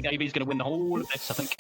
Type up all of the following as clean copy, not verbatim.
think Aimee going to win the whole of this, I think.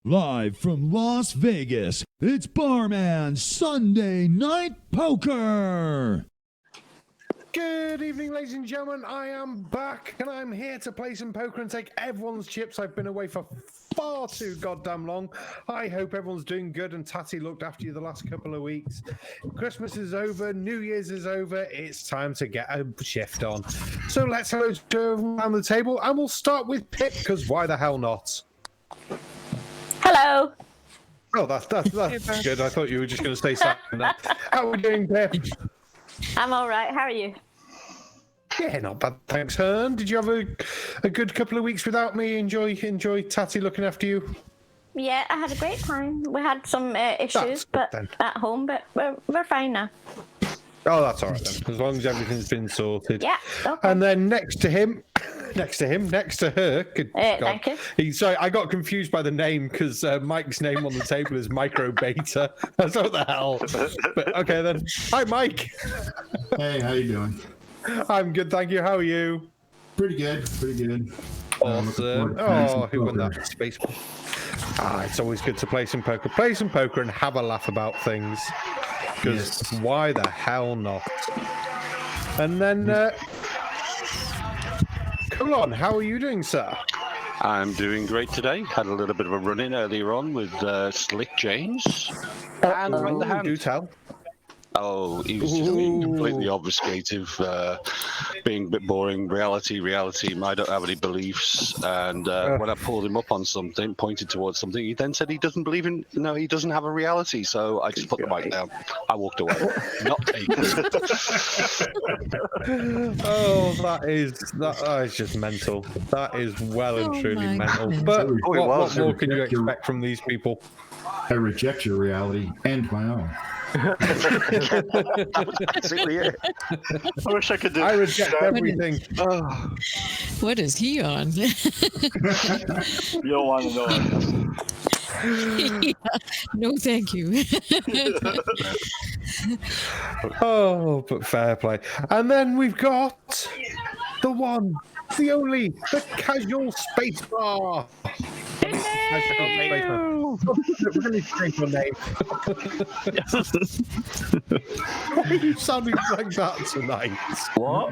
Live from Las Vegas, it's Barman Sunday Night Poker! Good evening, ladies and gentlemen. I am back, and I'm here to play some poker and take everyone's chips. I've been away for far too goddamn long. I hope everyone's doing good, and Tatty looked after you the last couple of weeks. Christmas is over, New Year's is over. It's time to get a shift on. So let's hello to everyone around the table, and we'll start with Pip, because why the hell not? Hello. Oh, that's good. I thought you were just going to say something. How are we doing, Pip? I'm all right. How are you? Yeah, not bad. Thanks, Hearn. Did you have a good couple of weeks without me? Enjoy Tatty looking after you? Yeah, I had a great time. We had some issues at home, but we're fine now. Oh, that's all right then. As long as everything's been sorted. Yeah. Okay. And then next to her. Good God. Thank you. Sorry, I got confused by the name because Mike's name on the table is Micro Beta. That's what the hell. But okay then. Hi, Mike. Hey, how you doing? I'm good, thank you. How are you? Pretty good. Awesome. Who won that space? It's always good to play some poker and have a laugh about things. Because why the hell not? And then, come on, how are you doing, sir? I'm doing great today. Had a little bit of a run-in earlier on with Slick James. And right in the hand. Do tell. Oh, he was just being completely obfuscative, being a bit boring. Reality. I don't have any beliefs. And when I pulled him up on something, pointed towards something, he then said he doesn't believe in. No, he doesn't have a reality. So I just put the mic down. I walked away. Not taken. that is just mental. That is well and truly mental. But what more can you expect from these people? I reject your reality and my own. That was basically it. I wish I could do. I reject everything. What is he on? You don't want to know. Yeah, no, thank you. But fair play. And then we've got the one, the only, the casual space bar. We're going to change your name. Why are you sounding like that tonight? What?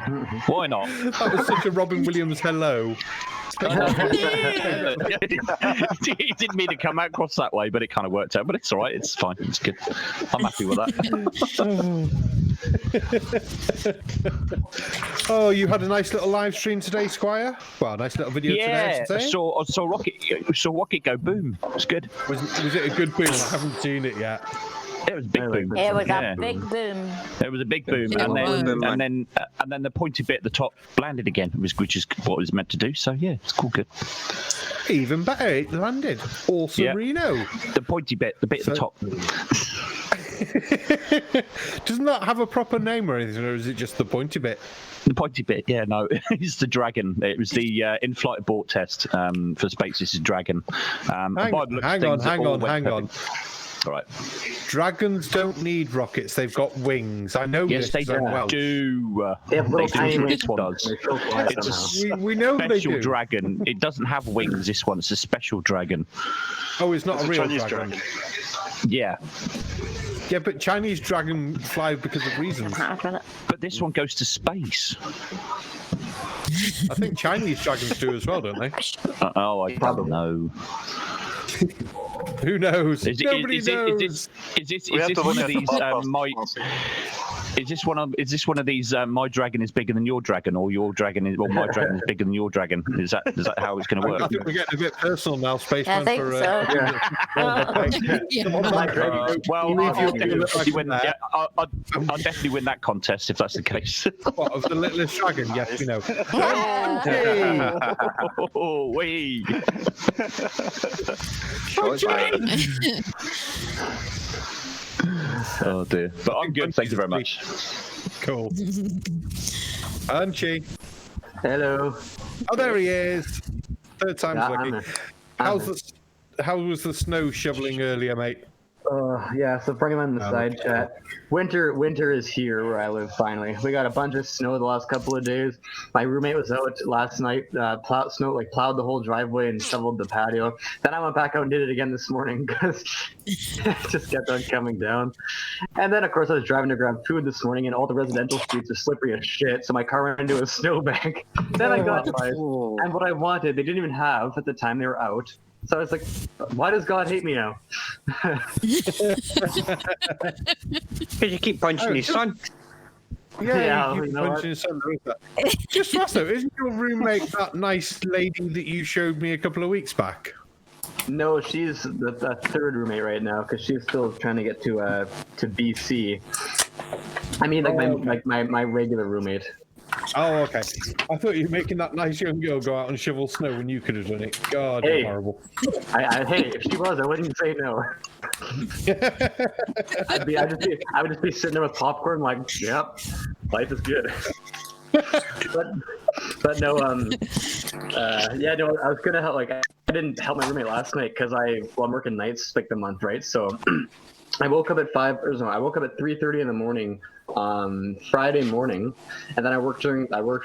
Why not? That was such a Robin Williams hello. He didn't mean to come across that way, but it kind of worked out. But it's all right. It's fine. It's good. I'm happy with that. Oh, you had a nice little live stream today, Squire? Well, a nice little video today, I Yeah, should say. I saw Rocket go boom. It's good. Was it a good boom? I haven't seen it yet. It was a big boom. It was Yeah. a big boom. It was a big boom, Yeah, and then the pointy bit at the top landed again, which is what it was meant to do. So yeah, it's cool, good. Even better, it landed. Also, Yeah. Reno. The pointy bit, the bit at the top. Doesn't that have a proper name or anything, or is it just the pointy bit? The pointy bit, yeah, no, it's the dragon. It was the in-flight abort test for space. This is dragon. Hang on. All right. Dragons don't need rockets. They've got wings. I know Yes, this. they 'cause I'm Welsh. do. They have little tiny This wings. one does. They still fly It's somehow. a We know they special do. dragon. It doesn't have wings. This one, it's a special dragon. Oh, it's not It's a a real Chinese dragon. dragon. Yeah, Yeah, but Chinese dragon fly because of reasons. but this one goes to space. I think Chinese dragons do as well, don't they? Oh, I don't know. Who knows? Is Nobody knows. Is this We have to one look of at the these podcast. Is this one of these my dragon is bigger than your dragon, or your dragon is, or my dragon is bigger than your dragon? Is that how it's going to I work? think we're getting a bit personal now, I Spaceman. think for, so. Yeah. Well, Leave I'll your definitely dragon win. there. Yeah, I'll definitely win that contest if that's the case. What, of the littlest dragon? Yes, we know. Oh, wee. Oh dear. But I'm good. Thank you very much. Cool. Punchy. Hello. Oh, there he is. Third time's Yeah, lucky. I'm there. How was the snow shoveling earlier, mate? Yeah, so bring him in the side chat. Winter is here where I live, finally. We got a bunch of snow the last couple of days. My roommate was out last night, plowed the whole driveway and shoveled the patio. Then I went back out and did it again this morning because it just kept on coming down. And then, of course, I was driving to grab food this morning and all the residential streets are slippery as shit, so my car ran into a snowbank. Then I got by, and what I wanted, they didn't even have at the time they were out. So I was like, why does God hate me now? Because you keep punching his son. Yeah, you you know punching his son, there is that. Just fast though, isn't your roommate that nice lady that you showed me a couple of weeks back? No, she's the third roommate right now because she's still trying to get to BC. I mean, my regular roommate. Oh, okay. I thought you were making that nice young girl go out and shovel snow when you could have done it. God, Hey. you're horrible. Hey, if she was, I wouldn't say no. I would just be sitting there with popcorn, like, yep, life is good. but no, yeah, no, I was gonna help. Like, I didn't help my roommate last night because I'm working nights like the month, right? So I woke up at 3:30 in the morning. Friday morning, and then I worked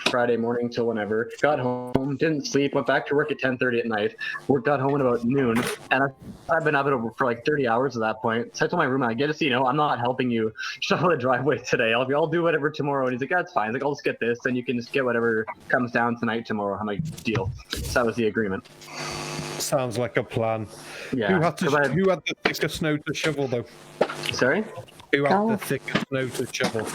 Friday morning till whenever. Got home, didn't sleep, went back to work at 10:30 at night. Got home at about noon, and I've been up for like 30 hours at that point. So I told my roommate, I'm not helping you shovel the driveway today. I'll do whatever tomorrow. And he's like, that's fine. He's like, I'll just get this, and you can just get whatever comes down tonight tomorrow. I'm like, deal. So that was the agreement. Sounds like a plan. Yeah. Who had the thicker snow to shovel though? Sorry. Who had the thicker snow to shovel?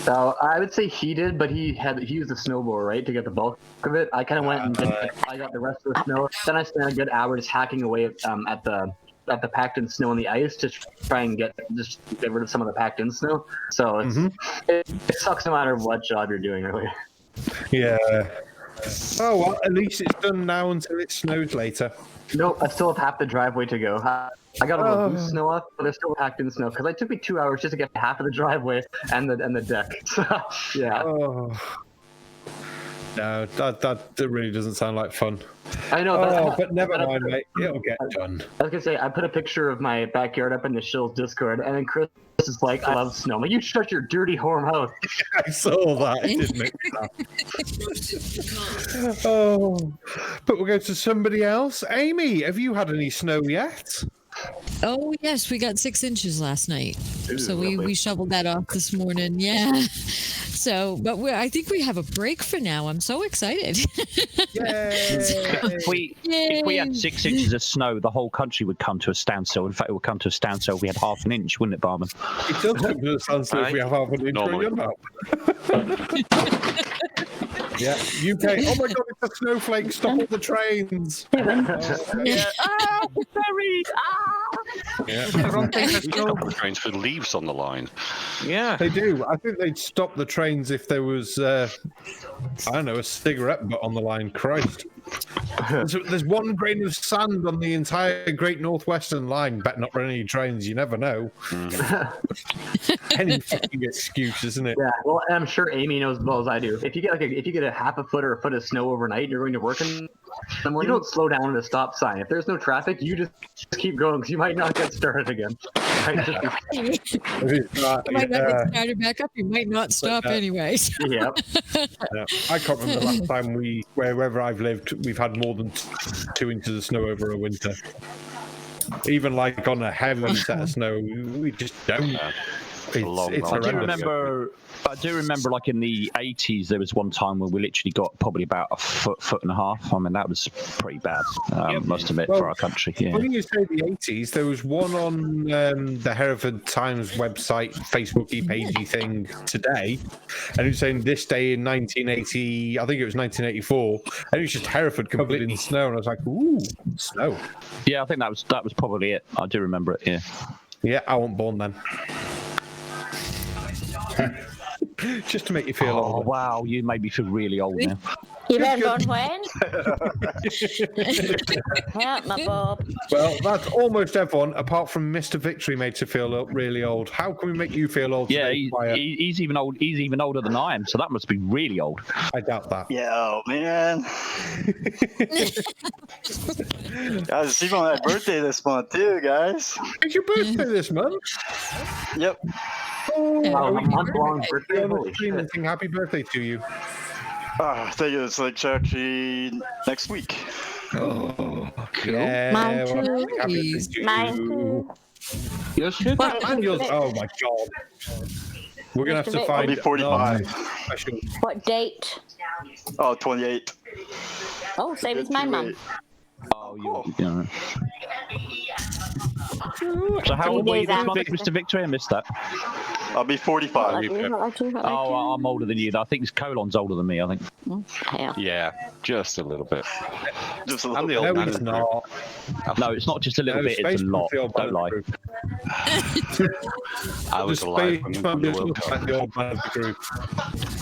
So I would say he did, but he used a snowblower, right, to get the bulk of it. I kind of went and I got the rest of the snow. Then I spent a good hour just hacking away at the packed in snow and the ice to try and get rid of some of the packed in snow. So it sucks no matter what job you're doing, really. Yeah. Oh well, at least it's done now until it snows later. Nope, I still have half the driveway to go. I got a little loose snow off, but it's still packed in snow because it took me 2 hours just to get half of the driveway and the deck. So, yeah. Oh. No, that really doesn't sound like fun. I know. But never mind, mate. It'll get done. I was gonna say I put a picture of my backyard up in the Shills Discord, and then Chris is like, "I love snow." I'm like, "You shut your dirty whore mouth." I saw that. It did make me laugh. Oh, but we'll go to somebody else. Aimee, have you had any snow yet? Oh yes, we got 6 inches last night. Ooh, So lovely. we shoveled that off this morning. Yeah. So, but I think we have a break for now. I'm so excited. If we had 6 inches of snow, the whole country would come to a standstill. In fact, it would come to a standstill if we had half an inch, wouldn't it, Barman? It does come to a standstill if we have half an inch. Normally. Yeah, UK. Oh my God, it's a snowflake. Stop all the trains. Yeah. Ah, ferry. Yeah. Stop the trains for leaves on the line. Yeah. They do. I think they'd stop the trains if there was, I don't know, a cigarette butt on the line. Christ. There's one grain of sand on the entire Great Northwestern line. Bet not run any trains. You never know. Any fucking excuse, isn't it? Yeah, well, I'm sure Amy knows as well as I do. If you get a half a foot or a foot of snow overnight, and you're going to work in the morning, you don't slow down at a stop sign. If there's no traffic, you just keep going because you might not get started again. You might not get started back up. You might not stop anyways. Yeah. I can't remember the last time wherever I've lived, we've had more than 2 inches of snow over a winter. Even like on a heavy set of snow, we just don't. It's I do remember, like in the 80s, there was one time where we literally got probably about a foot and a half. I mean, that was pretty bad, must admit, for our country. Yeah. When you say the 80s, there was one on the Hereford Times website, Facebooky pagey thing today, and it was saying this day in 1980, I think it was 1984, and it was just Hereford covered in snow, and I was like, ooh, snow. Yeah, I think that was probably it. I do remember it. Yeah. Yeah, I wasn't born then. Just to make you feel old. Oh, wow, you made me feel really old now. You weren't born when? Yeah, my Bob. Well, that's almost everyone, apart from Mr. Victory, made to feel really old. How can we make you feel old? Yeah, today, he's even old. He's even older than I am, so that must be really old. I doubt that. Yo, man. Guys, it's even my birthday this month, too, guys. It's your birthday this month? Yep. Oh, a month-long birthday. Holy shit. Happy birthday to you. I think it's like actually next week. Oh, cool. Yeah, Mine too. Mine too. Yours too? And yours. Oh my God. We're gonna have to find. I'll be 45. What date? Oh, 28. Oh, same as my mum. Oh, you. So how old were you this month, Mr. Victory? I missed that. I'll be 45. Oh, I'm older than you. I think Colon's older than me, I think. Yeah, just a little bit. Just a little bit. No, it's not. No, it's not just a little bit, it's a lot. Don't lie. I was alive when we won the World Cup. The old man of the group.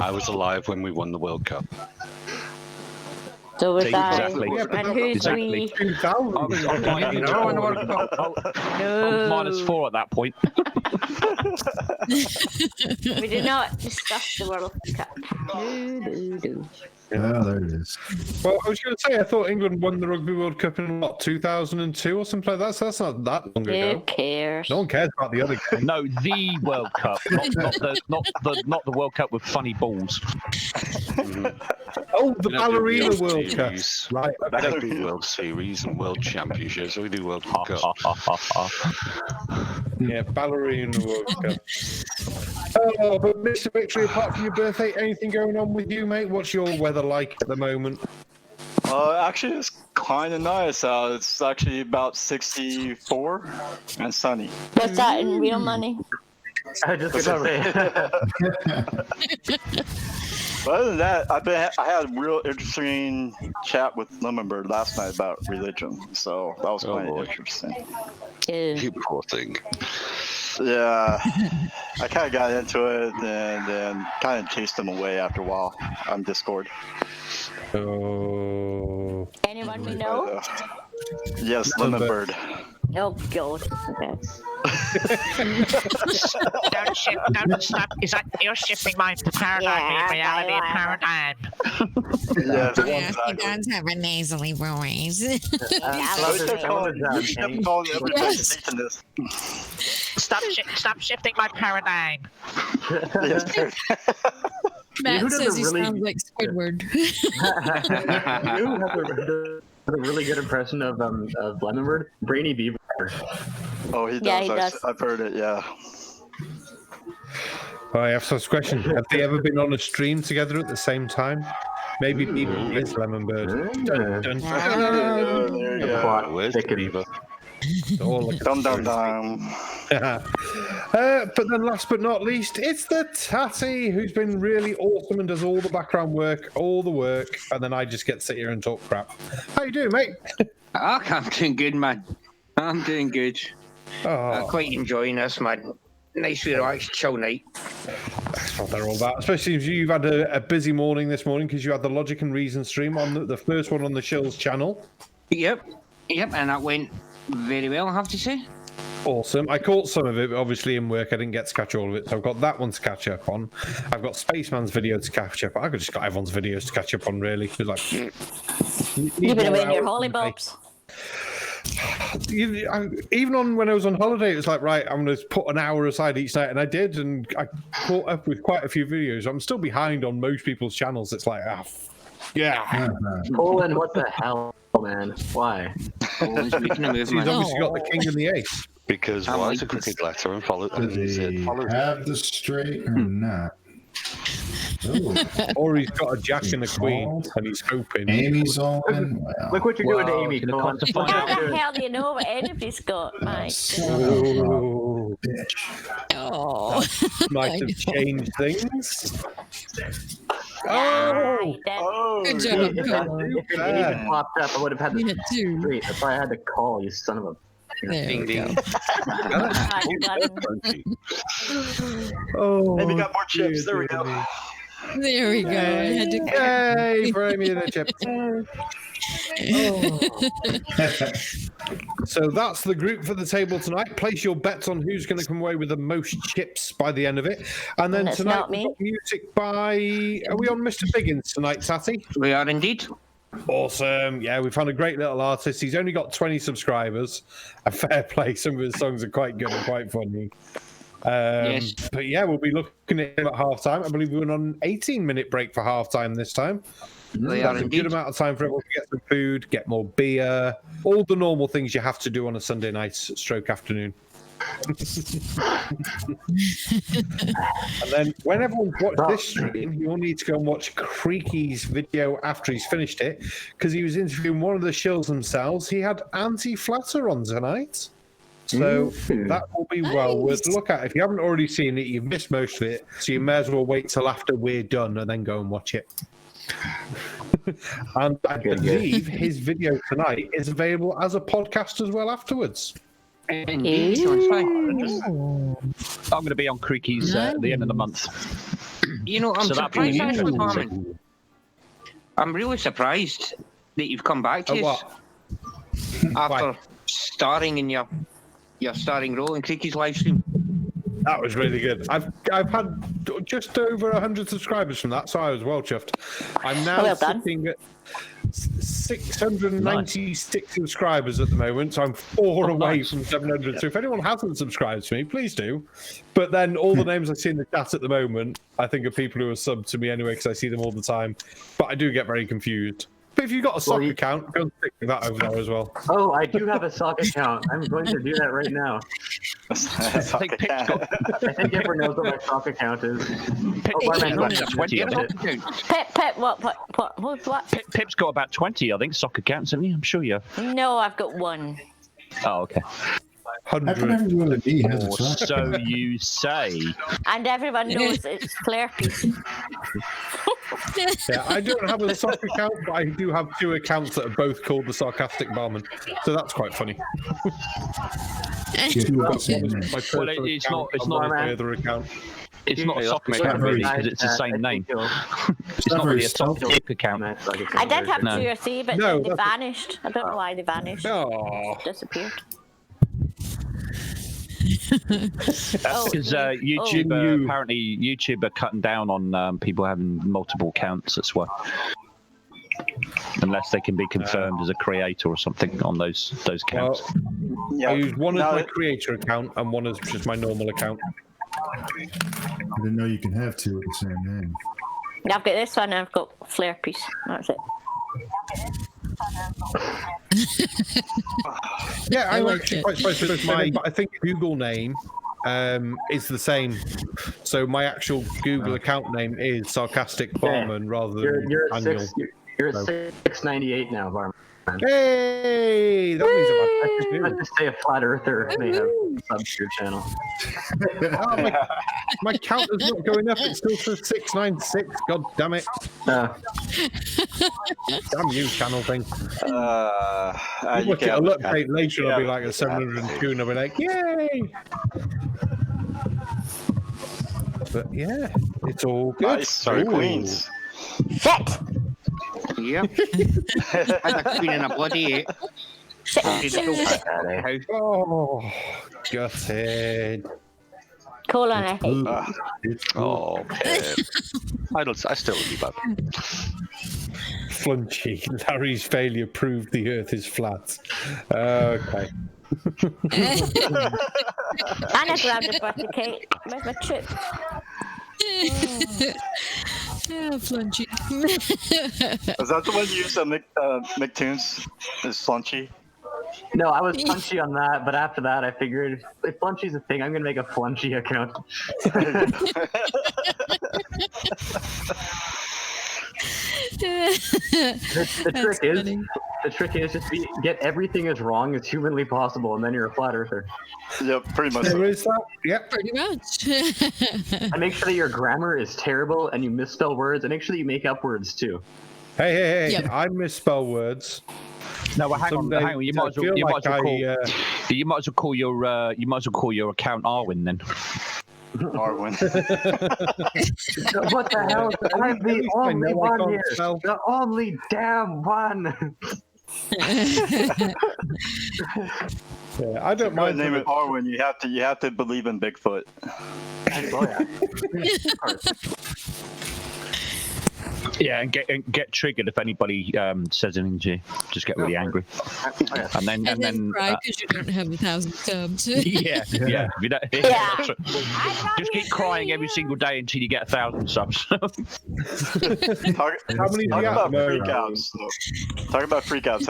I was alive when we won the World Cup. So was Exactly. I. And who's Exactly. we? I was -4 at that point. We did not discuss the World Cup. Yeah, there it is. Well, I was going to say, I thought England won the Rugby World Cup in, what, 2002 or something like that? So that's not that long Who ago. cares? No one cares about the other game. No, the World Cup, not the World Cup with funny balls. Oh, the ballerina World Cup. Series. Right. I don't do World Series and World Championships. We do World Cup. Yeah, ballerina World Cup. Oh, but Mr. Victory, apart from your birthday, anything going on with you, mate? What's your weather like at the moment? Actually, it's kind of nice out. It's actually about 64 and sunny. What's that in real money? I just gonna say. But other than that, I had a real interesting chat with Lemonbird last night about religion, so that was kind of interesting. You poor thing. Yeah, I kind of got into it and then kind of chased him away after a while on Discord. Oh. Anyone we know? Yes, Lemonbird. Oh, God. Okay. Don't stop. Is that you're shifting my paradigm, reality paradigm? Yes, He does have a nasally voice. Stop shifting my paradigm. Matt says he sounds like Squidward. You have a really good impression of Lemonbird, Brainy Beaver. Oh, he does. Yeah, he does. I've heard it. Yeah. I have such a question. Have they ever been on a stream together at the same time? Maybe Beaver is Lemon Bird. Dun, dun, There you go. Where's the beaver? Dum dum dum. But then last but not least, it's the Tatty, who's been really awesome and does all the background work, all the work, and then I just get to sit here and talk crap. How you doing, mate? I'm doing good, man. I'm doing good. Oh, Quite enjoying this, man. Nice, relaxed, chill night. that's what they're all about. Especially if you've had a busy morning this morning because you had the Logic and Reason stream on the first one on the Shills channel. Yep, and that went very well, I have to say. Awesome. I caught some of it, but obviously in work I didn't get to catch all of it. So I've got that one to catch up on. I've got Spaceman's video to catch up on. I've just got everyone's videos to catch up on, really. It's like, You've been away in your hollybobs. Even on when I was on holiday, it was like, right, I'm going to put an hour aside each night, and I did, and I caught up with quite a few videos. I'm still behind on most people's channels. It's like, yeah. Colin, what the hell, man? Why? He's making a move, He's man. obviously got the king and the ace. Because I why like is a this. crooked letter and follow Do they have the straight or not? Ooh. Or he's got a jack and a queen, and he's hoping. Amy's on. Well, Look what you're doing to Amy. Well, Colin. to find How out. the hell do you know what anybody's got? My Oh, bitch. Oh. might have changed things. Oh, Good job, If Colin. your name even popped up, I would have had You to had two. street. That's why I had to call you, son of a. There we go. Oh, Maybe got more chips. There we go. There we go. I had to. Yay for Amy and the chip. So that's the group for the table tonight. Place your bets on who's going to come away with the most chips by the end of it. And then That's tonight not me. we've got music by... Are we on Mr. Biggins tonight, Tatty? We are indeed. Awesome. Yeah, we found a great little artist. He's only got 20 subscribers. A fair play. Some of his songs are quite good and quite funny. Yes. But yeah, we'll be looking at him at halftime. I believe we went on an 18-minute break for halftime this time. We That's are a indeed. good amount of time for everyone to get some food, get more beer, all the normal things you have to do on a Sunday night stroke afternoon. And then when everyone's watched this stream, you'll need to go and watch Creaky's video after he's finished it, because he was interviewing one of the Shills themselves. He had Anti-Flatter on tonight. So that will be well worth a look at. If you haven't already seen it, you've missed most of it, so you may as well wait till after we're done and then go and watch it. And I believe his video tonight is available as a podcast as well afterwards. Indeed. So it's fine. I'm going to be on Creaky's at the end of the month. You know, I'm So that'd be surprised actually, interesting. Barman. I'm really surprised that you've come back to us What? after starring in your starring role in Creaky's live stream. That was really good. I've had just over 100 subscribers from that, so I was well chuffed. I'm now Well done. sitting at 696 subscribers at the moment, so I'm 4 away from 700. So if anyone hasn't subscribed to me, please do. But then all the names I see in the chat at the moment, I think are people who are subbed to me anyway, because I see them all the time. But I do get very confused. But if you've got a sock account, go and stick that over there as well. Oh, I do have a sock account. I'm going to do that right now. I think Pip's got, I think everyone knows what my sock account is. Barman's got about 20, I think. Pip, what? Pip's got about 20, I think, soccer accounts, hasn't he? I'm sure you have. No, I've got one. Oh, okay. How come everyone at me has a Or sock so account? you say. And everyone knows it's Flirpies. Yeah, I don't have a sock account, but I do have 2 accounts that are both called the Sarcastic Barman. So that's quite funny. Two of us in there. My Well, personal it's account not. It's and not. my other account. It's not a Yeah, soccer that's account, very really, because it's the same name. It's not really a soccer account. I did have No. 2 or 3, but No, they that's- vanished. I don't know why they vanished. Oh, Disappeared. Because YouTube, apparently YouTube are cutting down on people having multiple accounts. That's why, unless they can be confirmed as a creator or something on those accounts. I use one as my creator account and one as just my normal account. I didn't know you can have 2 of the same name. I've got this one and I've got Flirpies. That's it. Yeah, I'm like actually it. quite surprised with my, I think, Google name is the same. So my actual Google account name is Sarcastic Barman rather than You're at Daniel. you're at 698 now, Barman. Hey, that means Let's just say a flat earther may have subbed to your channel. my count is not going up. It still says 696. God damn it! Damn you, channel thing. You Look, can it'll have- update later. I'll be yeah, like a 702, and I'll be like, yay! But yeah, it's all good. Nice, sorry, Ooh. Queens. Shit! Yep. Had a queen and a bloody. Oh, gutted. Cool on it. Oh, I still would be bad. Flunchy. Larry's failure proved the Earth is flat. Okay. And I grabbed a birthday cake. Where's my chip? Yeah, Flunchy. Was that the one you used on McTunes? Is Flunchy? No, I was punchy on that, but after that, I figured if Flunchy's a thing, I'm gonna make a Flunchy account. The trick is just get everything as wrong as humanly possible, and then you're a flat earther. Yep, pretty much. There is that. Yep. Pretty much. And make sure that your grammar is terrible and you misspell words, and make sure that you make up words too. Hey! Yep. I misspell words. No, well, hang Someday on. You might as well. I You feel might as well like call. You might as well call your. You might as well call your account Arwin then. Arwin. What the hell? I'm the only one here. spell. The only damn one. Yeah, I don't My mind. name is Arwin. You have to believe in Bigfoot. Yeah, and get triggered if anybody says anything to you. Just get really angry, and then cry because you don't have 1,000 subs. yeah. If you don't, that's right. Just keep crying every single day until you get 1,000 subs. How many do you have? Talk about freakouts. Talk about freakouts.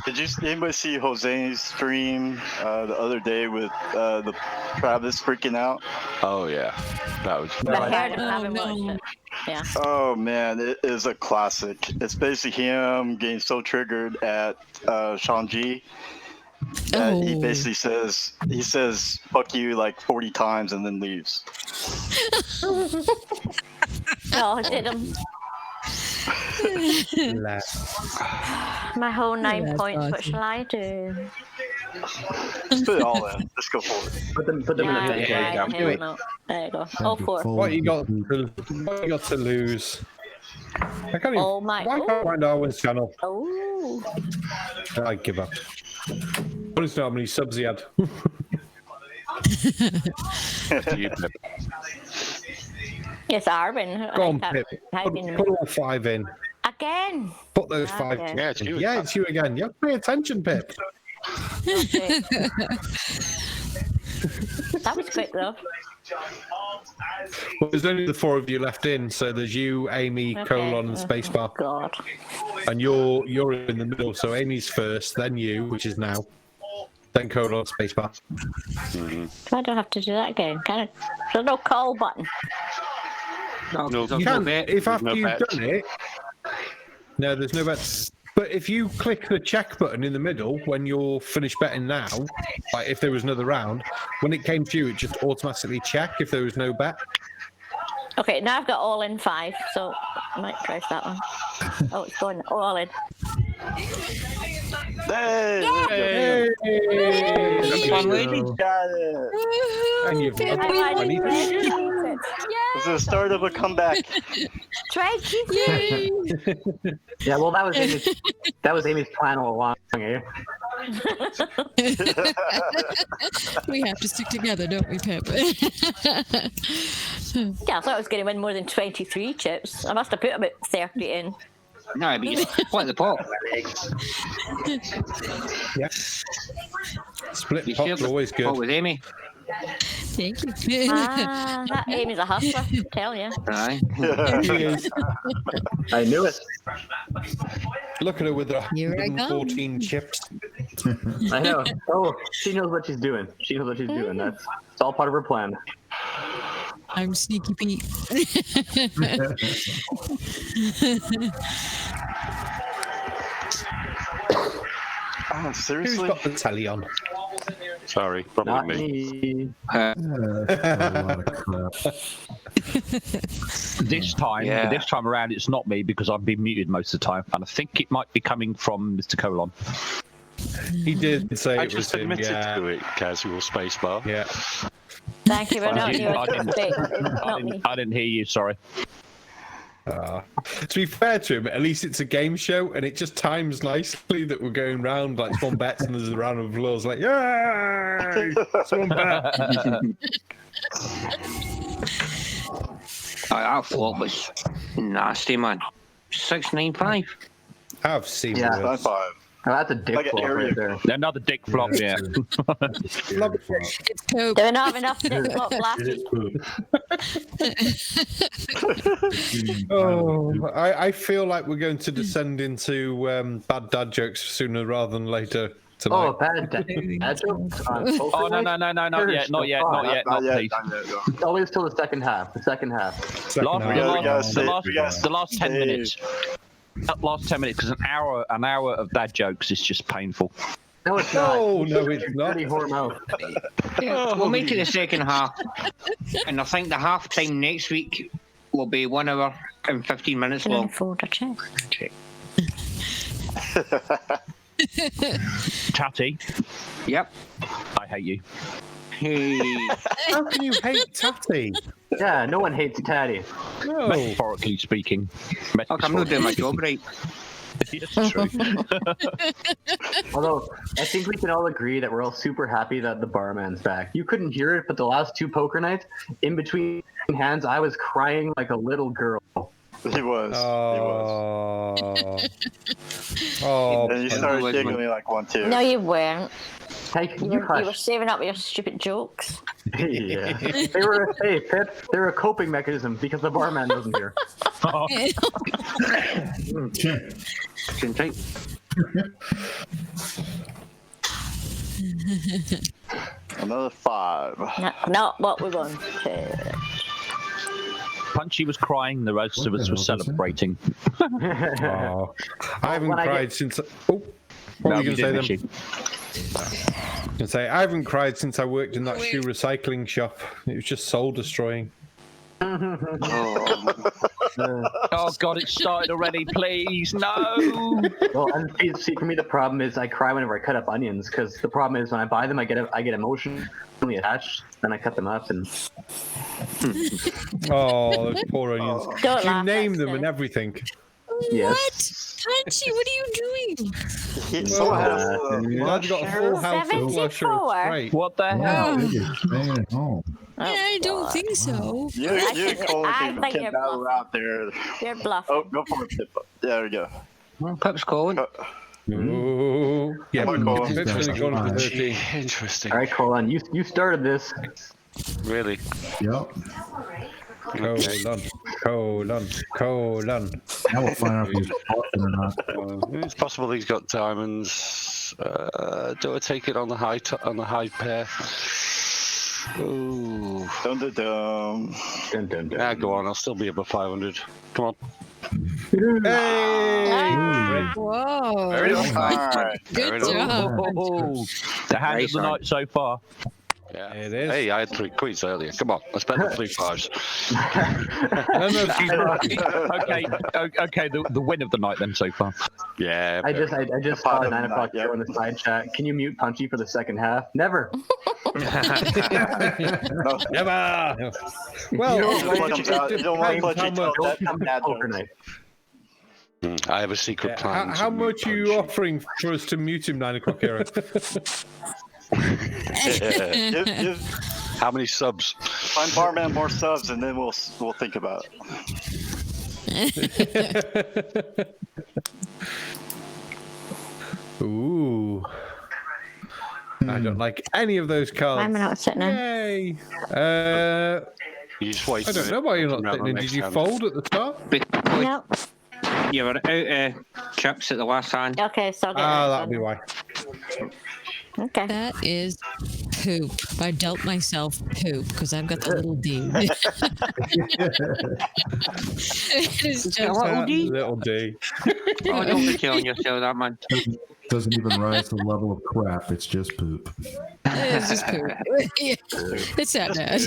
Did anybody see Jose's stream the other day with the Travis freaking out? Oh yeah, that was. I heard him having watched it. Yeah. Oh man, it is a classic. It's basically him getting so triggered at Shanji that he basically says "fuck you" like 40 times and then leaves. Oh, I did him. My whole 9 points. What shall I do? Just put it all in. Just go for it. Put them in the bank. Yeah, no. There you go. All 4. What you got to lose? I can't even. Oh my. Why can't I find Arwin's channel? Oh. I give up. I want to know how many subs he had. Yes, Arvin. Go on, Pip. Put all 5 in. Again. Put those 5 Okay. in. Yeah, it's you. Yeah, it's you again. You have to pay attention, Pip. Okay. That was quick though. Well, there's only the 4 of you left in, so there's you, Aimee, Okay. Colon, and Spacebar. God. And you're in the middle, so Amy's first, then you, which is now, then Colon, Spacebar. So I don't have to do that again, can I? There's no call button. No, You can, if after you've done it. No, there's no bet. But if you click the check button in the middle when you're finished betting now, like if there was another round, when it came to you, it just automatically check if there was no bet. Okay, now I've got all in 5, so I might press that one. Oh, it's going all in. Hey! Hey! One lady got it. And you've got 20. It's the start of a comeback. Try Yay! Yeah, well, that was Amy's plan all along. Eh? We have to stick together, don't we, Pip? Yeah, I thought I was going to win more than 23 chips. I must have put about 30 in. No, but you split the pot. Yeah. Split You pot's shared the always good. pot with Aimee. Thank you. That Amy's a hustler, I tell you. Aye. He is. I knew it. Look at her with her Here I go. 114 chips. I know. Oh, she knows what she's doing. She knows what she's doing. It's all part of her plan. I'm Sneaky Pete. Seriously? Who's got the telly on? Sorry, probably Not me. me. This time around, it's not me because I've been muted most of the time, and I think it might be coming from Mr. Colon. He did say I it was just him, admitted yeah. to it, casual spacebar. Yeah. Thank you, but not you. I didn't hear you, sorry. To be fair to him, at least it's a game show, and it just times nicely that we're going round like someone bets and there's a round of applause, like, yay! Someone bet. That flop was nasty, man. 695. I've seen Yeah. worse. 9-5. Oh, that's a dick Like an flop area. right there. Another dick flop, yeah. It's Coke. Do we not have enough dick flop glasses? Oh, I feel like we're going to descend into bad dad jokes sooner rather than later tonight. Oh, bad jokes. Oh, no, not yet, not please. Always till the second half. The second half. Second half. The last 10 minutes. That last 10 minutes, because an hour of dad jokes is just painful. No, it's not. No, it's not. Dirty whore mouth. We'll make it the second half. And I think the half time next week will be 1 hour and 15 minutes long. Folder check. Tatty, Yep. I hate you. Hey. How can you hate Tatty? Yeah, no one hates Tatty. No. Metaphorically speaking. Look, I'm not doing my job right. Yes, true. Although, I think we can all agree that we're all super happy that the barman's back. You couldn't hear it, but the last 2 poker nights, in between hands, I was crying like a little girl. He was. Oh, And you started giggling like one too. No, you weren't. Hey, You were saving up your stupid jokes. Yeah. They were they were a coping mechanism because the barman wasn't here. Another 5. Not what we wanted. Punchy was crying, the rest of us were celebrating. Oh. I haven't cried since. Oh, what were you going to say then? I haven't cried since I worked in that shoe recycling shop. It was just soul destroying. Oh God, it started already, please, no! Well, and see, for me, the problem is I cry whenever I cut up onions, because the problem is when I buy them, I get emotionally attached, then I cut them up, and... Oh, those poor onions. Don't You laugh, name that's them and it. everything. Yes. Punchy, what are you doing? He's Well, so happy. I've got a full house of flusher. 74? Right. What the hell? Staying at home. Yeah, I don't think so. You I and think Cole you're can battle bluffing. out there. You're bluffing. Oh, go for it, Pip. There we go. Pip's calling. Ooh. Yeah, Come on, Cole. Pip's only gone for 13. Interesting. All right, Colin, you started this. Really? Yep. Colon. Now we'll find out if he's talking or not. It's possible he's got diamonds. Do I take it on the high pair? Ooh. Dun, dun, dun. Dun, dun, dun. Yeah, go on. I'll still be above 500. Come on. Hey! Whoa. Very nice. Alright. Good job. Oh, the hand of the night so far. Yeah. It is. Hey, I had 3 queens earlier. Come on, I spent the 3 5s. Okay, the win of the night then so far. Yeah. I just saw a 9 o'clock Yeah. show in the side chat. Can you mute Punchy for the second half? Never. Never. Well, You don't want to let you tell that bad Poker jokes. night. I have a secret plan. how to much are mute you offering for us to mute him 9 o'clock, Aaron? How many subs? Find Barman more subs, and then we'll think about it. Ooh. I don't like any of those cards. I'm not sitting in. Yay. You just wait. I don't know why you're not sitting in. Did you fold at the start? Because No. You were out of chips at the last hand. Okay, so I'll get that'll be why. Okay. That is poop. I dealt myself poop because I've got the little D. It is just little D? Little D. Oh, don't be killing yourself, that man. Doesn't even rise to the level of crap. It's just poop. It's just poop. Yeah. It's that bad.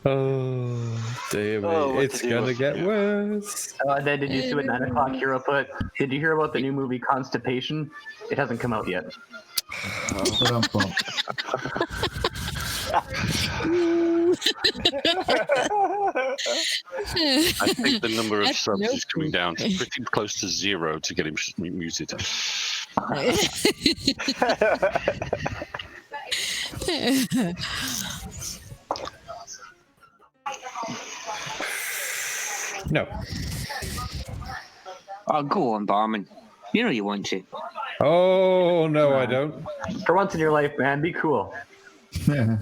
Oh, dear me. It's going to get worse. Then did you see what 9 o'clock hero put? Did you hear about the new movie Constipation? It hasn't come out yet. I think the number of subs is coming down to pretty close to 0 to get him muted. No. Oh, go on, Barman. You know you want to. Oh, no, I don't. For once in your life, man, be cool. No.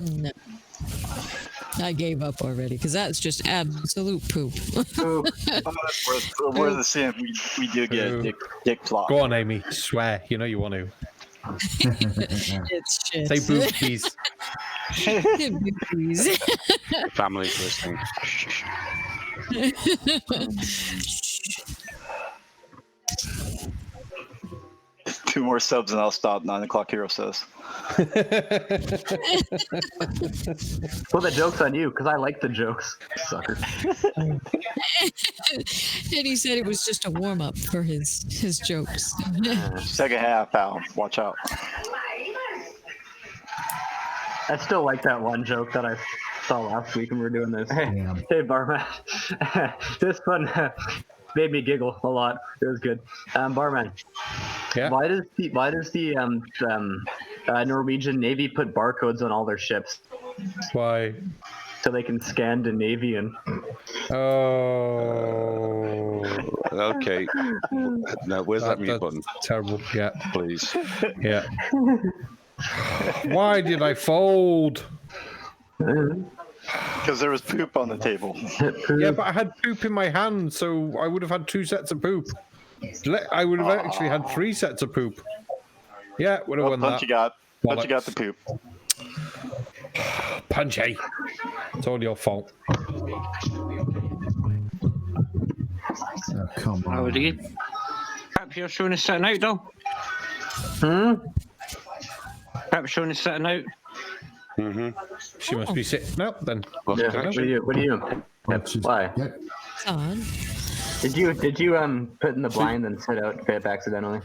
I gave up already because that's just absolute poop. We're the same. We do get a dick plot. Go on, Aimee. Swear. You know you want to. It's shit. Say boob, please. Boob, please. Family listening. 2 more subs and I'll stop. 9 o'clock hero says. Well, the joke's on you because I like the jokes, sucker. And he said it was just a warm up for his jokes. Second half, pal. Watch out. I still like that one joke that I saw last week when we were doing this. Hey, Barman. This one made me giggle a lot. It was good. Barman. Yeah. Why does the Norwegian Navy put barcodes on all their ships? Why? So they can Scandinavian. Oh. Okay. Now, where's that mute button? Terrible. Yeah. Please. Yeah. Why did I fold? Because there was poop on the table. Yeah, but I had poop in my hand, so I would have had 2 sets of poop. I would have actually had 3 sets of poop. Yeah, would have won that. Punch you got the poop. Punchy. It's all your fault. Oh, come on. How would you? Perhaps you're showing us sitting out, though. Perhaps showing us sitting out. She must be sitting up then. Yeah. What do you? Why? On. Did you put in the blind and sit out Pip accidentally?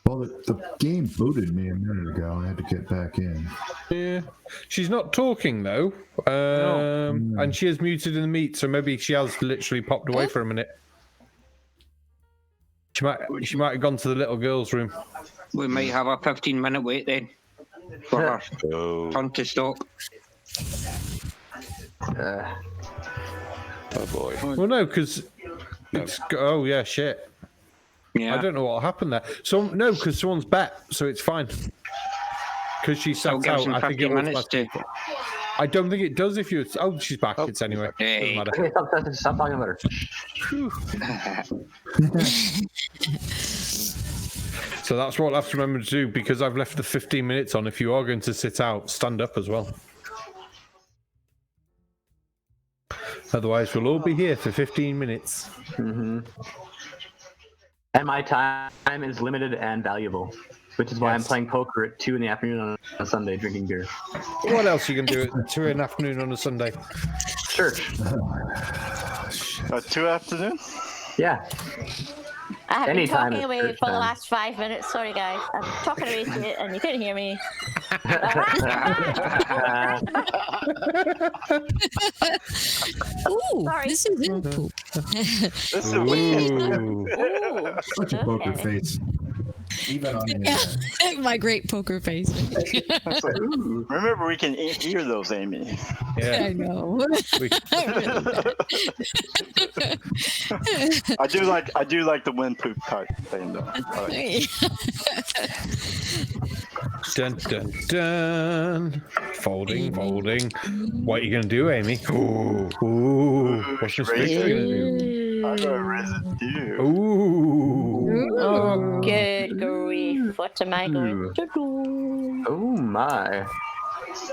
Well, the game booted me a minute ago. I had to get back in. Yeah. She's not talking though. And she is muted in the meet, so maybe she has literally popped away for a minute. She might have gone to the little girl's room. We might have a 15-minute wait then for her turn to stop. Oh boy. Well, no, because it's oh yeah, shit. Yeah. I don't know what happened there. Because someone's bet, so it's fine. Because she sat out. I think it automatically. I don't think it does if you. Oh, she's back. It's anyway. Hey. Doesn't matter. Stop talking about her. So that's what I'll have to remember to do, because I've left the 15 minutes on. If you are going to sit out, stand up as well. Otherwise, we'll all be here for 15 minutes. And my time is limited and valuable, which is why I'm playing poker at 2 in the afternoon on a Sunday, drinking beer. What else you can do at 2 in the afternoon on a Sunday? Church. 2 afternoon? Yeah. I have been Anytime talking is away church for the time. last 5 minutes. Sorry, guys. I'm talking away to you, and you couldn't hear me. Ooh, Sorry. this is in poop. This is Ooh. Such a poker face. Even on the internet. My great poker face. Remember, we can hear those, Aimee. Yeah. I know. I do like the win poop type thing though. I like it. Dun dun dun. Folding, folding. What are you gonna do, Amy? Ooh, what's your streak gonna do? I'm gonna residue. Ooh. Oh, good grief. What am I going to do? Oh my.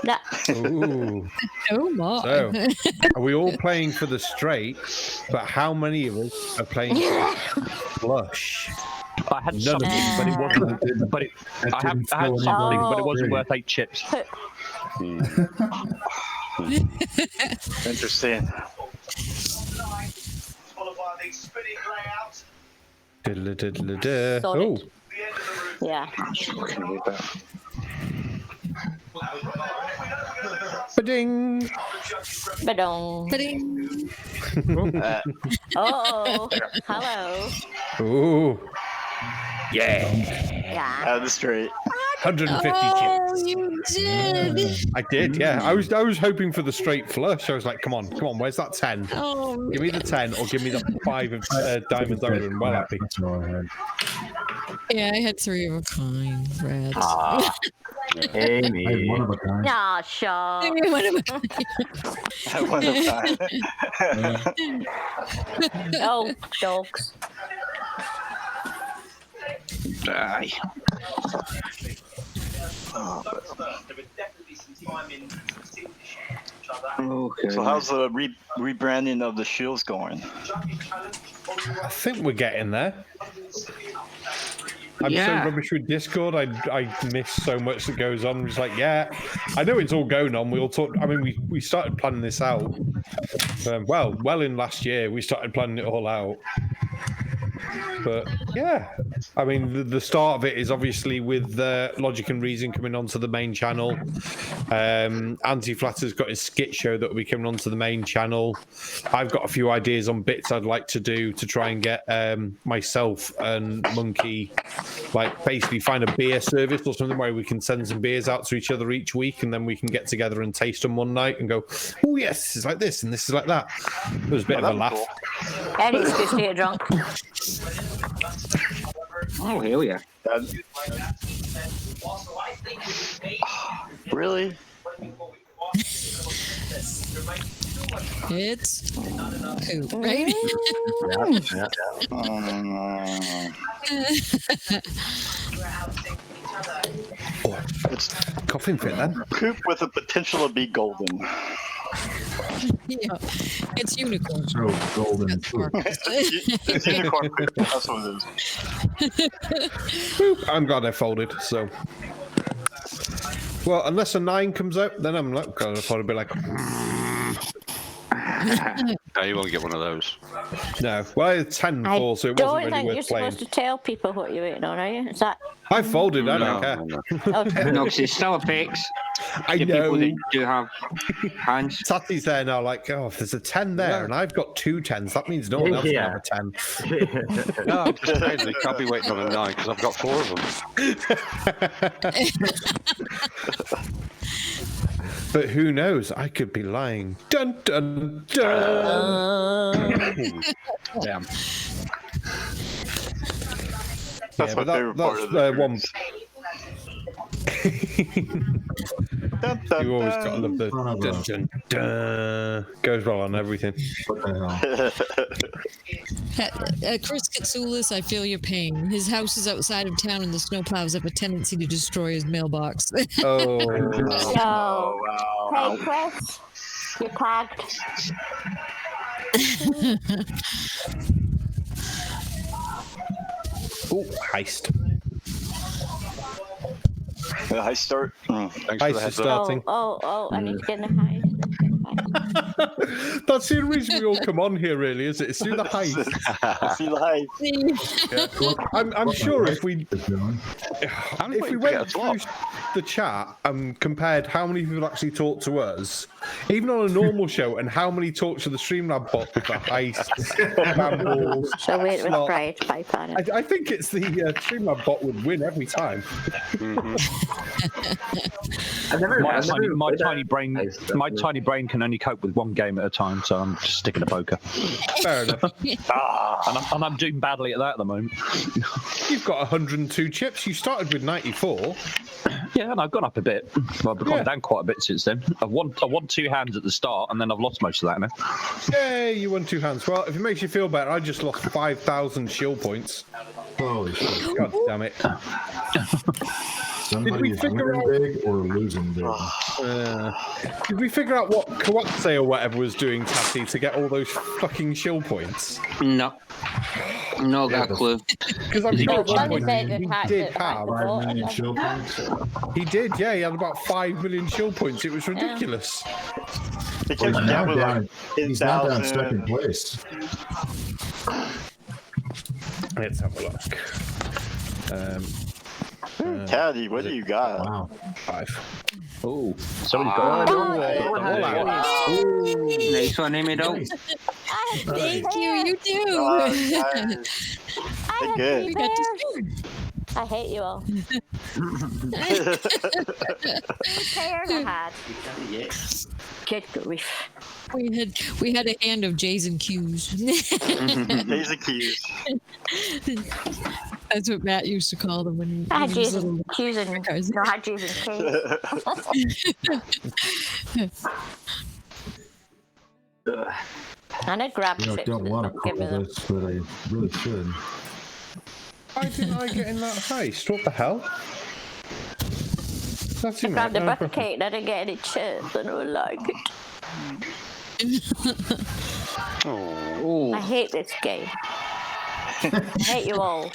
That. Ooh. Oh my. So, are we all playing for the straight? But how many of us are playing for flush? I had something, but it wasn't. But it, I had something, but it wasn't worth 8 chips. Interesting. Diddle-diddle-da. Oh, Solid. Yeah. ba-ding. Ba-dong. Ba-ding. Oh, hello. Ooh. Yeah. Yeah. Out of the straight. 150 Oh, chips. you did. I did, yeah. I was hoping for the straight flush. I was like, come on, where's that 10? Oh, Give me the 10 or give me the 5 of diamonds. I would have been well happy. That's all I had. yeah, I had 3 of a kind. Rats. Ah, I had one Amy. of a kind. Aw, Shaw. At one time. Oh, dogs. Aye. Okay. So how's the rebranding of the Shills going? I think we're getting there. I'm so rubbish with Discord. I miss so much that goes on. I'm just like, yeah, I know it's all going on. We all talk. I mean, we started planning this out. Well in last year, we started planning it all out. But yeah, I mean, the start of it is obviously with Logic and Reason coming onto the main channel. Anti-Flatter's got his skit show that will be coming onto the main channel. I've got a few ideas on bits I'd like to do to try and get myself and Monkey, like, basically find a beer service or something where we can send some beers out to each other each week, and then we can get together and taste them one night and go, oh yes, this is like this and this is like that. It was a bit of a laugh. Cool. Eddie's just here drunk. Oh, hell yeah. Really? It's poop, right? It's Coughing fit then. poop with the potential to be golden. Yeah, it's unicorn. So golden. That's more. It's unicorn poop. That's what it is. Boop. I'm glad I folded, so. Well, unless a 9 comes out, then I'm not going to probably be like, No, you won't get one of those. no. Well, I had 10 I fall, so it don't wasn't really think you're worth playing. supposed to tell people what you're waiting on, are you? Is that? I folded, I don't No, care. no. Oh, No, 'cause it still affects I the know. people that do have hands. Tattie's there now, like, oh, if there's a 10 there and I've got 2 10s, that means no one else Yeah. can have a 10. No, I'm just saying they can't be waiting on a 9 because I've got 4 of them. But who knows? I could be lying. Dun dun dun. Damn. That's my favorite part of the one. Dun, dun, You always dun. gotta love the dun dun dun. Goes well on everything. What the hell? Chris Katsoulis, I feel your pain. His house is outside of town, and the snowplows have a tendency to destroy his mailbox. Oh. no. Wow. Hey, Chris. You're tagged. Oh, heist. High start. Thanks for the Heist is heads up. starting. Oh, I need to get in the high. That's the reason we all come on here, really, is it? It's through the heist. See the high. I'm sure if we How many if we people get went a flop? through the chat and compared how many people actually talk to us, even on a normal show, and how many talk to the Streamlab bot with the heist, rambles, So wait with slot, Sprite pipeline. I think it's the Streamlab bot would win every time. My tiny brain can only cope with one game at a time, so I'm just sticking to poker. Fair enough. And I'm doing badly at that at the moment. You've got 102 chips. You started with 94. Yeah, and I've gone up a bit. Well, I've gone down quite a bit since then. I won 2 hands at the start, and then I've lost most of that now. Yay, you won 2 hands. Well, if it makes you feel better, I just lost 5,000 shield points. Holy shit. God damn it. Somebody is winning big or losing big. Did we figure out what Kawatse or whatever was doing, Tatty, to get all those fucking shield points? No. No, got a clue. Because I'm sure at one point he did have 5 million shield points. He did, yeah. He had about 5 million shield points. It was ridiculous. He's now down second place. Let's have a look. Tatty, what do you got? Wow. 5. Oh, somebody's got Nice one, Aimee Dog. Thank you. You too. Good. We got to I hate you all. Who cares I had? Good grief. We had a hand of J's and Q's. J's and Q's. That's what Matt used to call them when he I had was J's little. and Q's and no, I had J's and K's. And I grabbed I 6 don't want to give me call them. this, but I really should. Why didn't I get in that heist? What the hell? That's I grabbed the butter cake and I didn't get any chips and I would like it. Oh. I hate this game. I hate you all.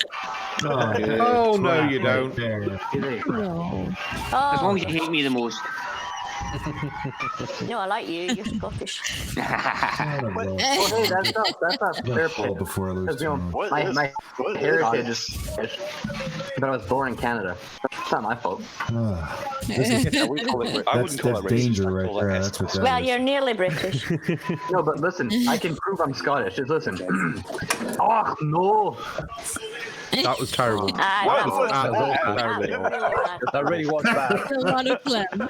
Oh, no, you don't. No. As long as you hate me the most. No, I like you. You're Scottish. Well, hey, that's not fair play. Before I lose Because, you know, What my is heritage is Scottish, but I was born in Canada. It's not my fault. That's danger right there. That's what that Well, is. you're nearly British. No, but listen, I can prove I'm Scottish. Just listen. Oh, no. That was terrible. That was That really was bad. A lot of phlegm.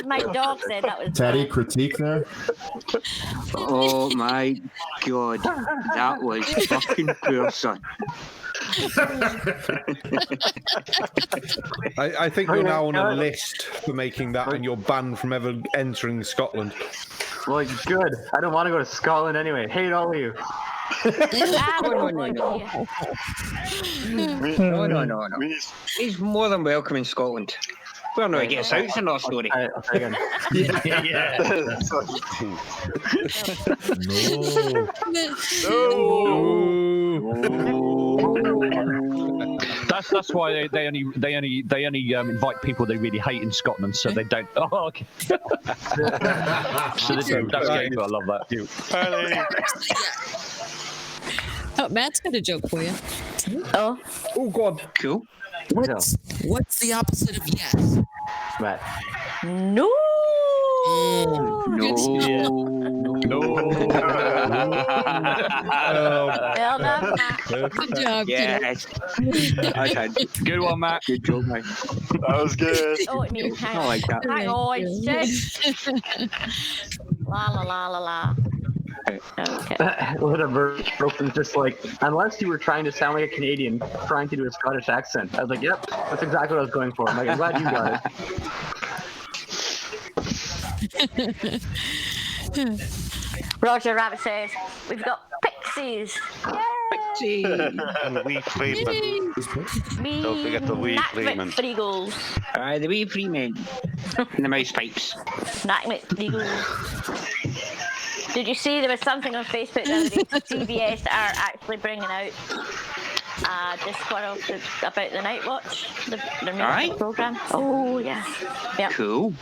my dog said that was Tatty, critique there? Oh my god. That was fucking poor, son. I think you're now on a list for making that, and you're banned from ever entering Scotland. Well, good. I don't want to go to Scotland anyway. Hate all of you. No. He's more than welcome in Scotland. Well, no, he gets out, it's another story. I'll try again. That's why they only invite people they really hate in Scotland, so they don't. Oh, okay. So they don't get it. I love that. Oh, Matt's got a joke for you. Oh, go on. Cool. What's the opposite of yes? Right. no. No. Well done, Matt. Good job, Yes. Okay. Good one, Matt. Good job, mate. That was good. Oh, it needs I like that. hang on, shit. La la la la la. Okay. Whatever. Broken's just like, unless you were trying to sound like a Canadian, trying to do a Scottish accent. I was like, yep, that's exactly what I was going for. I'm like, I'm glad you got it. Roger Rabbit says, we've got pixies. Pixie. And wee Freeman. Don't forget the wee Freeman. Freegles. Aye, the wee free men. And the mouse pipes. Snack McFreegles. Did you see there was something on Facebook the other day? CBS are actually bringing out Discworld about the Night Watch, the music program. Oh yeah, yeah. Cool.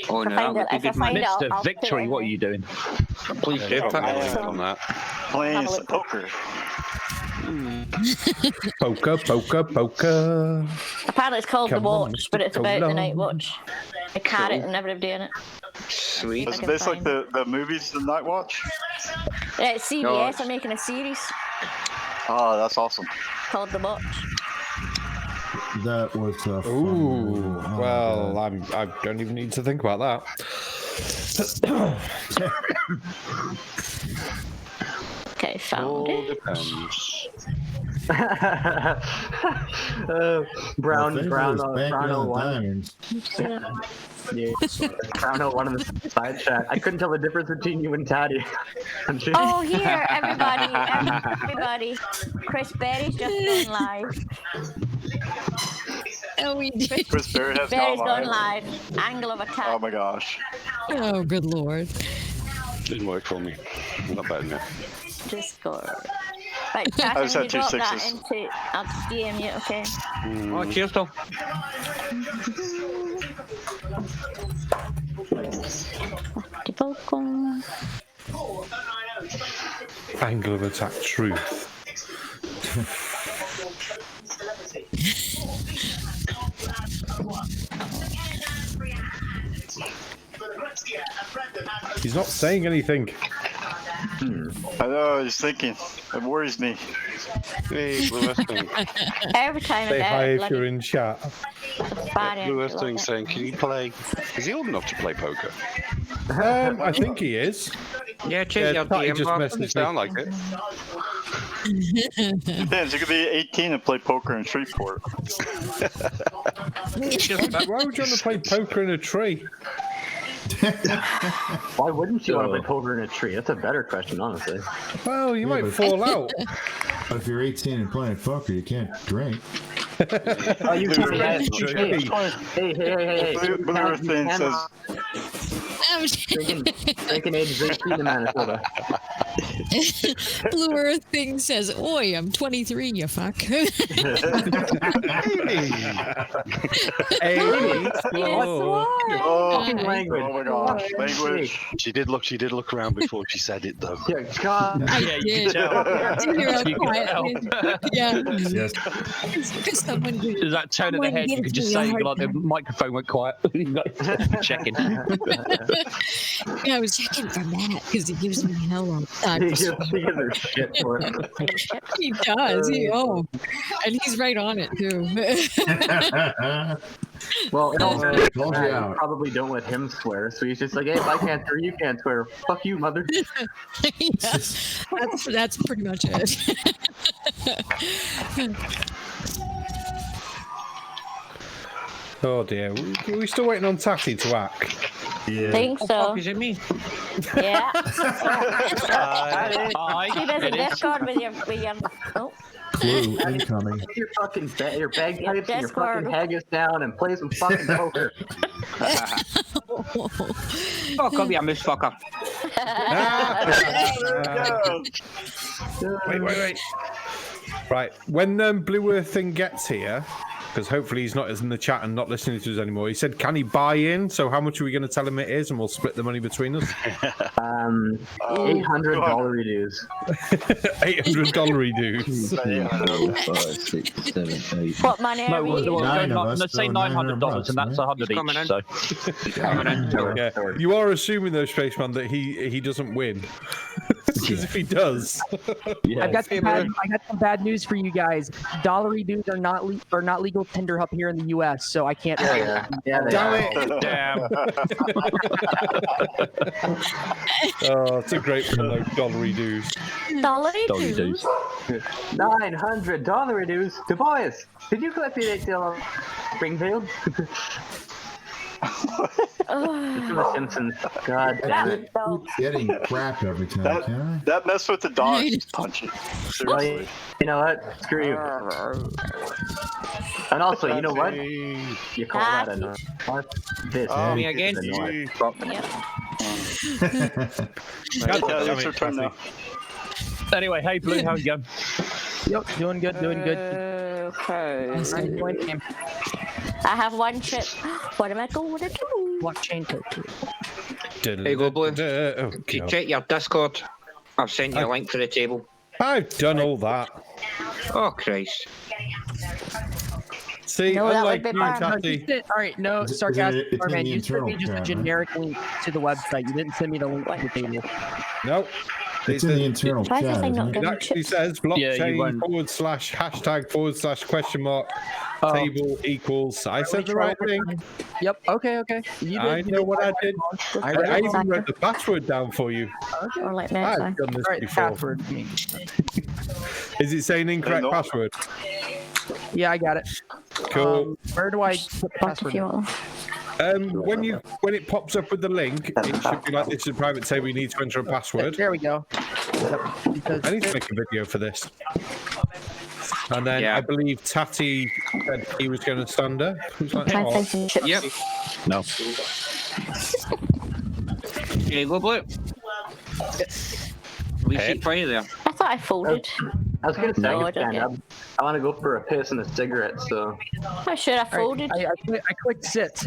Oh no, that would be good, man. Mr. Victory, what are you doing? Please do. On that. Playing some poker. Poker. Apparently it's called Come The on, Watch, but it's Mr. about the Colon. Night Watch. A carrot and everybody in it. Sweet. Is it based like the movies, The Night Watch? Yeah, it's CBS are making a series Oh, that's awesome. called The Watch. That was a fun Ooh, one. well, I don't even need to think about that. Okay, found All it. depends. Brown 01. Diamonds. Yeah. Brown 01 in the side chat. I couldn't tell the difference between you and Tatty. Oh, here, everybody. Chris Berry's just going live. Oh, we did. Chris Berry has Berry's gone gone live. live. Angle of attack. Oh my gosh. Oh, good lord. Didn't work for me. Not bad enough. Discord. Right, I just Jack, had you two drop that sixes. into. I'll DM you, okay? Oh, cheers, Tom. Tattie-Bogle. Angle of attack truth. He's not saying anything. I know, he's thinking. It worries me. Hey, Blue Westing. Every time I Say get hi it, if you're in chat. Blue Westing saying, can you play? Is he old enough to play poker? I think he is. Yeah, check your Tatty DM. just Bob. messaged me. Sound like it. Depends, you could be 18 and play poker in Shreveport. Why would you want to play poker in a tree? Why wouldn't you want to play poker in a tree? That's a better question, honestly. Well, you might fall out. But if you're 18 and playing poker, you can't drink. Oh, you Blue can't. Hey. Blue Earth thing says, Drinking age 18 in Manitoba. Blue Earth thing says, "Oi, I'm 23, you fuck." Amy. oh Language. my gosh, language. She did look around before she said it, though. Yeah, God. I Yeah, you did. can tell. Did you hear how You can quiet tell. it is? Yeah. Yes. Because someone There's that tone of the head. You could just say, like, the microphone went quiet. Checking. Yeah, I was checking for Matt because he gives me hell on time. He gives her shit for it. He does. And he's right on it too. Well, in all fairness, Calls you you out. probably don't let him swear, so he's just like, hey, if I can't swear, you can't swear. Fuck you, mother. Yeah, that's pretty much it. Oh dear, we still waiting on Tatty to act. I think so. Fuck, is it me? Yeah. She does a Discord with your oh. Clue incoming. Get your fucking your bag Your pipes and your Discord. fucking haggis down and play some fucking poker. Fuck up, you misfucker. Wait. Right, when Blue Earth thing gets here, because hopefully he's not in the chat and not listening to us anymore. He said, "Can he buy in?" So how much are we going to tell him it is, and we'll split the money between us? $800 dues. $800 dues. 5, 6, 7, 8. What money are we using? Let's say $900, and that's 100 Coming each. in. So. Coming in. Yeah. You are assuming though, Spaceman, that he doesn't win. Because if he does, Yeah. I got some bad news for you guys. Dollary dues are not legal tender up here in the U.S., so I can't. Yeah, damn it! Damn. Oh, it's a great one though. Dollary dues. Dollary dues. $900 dues. Du Bois, did you collect the deal Springfield? From The Simpsons. God damn it. Keeps getting crap every time, can I? That messed with the dog he's punching. Seriously. You know what? Screw you. And also, you know what? You call that a noise. This Me again? is a noise. It's your turn now. Anyway, hey Blue, how you going? Yep, doing good. Okay. Game. I have one chip. What am I going to do? Blockchain code. There you go, Blue. Oh, If you God. check your Discord, I've sent you a link for the table. I've done all that. Oh, Christ. See, No, that unlike would be you, bad. Tatty. All right, no, It's in Sarcastic the Barman. You sent me internal just a chat, right? generic link to the website. You didn't send me the link to the table. No. It's in the internal Why is this chat. thing not Isn't it? It actually says blockchain / /# table equals. I said the right thing. Yep. Okay. You did. I know what I did. I even wrote the password down for you. Or like I've that. done this All right, before. password. Is it saying incorrect password? Yeah, I got it. Cool. Where do I put the password? When it pops up with the link, it should be like this is a private table. You need to enter a password. There we go. Because I need to make a video for this. And then I believe Tatty said he was going to stand up. Who's like, Yep. No. Here you go, Blue. We sit for you there. I thought I folded. I was gonna say No, I can stand up. I want to go for a piss and a cigarette, so. I should have folded. I clicked sit.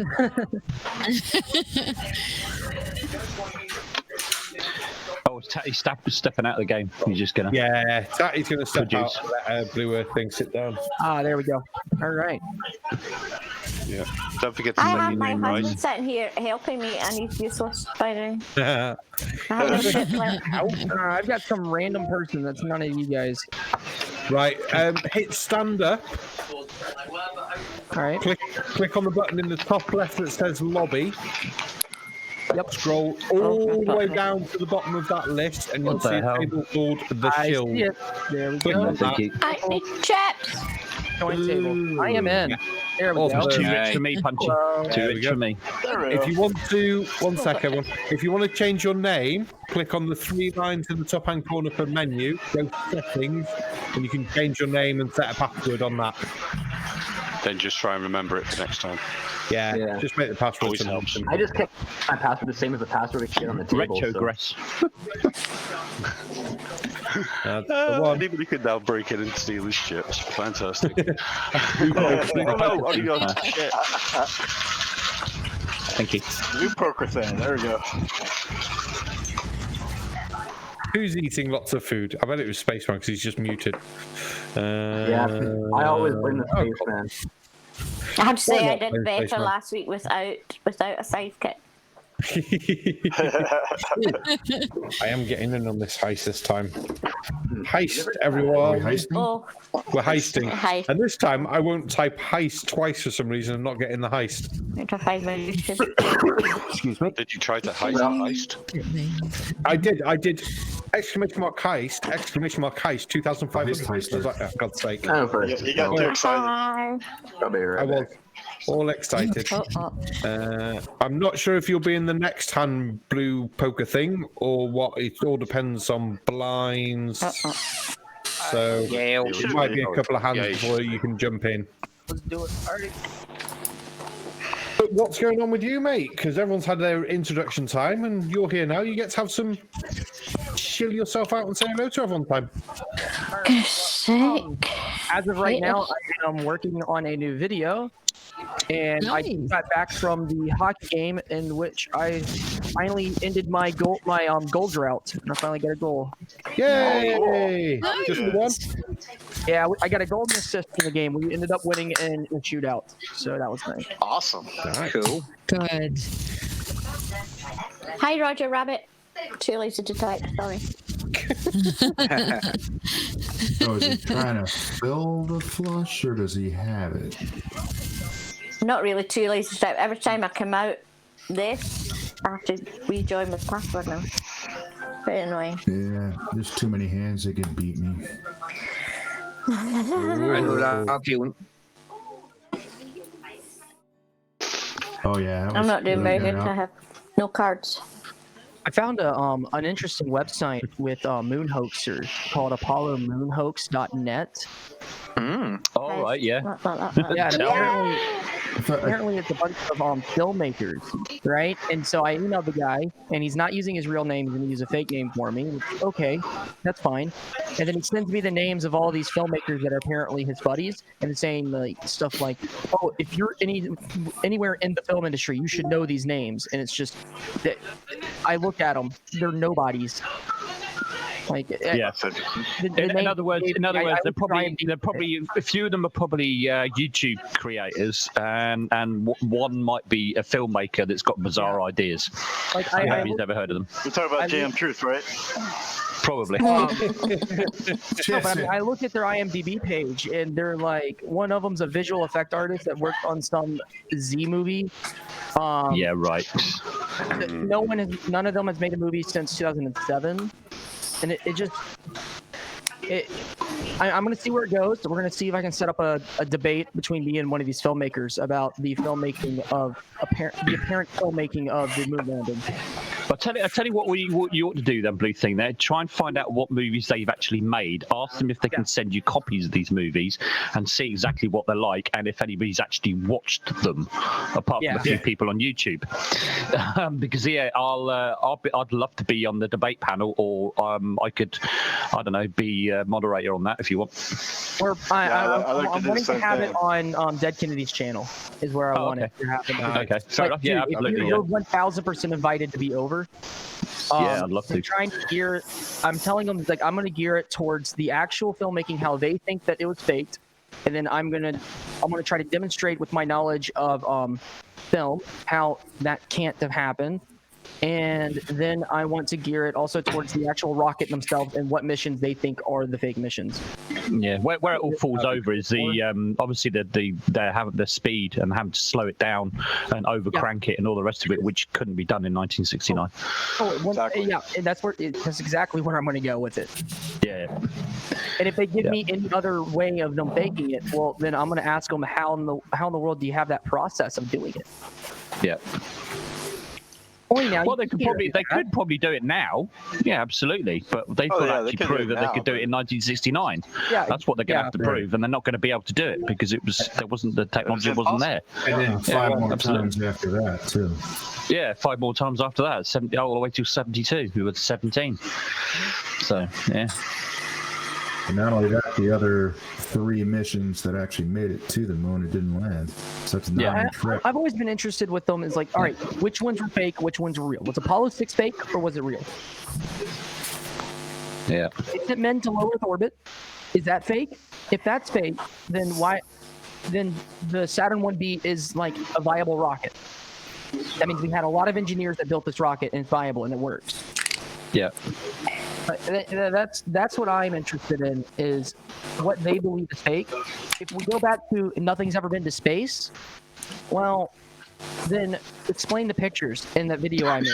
Oh, Tatty's stepping out of the game. He's just gonna. Yeah, Tatty's gonna step Produce. out and let Blue Earth thing sit down. Ah, there we go. All right. Yeah. Don't forget to I send have your my name husband right. sitting here helping me, and he's useless, by the way. I've got some random person that's none of you guys. Right, hit stand up. All right. Click on the button in the top left that says lobby. Yep. Scroll all the way down to the bottom of that list, and you'll What the see a hell? table called the I Shills. see it. There we Click go. on that. I need chips. Join table. I am in. There we Oh, go. it's Too rich for me, Punchy. Hello. Too There we rich go. for me. If you want to, one second, if you want to change your name, click on the 3 lines in the top hand corner of the menu, go to settings, and you can change your name and set a password on that. Then just try and remember it for next time. Yeah. Just make the password. Always helps. I just kept my password the same as the password I shit on the table. Retrogress. Anybody could now break in and steal his chips. Fantastic. Oh no, only got shit. Thank you. New poker thing. There we go. Who's eating lots of food? I bet it was Spaceman because he's just muted. Yeah, I always blame the spaceman. I have to say, Why I not did play better Spaceman? last week without a sidekick. I am getting in on this heist this time. Heist, everyone. Oh, We're heisting. Heist. And this time I won't type heist twice for some reason and not get in the heist. I'm trying to find my YouTube. Excuse me. Did you try to heist a heist? I did. Exclamation mark heist, 2,500. I was like, oh, God's sake. I know first. You got too excited. I'll be right I was back. all excited. I'm not sure if you'll be in the next hand blue poker thing or what. It all depends on blinds. So Yeah, it might be a couple of hands Yeah, before you can jump in. Let's do it. All right. But what's going on with you, mate? Because everyone's had their introduction time and you're here now. You get to have some chill yourself out and say hello to everyone time. Goodness sake. As of right now, I am working on a new video, and I just got back from the hockey game in which I finally ended my gold drought, and I finally got a goal. Yay! Nice. Just the one? Yeah, I got a goal and assist in the game. We ended up winning in a shootout, so that was nice. Awesome. cool. Good. Hi, Roger Rabbit. Too lazy to type, sorry. So is he trying to fill the flush or does he have it? Not really too lazy to type. Every time I come out this, I have to rejoin my password now. Very annoying. Yeah, there's too many hands that can beat me. I know that feeling. Oh yeah, I'm not doing very good. I have no cards. I found an interesting website with moon hoaxers called ApolloMoonHoax.net. All right, yeah. Yeah, and apparently it's a bunch of filmmakers, right? And so I emailed the guy, and he's not using his real name; he's going to use a fake name for me. Okay, that's fine. And then he sends me the names of all these filmmakers that are apparently his buddies, and it's saying like stuff like, "Oh, if you're anywhere in the film industry, you should know these names." And it's just that I looked at them; they're nobodies. Like, yeah. In other words, they're probably a few of them are probably YouTube creators, and one might be a filmmaker that's got bizarre ideas. Like, Nobody's ever heard of them. We're talking about JM Truth, right? Probably. No, but I mean, I looked at their IMDb page, and they're like, one of them's a visual effect artist that worked on some Z movie. Yeah, right. None of them has made a movie since 2007, and it just I'm going to see where it goes. We're going to see if I can set up a debate between me and one of these filmmakers about the filmmaking of the apparent filmmaking of the moon landing. I'll tell you what you ought to do then, Blue Thing. There, try and find out what movies they've actually made. Ask them if they can send you copies of these movies and see exactly what they're like, and if anybody's actually watched them, apart from a few people on YouTube. Because I'd love to be on the debate panel, or I could, I don't know, be a moderator on that if you want. Or I'm wanting to have it on Dead Kennedy's channel. Is where I want it to happen. Okay, fair enough. Yeah, absolutely. You're 1,000% invited to be over. Yeah, I'd love to. I'm telling them like I'm going to gear it towards the actual filmmaking, how they think that it was faked, and then I'm gonna try to demonstrate with my knowledge of film how that can't have happened. And then I want to gear it also towards the actual rocket themselves and what missions they think are the fake missions. Yeah, where it all falls over is the obviously they're having the speed and having to slow it down and overcrank it and all the rest of it, which couldn't be done in 1969. Yeah, and that's exactly where I'm going to go with it. Yeah. And if they give me any other way of them faking it, well, then I'm going to ask them how in the world do you have that process of doing it? Yeah. Now, well, they could probably do it now. Yeah, absolutely. But they've got to actually prove that they could do it in 1969. Yeah, that's what they're going to have to prove, and they're not going to be able to do it because the technology wasn't there. And then 5 more times after that too. Yeah, 5 more times after that, all the way till 72. We were 17. So yeah. And not only that, the other 3 missions that actually made it to the moon, it didn't land. So it's not I've always been interested with them. Is like, all right, which ones were fake? Which ones were real? Was Apollo 6 fake or was it real? Yeah. Is it meant to low Earth orbit? Is that fake? If that's fake, then why? Then the Saturn 1B is like a viable rocket. That means we had a lot of engineers that built this rocket and it's viable and it works. Yeah. That's what I'm interested in, is what they believe is fake. If we go back to nothing's ever been to space, well, then explain the pictures in that video I made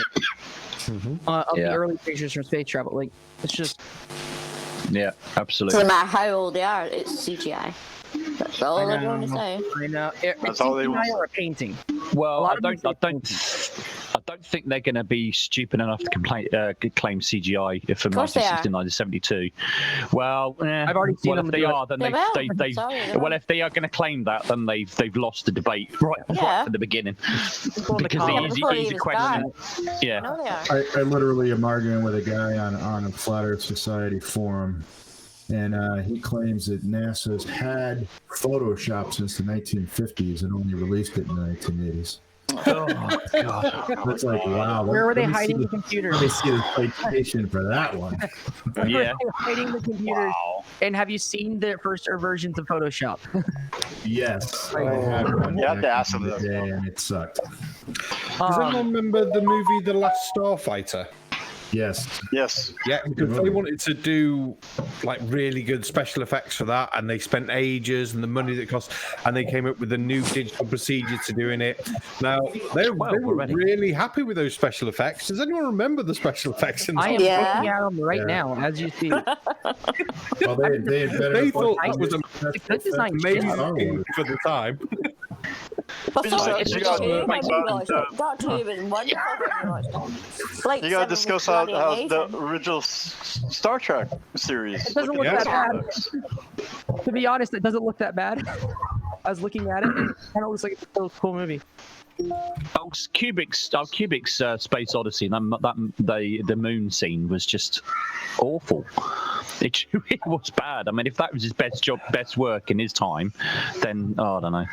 of the early pictures from space travel. Like, it's just... Yeah, absolutely. No matter how old they are, it's CGI. That's all they're going to say. I know. It's all CGI or a painting. Well, I don't think they're going to be stupid enough to claim CGI from 1969 to 72. Well, I've already seen them. If they are, then well, if they are going to claim that, then they've lost the debate right from the beginning. Because the easy question. Yeah. I literally am arguing with a guy on a Flat Earth Society forum. And he claims that NASA's had Photoshop since the 1950s and only released it in the 1980s. Oh, God. It's like, wow. Where were they hiding the computers? Let me see the citation for that one. Yeah. Hiding the computers. Wow. And have you seen the first versions of Photoshop? Yes. I have. You have to ask them. And it sucked. Does anyone remember the movie The Last Starfighter? Yes. Yeah, because they wanted to do like really good special effects for that, and they spent ages and the money that cost, and they came up with a new digital procedure to doing it. Now they were really happy with those special effects. Does anyone remember the special effects? I am looking at them right now as you see. Well, they thought that was amazing for the time. You gotta discuss how the original Star Trek series. It doesn't look that bad. To be honest, it doesn't look that bad. I was looking at it, and it kind of looks like it's a cool movie. Kubrick's Space Odyssey, the moon scene was just awful. It was bad. I mean, if that was his best work in his time, then I don't know.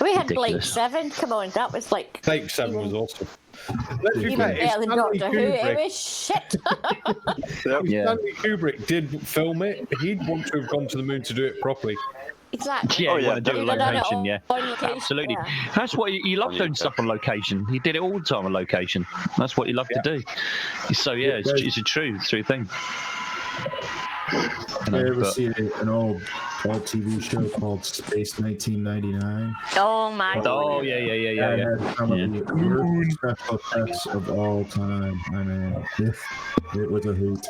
We had Blake 7. Come on, that was like. Blake 7 was awesome. Even better than Doctor Who. It was shit. Stanley Kubrick did film it. He'd want to have gone to the moon to do it properly. Exactly. Yeah, you want to do a location, absolutely. That's what you love doing stuff on location. He did it all the time on location. That's what you love to do. So yeah, it's a true thing. I ever see an old TV show called Space 1999? Oh my God! Oh yeah. Some of the worst special effects of all time. I mean, it was a hoot.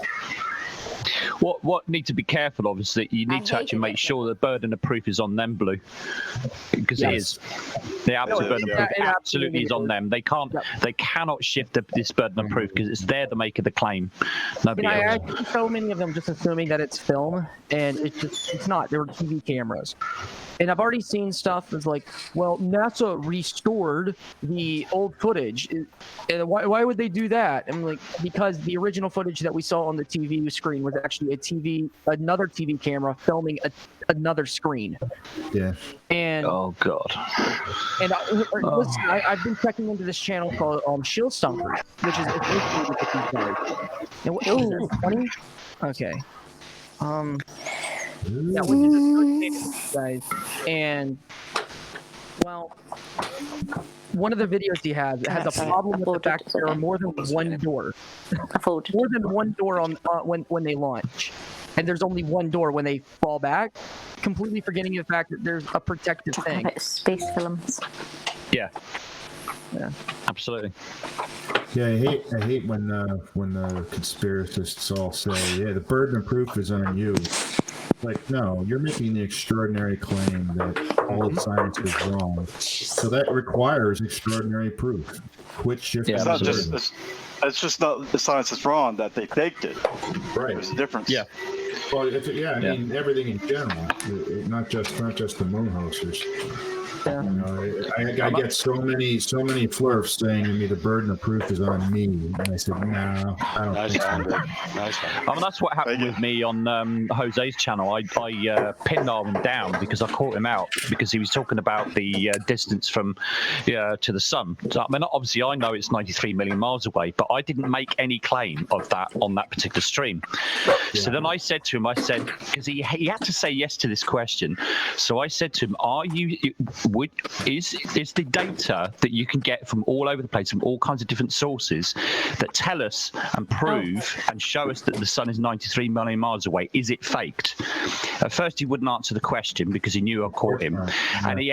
What need to be careful of is that you need to actually make sure the burden of proof is on them, Blue, because it is. The absolute burden of proof absolutely is on them. They cannot shift this burden of proof because they're the maker of the claim. Nobody else. I see so many of them just assuming that it's film, and it's not. They're TV cameras. And I've already seen stuff that's like, well, NASA restored the old footage. And why would they do that? I'm like, because the original footage that we saw on the TV screen was actually another TV camera filming another screen. Yeah. And oh god. And listen, I've been checking into this channel called Shills, which is oh, 20? Okay. Yeah, which is guys, and well, one of the videos he has a problem with the fact that there are more than one door. More than one door on when they launch, and there's only one door when they fall back. Completely forgetting the fact that there's a protective thing. Space films. Yeah. Absolutely. Yeah, I hate when the conspiracists all say, "Yeah, the burden of proof is on you." Like, no, you're making the extraordinary claim that all of science is wrong. So that requires extraordinary proof. Which it's just not the science is wrong that they faked it. Right. There's a difference. Yeah. Well, I mean everything in general, not just the moon hosters. Yeah. You know, I get so many flirts saying to me the burden of proof is on me, and I said no, I don't think so. Nice. I mean, that's what happened with me on Jose's channel. I pinned Arwen down because I caught him out because he was talking about the distance from to the sun. So, I mean, obviously I know it's 93 million miles away, but I didn't make any claim of that on that particular stream. Yeah. So then I said to him, because he had to say yes to this question. So I said to him, is the data that you can get from all over the place, from all kinds of different sources, that tell us and prove and show us that the sun is 93 million miles away, is it faked? At first he wouldn't answer the question because he knew I caught him, and he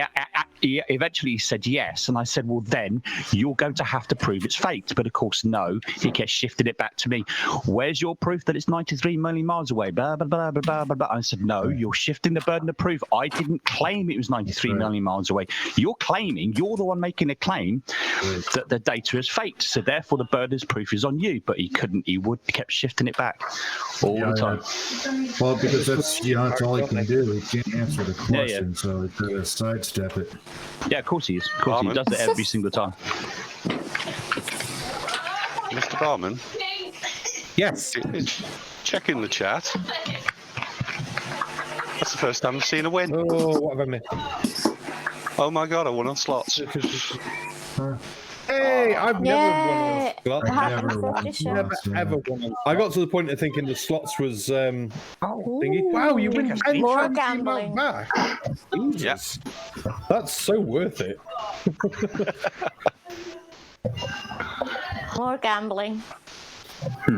eventually said yes, and I said, well then you're going to have to prove it's faked. But of course no, he kept shifting it back to me. Where's your proof that it's 93 million miles away? Blah blah blah blah blah blah. I said no, you're shifting the burden of proof. I didn't claim it was 93 million miles away. You're the one making a claim that the data is faked, so therefore the burden of proof is on you. But he kept shifting it back all the time. Yeah. Well, because that's all he can do. He can't answer the question, so he's got to sidestep it. Yeah, of course he is. Of course he does it every single time. Mr. Barman? Yes. Checking the chat. That's the first time I've seen a win. Oh, what have I missed? Oh my god, I won on slots. Hey, I've never won on slots. Never ever won on. I got to the point of thinking the slots was thingy. Wow, you win 10 more times gambling. back. Jesus. That's so worth it. More gambling.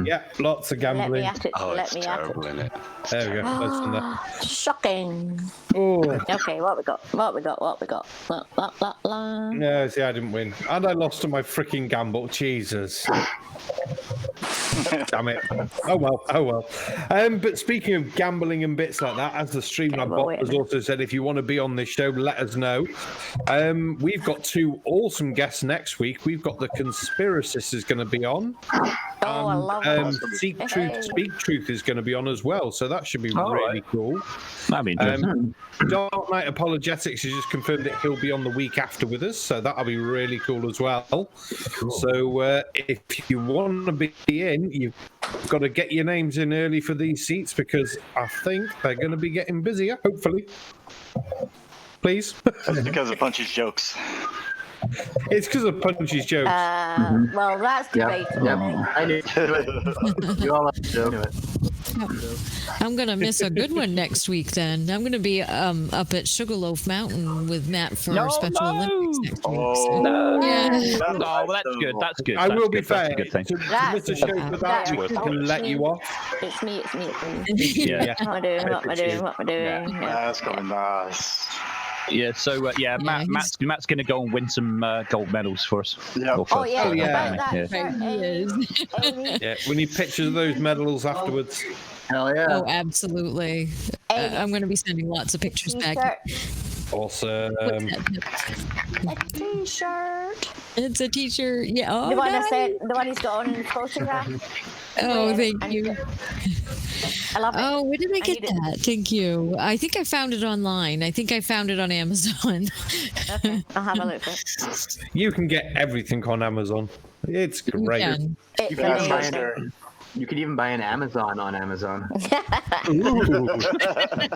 Yeah, lots of gambling. Let me at it. It's terrible, isn't it? There we go. That's on that. Shocking. Oh. Okay, what we got? No, see, I didn't win. And I lost to my freaking gamble. Jesus. Damn it. Oh well. But speaking of gambling and bits like that, as the Streamlab bot has also said, if you want to be on this show, let us know. We've got two awesome guests next week. We've got the Conspiracists is going to be on. Oh, I love it. Seek Truth, Speak Truth is going to be on as well, so that should be really cool. That'd be interesting. Dark Knight Apologetics has just confirmed that he'll be on the week after with us, so that'll be really cool as well. Cool. So if you want to be in, you've got to get your names in early for these seats because I think they're going to be getting busier, hopefully. Please. That's because of Punchy's jokes. It's because of Punchy's jokes. Well, that's debatable. I knew it. You all have to do it. I'm gonna miss a good one next week. Then I'm gonna be up at Sugarloaf Mountain with Matt for our Special Olympics next week. Well, that's good. That's good. I will be fair. To miss a show without you can let you off. It's me. Yeah. What am I doing? That's going nice. Yeah, so Matt's going to go and win some gold medals for us. Yeah. Oh, yeah. Yeah. Yeah, we need pictures of those medals afterwards. Hell yeah. Oh, absolutely. I'm going to be sending lots of pictures back. Awesome. A t-shirt. It's a t-shirt. Yeah. Oh, The one nice. the one he's got on in his photograph. Oh, thank you. I love it. Oh, where did I get that? Thank you. I think I found it online. I think I found it on Amazon. Okay, I'll have a look for it. You can get everything on Amazon. It's great. You can even buy an Amazon on Amazon. Ooh.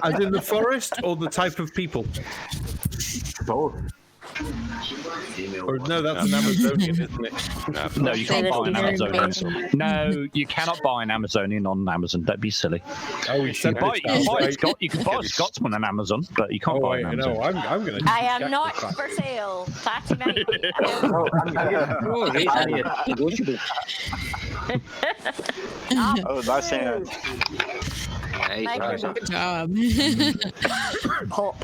As in the forest or the type of people? Both. Or no, that's an Amazonian, isn't it? No, you can't buy an Amazonian. No, you cannot buy an Amazonian on Amazon. Don't be silly. Oh, you can buy a Scotsman on Amazon, but you can't buy an Amazon. No, I'm going to. I am not for sale. Tatty might be. Oh, nice hand. Good job. Pop.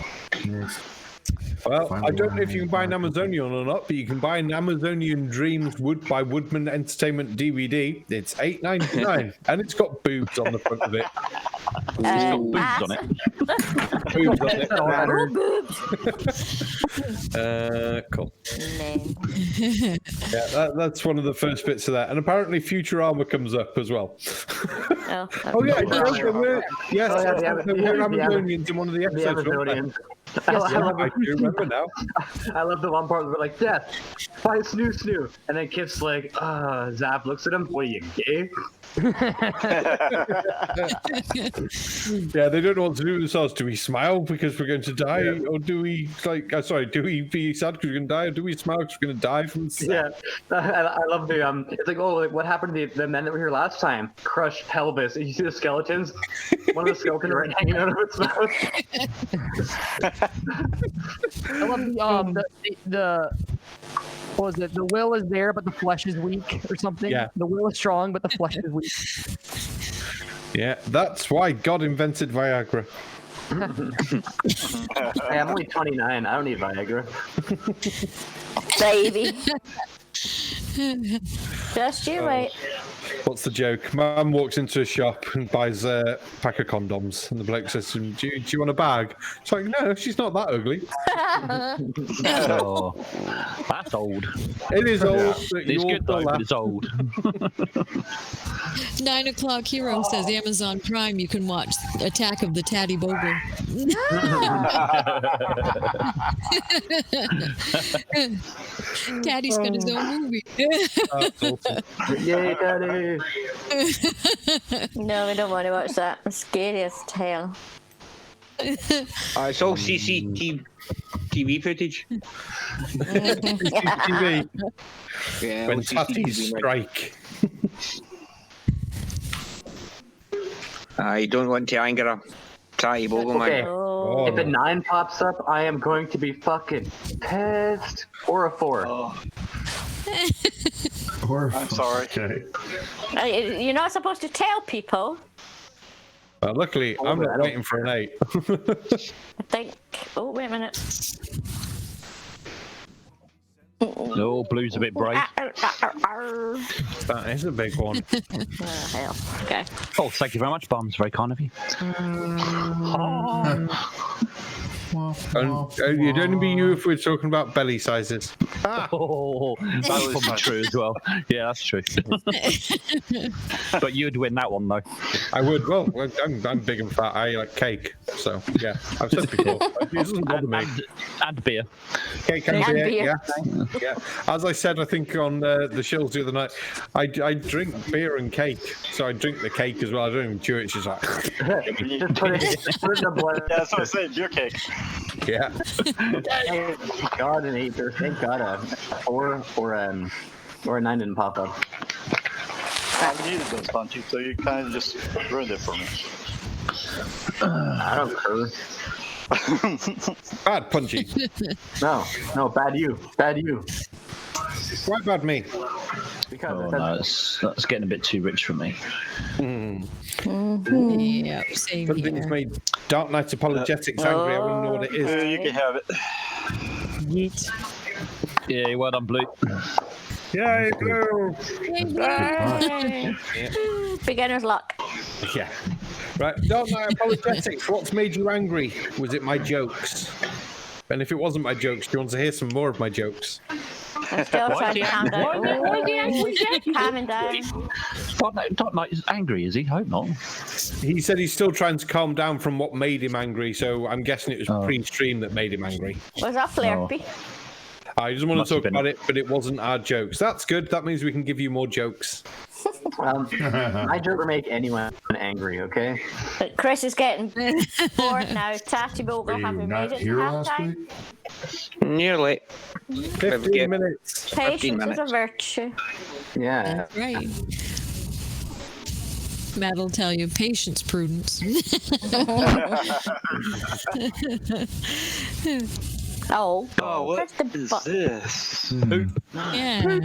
Well, I don't know if you can buy an Amazonian or not, but you can buy an Amazonian Dreams Wood by Woodman Entertainment DVD. It's $8.99, and it's got boobs on the front of it. It's got boobs on it. Boobs on it. Cool. Yeah, that's one of the first bits of that, and apparently Futurama comes up as well. Oh yeah, yes, we're Amazonians in one of the episodes. Amazonians. I do remember now. I love the one part where like, Death, fight Snoo. And then Kip's like, Zap looks at him, what are you, gay? Yeah, they don't know what to do with themselves. Do we smile because we're going to die? Or do we, do we be sad because we're going to die? Or do we smile because we're going to die from sad? Yeah, I love the, it's like, oh, like, what happened to the men that were here last time? Crushed pelvis. And you see the skeletons? One of the skeletons right hanging out of its mouth. I love the what was it? The will is there, but the flesh is weak, or something. Yeah. The will is strong, but the flesh is weak. Yeah, that's why God invented Viagra. Hey, I'm only 29. I don't need Viagra. Baby. Just you wait. What's the joke? Man walks into a shop and buys a pack of condoms, and the bloke says to him, do you want a bag? It's like, no, she's not that ugly. Oh, that's old. It is old. But It's good though, but it's old. 9 o'clock Hero says Amazon Prime. You can watch Attack of the Tattie-Bogle. Tattie's got his own movie. That's awesome. Yay, Daddy. No, we don't want to watch that. It's scary as hell. It's all CCTV footage. TV. Yeah, When all tatties strike. I don't want to anger a Tattie-Bogle Okay. man. Oh. If a 9 pops up, I am going to be fucking pissed. Or a 4. I'm sorry. Okay. You're not supposed to tell people. Well, luckily, I'm not waiting for an 8. I think. Oh, wait a minute. No, Blue's a bit brave. That is a big one. Oh, hell. Okay. Oh, thank you very much, Bums. Very kind of you. And it'd only be you if we're talking about belly sizes. Oh, that's probably true as well. Yeah, that's true. But you'd win that one, though. I would. Well, I'm big and fat. I like cake. So, yeah. I've said before. It doesn't bother me. And beer. Cake and beer. Yeah. As I said, I think on the Shills the other night, I drink beer and cake. So I drink the cake as well. I don't even chew it. She's like... Just put it in the blood. Yeah, that's what I said. Your cake. Yeah. Thank God an 8 or thank God a 4 or a 9 didn't pop up. I needed those punches, so you kind of just ruined it for me. I don't care. Bad punchy. No, bad you. Bad you. Why bad me? Oh, no, that's getting a bit too rich for me. Yeah, same Something's here. made Dark Knight Apologetics angry. I wouldn't know what it is. You can have it. Yeet. Yeah, well done, Blue. Yay, Blue! Yay. Beginner's luck. Yeah. Right, Dark Knight Apologetics, what's made you angry? Was it my jokes? And if it wasn't my jokes, do you want to hear some more of my jokes? I'm still trying to calm down. Calming down. Dark Knight is angry, is he? Hope not. He said he's still trying to calm down from what made him angry, so I'm guessing it was pre-stream that made him angry. Was that Flirty? He doesn't want to talk about it, but it wasn't our jokes. That's good. That means we can give you more jokes. My joke will make anyone angry, okay? But Chris is getting bored now. Tattie-Bogle haven't made it to halftime. Nearly. 15 minutes. Patience is a virtue. Yeah. That's right. Matt will tell you, patience, prudence. Oh, what is this? Poop. Yeah. Poop.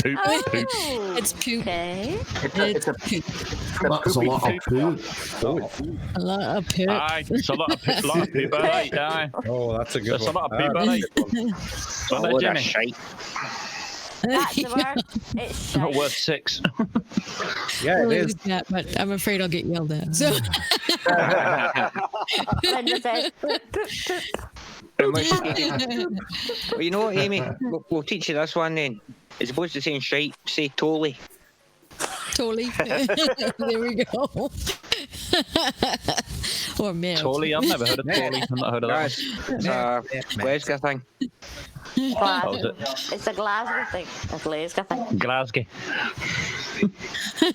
It's poop. Okay. It's poop. That's a lot of poop. A lot of poop. Aye, it's a lot of poop. Aye. Oh, that's a good That's a one. lot of poop, aye. So there, Jimmy. That's the word. It's shite. Not worth 6. Yeah, it is. That, but I'm afraid I'll get yelled at. So. Linda says, poop, poop, poop. Well, you know what, Amy? We'll teach you this one then. As opposed to saying shite, say totally. Totally. There we go. Or man. Totally, I've never heard of Totally. I've not heard of that. It's a Glasgow thing. Glasgow. It's a Glasgow thing. A Glasgow thing. Glasgow.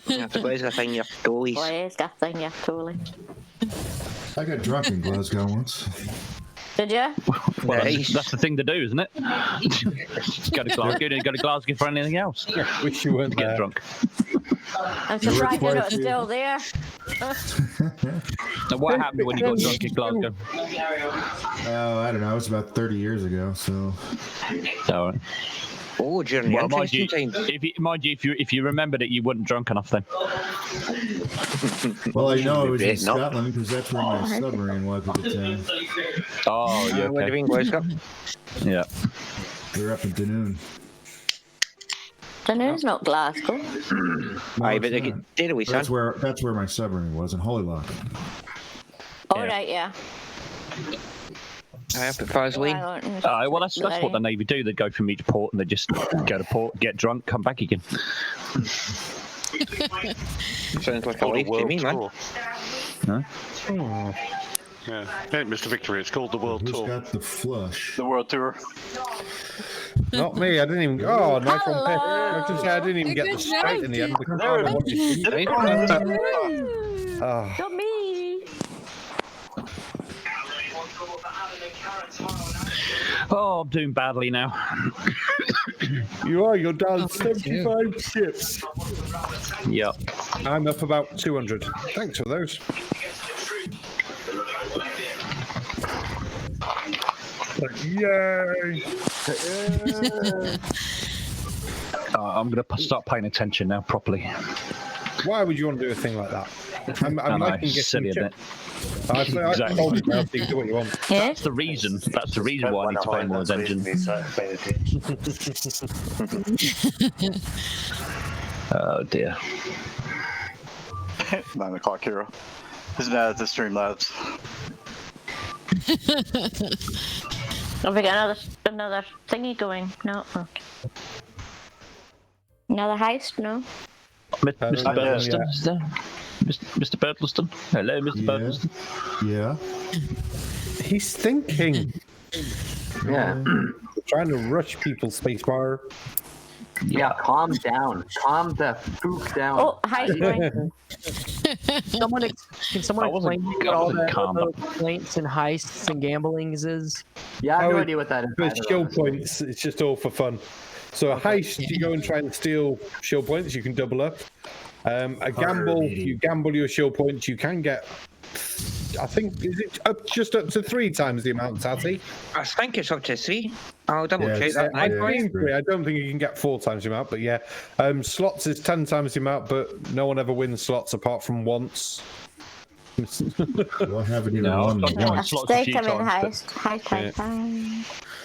It's a Glasgow thing, you're totally. Glasgow thing, yeah, totally. I got drunk in Glasgow once. Did you? Well, that's the thing to do, isn't it? Go to Glasgow. You don't go to Glasgow for anything else. Wish you weren't Get there. drunk. I'm surprised you're not still there. Now, what happened when you got drunk in Glasgow? Oh, I don't know. It was about 30 years ago, so. All right. Oh, during the Well, mind you, interesting times. if you remembered it, you weren't drunk enough then. Well, I know it was in Scotland because that's where my submarine was at the time. Oh, yeah. Would have been Glasgow. Yeah. We were up in Dunoon. Dunoon's not Glasgow. Aye, but they get dead away, son. That's where my submarine was in Holylock. All right, yeah. I have to Vaseline. Well, that's what the Navy do. They go from each port and they just go to port, get drunk, come back again. Sounds like a life to me, man. Huh? Yeah, hey, Mr. Victory, it's called the World Who's Tour. got the flush? The World Tour. Not me. I didn't even. Oh, nice one, Pip. I was just say I didn't even get the Good straight job, in the end. Pip. Because I don't know what you think. Oh. Not me. Oh, I'm doing badly now. You are. You're down 75 chips. Yep. I'm up about 200. Thanks for those. Yay! I'm going to start paying attention now properly. Why would you want to do a thing like that? I'm liking getting silly, isn't it? I told you now, so you can do what you want. That's the reason. That's the reason why I need to pay more attention. Oh dear. 9 o'clock hero. Isn't that at the Streamlabs? Have we got another thingy going? No. Okay. Another heist? No. Mr. Burtleston, is there? Mr. Burtleston? Hello, Mr. Burtleston. Yeah. He's thinking. Yeah. Trying to rush people, spacebar. Yeah, calm down. Calm the fook down. Oh, heist going. Can someone explain what all the complaints and heists and gamblings is? Yeah, I have no idea what that is. With shill points, it's just all for fun. So a heist, you go and try and steal shill points, you can double up. A gamble, you gamble your shill points, you can get I think is it just up to 3 times the amount, Tatty? I think it's up to 3. I'll double check that. I now. think 3. I don't think you can get 4 times the amount, but yeah. Slots is 10 times the amount, but no one ever wins slots apart from once. We'll have it even won once. They come in high.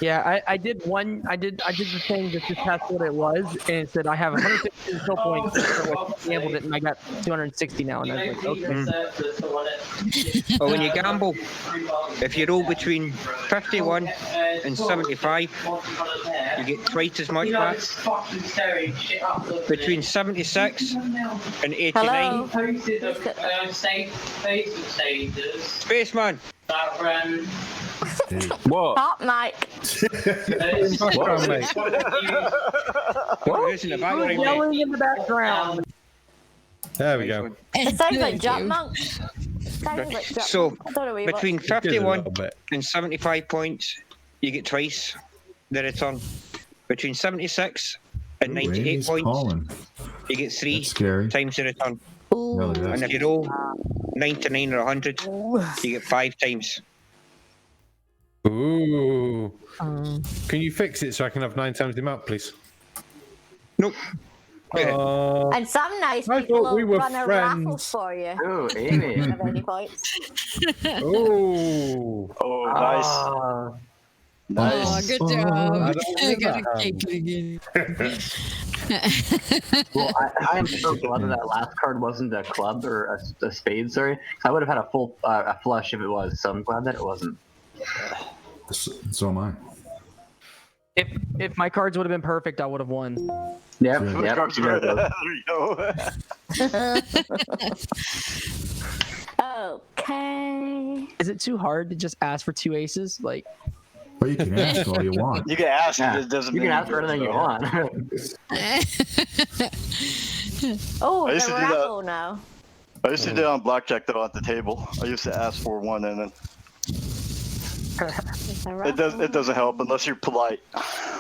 Yeah, I did one. I did the thing that just test what it was, and it said I have 160 skill points. So I gambled it, and I got 260 now. And I was like, okay. Well, when you gamble, if you roll between 51 and 75, you get twice as much back. Between 76 and 89. Spaceman. What? Hot mic. What is in the background? Yelling in the background. There we go. It sounds like Jutmonks. So, between 51 bit. and 75 points, you get twice the return. Between 76 and 98 Amy's points, calling. you get 3 That's scary. times the return. Really, that's And if you roll 99 or 100, you get 5 times. Ooh. Can you fix it so I can have 9 times the amount, please? Nope. And some nice I people thought we will were run a raffle friends. for you. Oh, Aimee. Have any points? Oh. Oh, nice. Nice. Oh, good I job. don't I know got a that. cake again. Well, I am so glad that last card wasn't a club or a spade, sorry. I would have had a full a flush if it was, so I'm glad that it wasn't. So am I. If my cards would have been perfect, I would have won. Yep. There you go. Okay. Is it too hard to just ask for 2 aces? Like, But you can ask all you want. You can ask, it doesn't You mean can ask for anything you want. Oh, I used the to do that. raffle now. I used to do it on blackjack though at the table. I used to ask for one and then it doesn't help unless you're polite.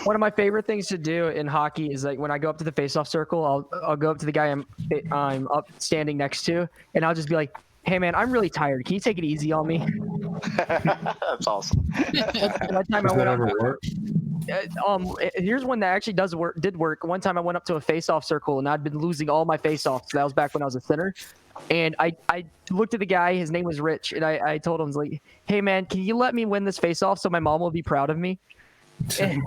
one of my favorite things to do in hockey is like when I go up to the face-off circle, I'll go up to the guy I'm up standing next to, and I'll just be like, "Hey man, I'm really tired. Can you take it easy on me?" That's awesome. One time I went up, here's one that actually did work. One time I went up to a face-off circle, and I'd been losing all my face-offs. That was back when I was a center. And I looked at the guy, his name was Rich, and I told him, like, "Hey man, can you let me win this face-off so my mom will be proud of me?" And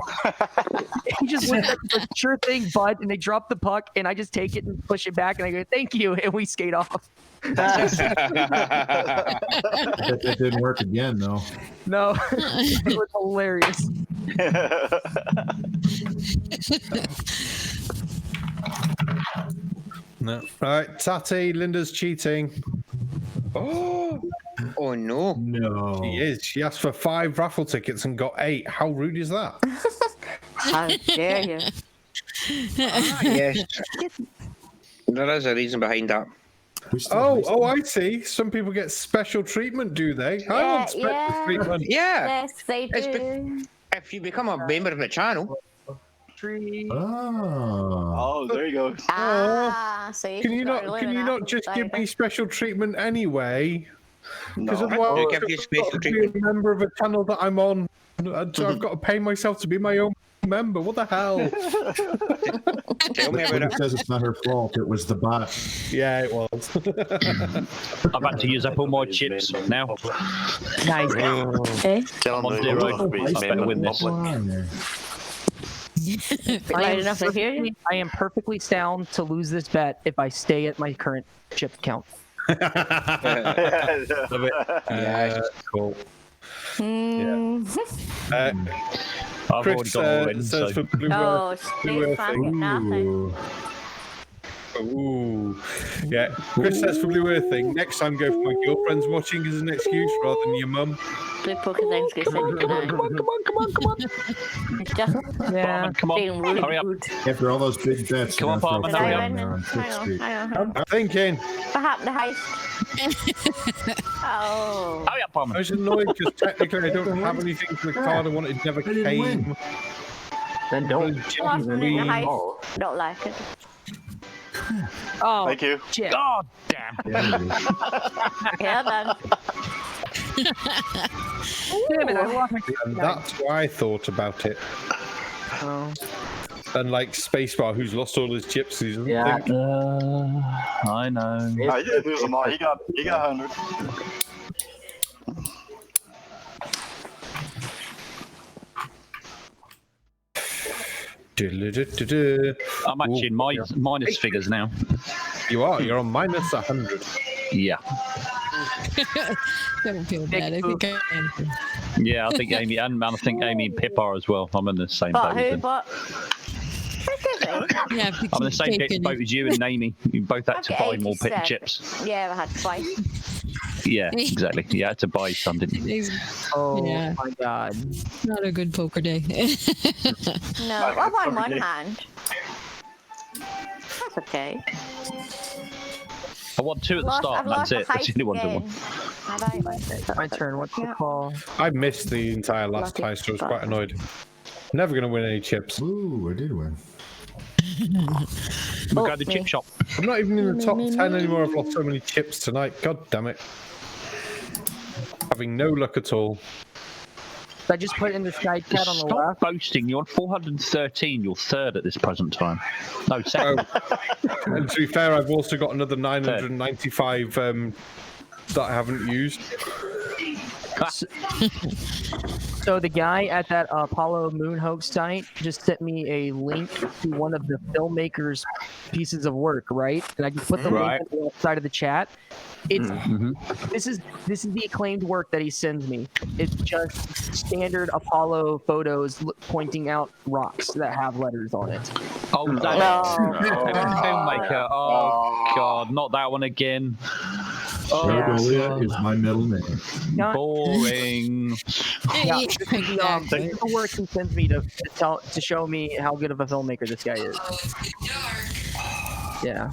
he just went like, "Sure thing, bud," and they drop the puck, and I just take it and push it back, and I go, "Thank you," and we skate off. That didn't work again, though. No, it was hilarious. No. All right, Tatty, Linda's cheating. Oh no. No. She is. She asked for 5 raffle tickets and got 8. How rude is that? How dare you? Yes. There is a reason behind that. Oh, I see. Some people get special treatment, do they? I want special treatment. Yeah. Yes, they do. If you become a member of the channel. Oh, there you go. So you Can you not just give me special treatment anyway? Because otherwise, I'll give you special I've got to be treatment. a member of a channel that I'm on. So I've got to pay myself to be my own member. What the hell? Tell me about It says it's not her fault. It was the bot. Yeah, it was. I've had to use up all my chips now. Nice. Okay. I'm on 0. I better win this. Light enough to hear you? I am perfectly sound to lose this bet if I stay at my current chip count. Love it. Yeah, cool. I've Chris already got all in, says so. for Blue Oh, Blue Steve, fucking nothing. Ooh. Yeah. Chris says for Blue Earthing, next time go for my girlfriend's watching as an excuse rather than your mum. Blue poker things get sent tonight. Come on. It's just Yeah. Come on, being really hurry up. rude. After all those big bets, Come on, Barman, hurry up. on Fifth Street. Hang on. I'm thinking. What happened to heist? Oh. Hurry up, Barman. I was annoyed because technically I don't have anything for the card. I wanted never I didn't win. came. Then don't. Last minute in the Oh. heist. Don't like it. Oh, Thank you. shit. God damn. Yeah, it is. Yeah, man. Damn it, I lost my And that's why I thought about it. Oh. Unlike Spacebar, who's lost all his chips, he doesn't Yeah. think. I know. He didn't lose them all. He got 100. I'm actually in minus figures now. You are. You're on minus 100. Yeah. Don't feel bad. I think I am. Yeah, I think Aimee and I think Aimee and Pip are as well. I'm in the same But boat. who? with them. But Yeah, I'm in the same boat as you and Aimee. You both had to buy more Pip 87. chips. Yeah, I had twice. Yeah, exactly. You had to buy some, didn't you? Oh Yeah. my god. Not a good poker day. No, I won one hand. That's okay. I won 2 at the I've start, and that's lost it. the That's the only ones I heist won. game. Have I? My turn. What's the call? I missed the entire last Lucky heist, so I was quite annoyed. Never going to win any chips. Ooh, I did win. We'll go to the chip shop. I'm not even in the top 10 anymore. I've lost so many chips tonight. God damn it. Having no luck at all. I just put in the sky cat on the Stop left. boasting. You're on 413. You're third at this present time. No, second. And to be fair, I've also got another 995 that I haven't used. So the guy at that Apollo moon hoax site just sent me a link to one of the filmmakers' pieces of work, right? And I can put the link on the left side of the chat. It's this is the acclaimed work that he sends me. It's just standard Apollo photos pointing out rocks that have letters on it. Oh, that filmmaker. Oh, God, not that one again. Troglodyte is my middle name. Boring. Yeah, this is the work he sends me to show me how good of a filmmaker this guy is. Yeah.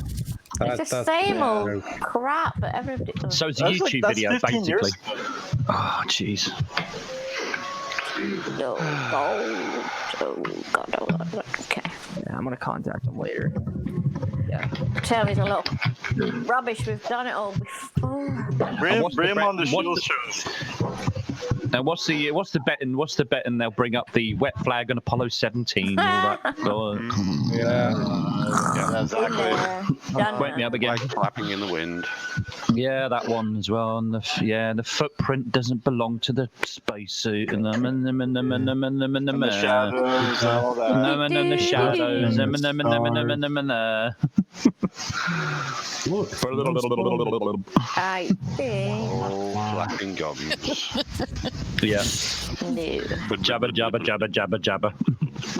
It's the same old crap that everybody does. So it's a YouTube video, basically. Oh, jeez. No, God. Okay. Yeah, I'm gonna contact him later. Yeah. Tell me a little rubbish. We've done it all before. Bring him on the Shills shows. And what's the betting? What's the betting? They'll bring up the wet flag on Apollo 17. All that. Yeah, exactly. Wake me up again. Flapping in the wind. Yeah, that one as well. And the footprint doesn't belong to the spacesuit. And the shadows and all that. And the shadows. Look. I think. Flapping gobs. Yeah. No. Jabba, jabba, jabba, jabba, jabba.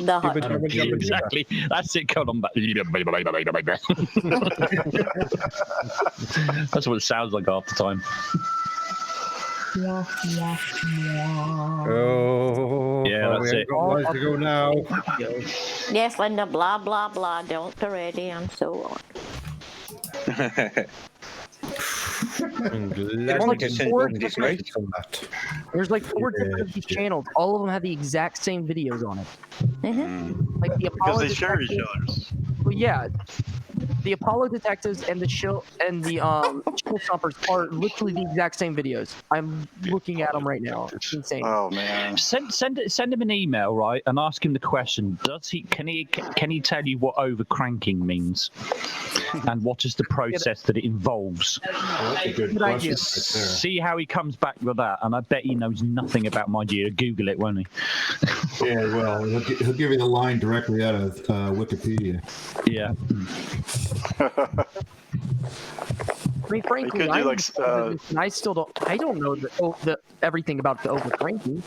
The hot Exactly. That's it. Come on back. That's what it sounds like half the time. Oh, yeah, that's it. Got life to go now. Yes, Linda, blah, blah, blah, don't parody, and so on. There's like 4 different of these channels. All of them have the exact same videos on it. Like the Apollo Because they share each Detectives- Well, yeah, the Apollo Detectives and the Chill Stompers are literally the exact same videos. I'm looking at them right now. It's insane. Oh man! Send him an email, right, and ask him the question: Can he tell you what overcranking means, and what is the process that it involves? That's a good question right there. See how he comes back with that, and I bet he knows nothing about my idea. Google it, won't he? Yeah, well, he'll give you the line directly out of Wikipedia. Yeah. I mean, frankly, I still don't. I don't know everything about the overcranking.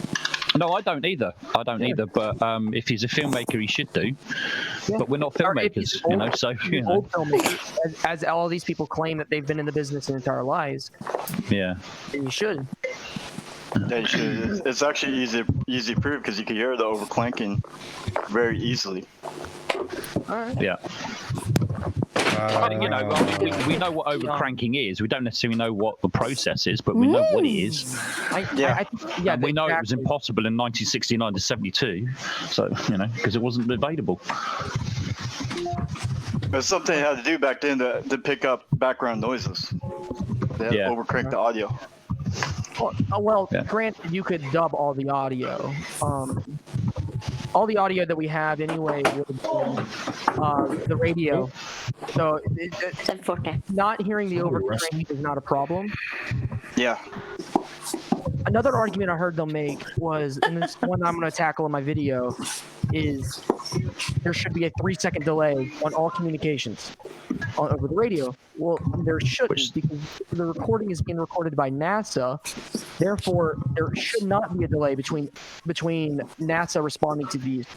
No, I don't either. But if he's a filmmaker, he should do. Yeah. But we're not filmmakers, you know. So you know. Old filmmakers, as all these people claim that they've been in the business their entire lives. Yeah. And you should. Yeah, you should. It's actually easy to prove because you can hear the overclanking very easily. Alright. Yeah. But, you know, we know what overcranking is. We don't necessarily know what the process is, but we know what it is. And we know it was impossible in 1969 to 72. So, you know, because it wasn't available. It's something they had to do back then to pick up background noises. They had to overcrank the audio. Well, granted, you could dub all the audio. All the audio that we have anyway would the radio. So not hearing the overtrain is not a problem. Yeah. Another argument I heard them make was, and this one I'm going to tackle in my video, is there should be a 3-second delay on all communications over the radio. Well, there shouldn't, because the recording is being recorded by NASA. Therefore, there should not be a delay between NASA responding to these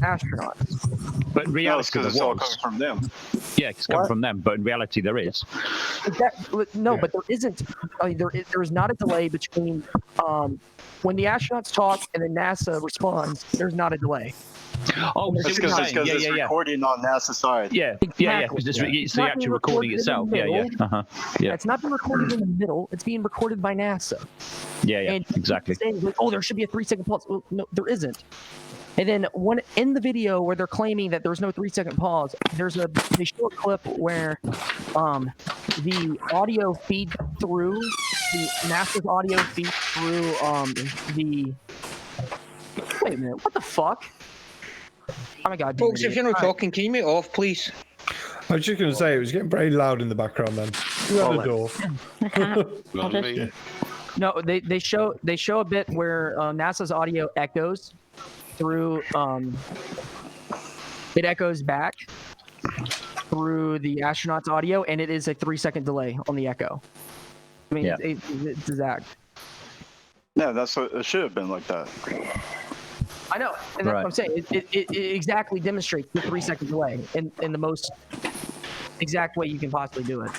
astronauts. But in reality, because it's all coming from them. Yeah, it's coming from them. But in reality, there is. But there isn't. There is not a delay between when the astronauts talk and then NASA responds. There's not a delay. Oh, it's because it's recording on NASA's side. Yeah, because it's the actual recording itself. Yeah. It's not being recorded in the middle. It's being recorded by NASA. Yeah, and exactly. Saying, like, there should be a 3-second pause. Well, no, there isn't. And then in the video where they're claiming that there's no 3-second pause, they show a clip where the audio feeds through NASA's audio feeds through the. Wait a minute! What the fuck? Oh my god! Folks, if you're not talking, can you mute off, please? I was just going to say, it was getting very loud in the background then. You had a door. No, they show a bit where NASA's audio echoes through it echoes back through the astronauts' audio, and it is a 3-second delay on the echo. I mean, it's exact. Yeah, that's what it should have been like that. I know, and that's what I'm saying. It exactly demonstrates the 3-second delay in the most exact way you can possibly do it.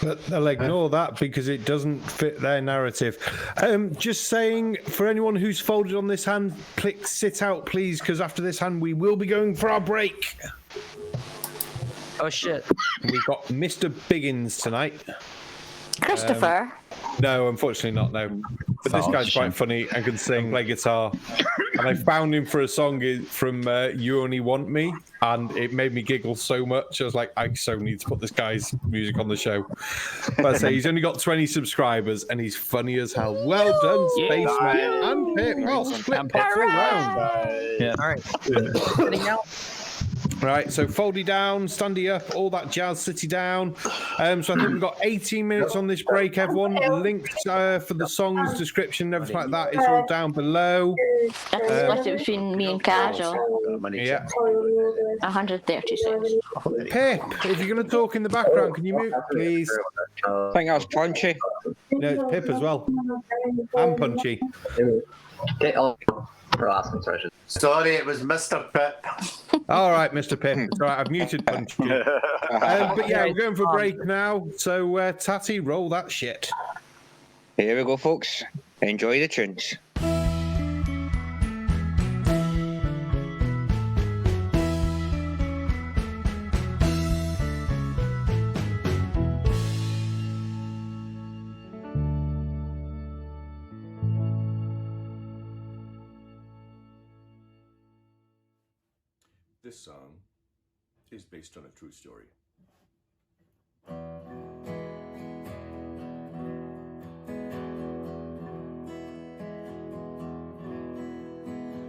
But they'll ignore that because it doesn't fit their narrative. Just saying, for anyone who's folded on this hand, click sit out, please, because after this hand, we will be going for our break. Oh, shit. We've got Mr. Biggins tonight. Christopher. No, unfortunately not, no. But this guy's quite funny and can sing, play guitar. And I found him for a song from You Only Want Me, and it made me giggle so much. I was like, I so need to put this guy's music on the show. But I say, he's only got 20 subscribers, and he's funny as hell. Well done, Spaceman and Pip. Well, split Pip all round. Yeah. All right. Getting out. Right, so foldy down, standy up, all that jazz, sitty down. So I think we've got 18 minutes on this break, everyone. Links for the songs, description, everything like that is all down below. That's split it between me and Casual. Yeah. 136. Pip, if you're going to talk in the background, can you mute, please? I think that was Punchy. No, it's Pip as well. And Punchy. Sorry, it was Mr. Pip. All right, Mr. Pip. It's all right, I've muted Punchy. But yeah, we're going for a break now. So, Tatty, roll that shit. Here we go, folks. Enjoy the tunes. This song is based on a true story.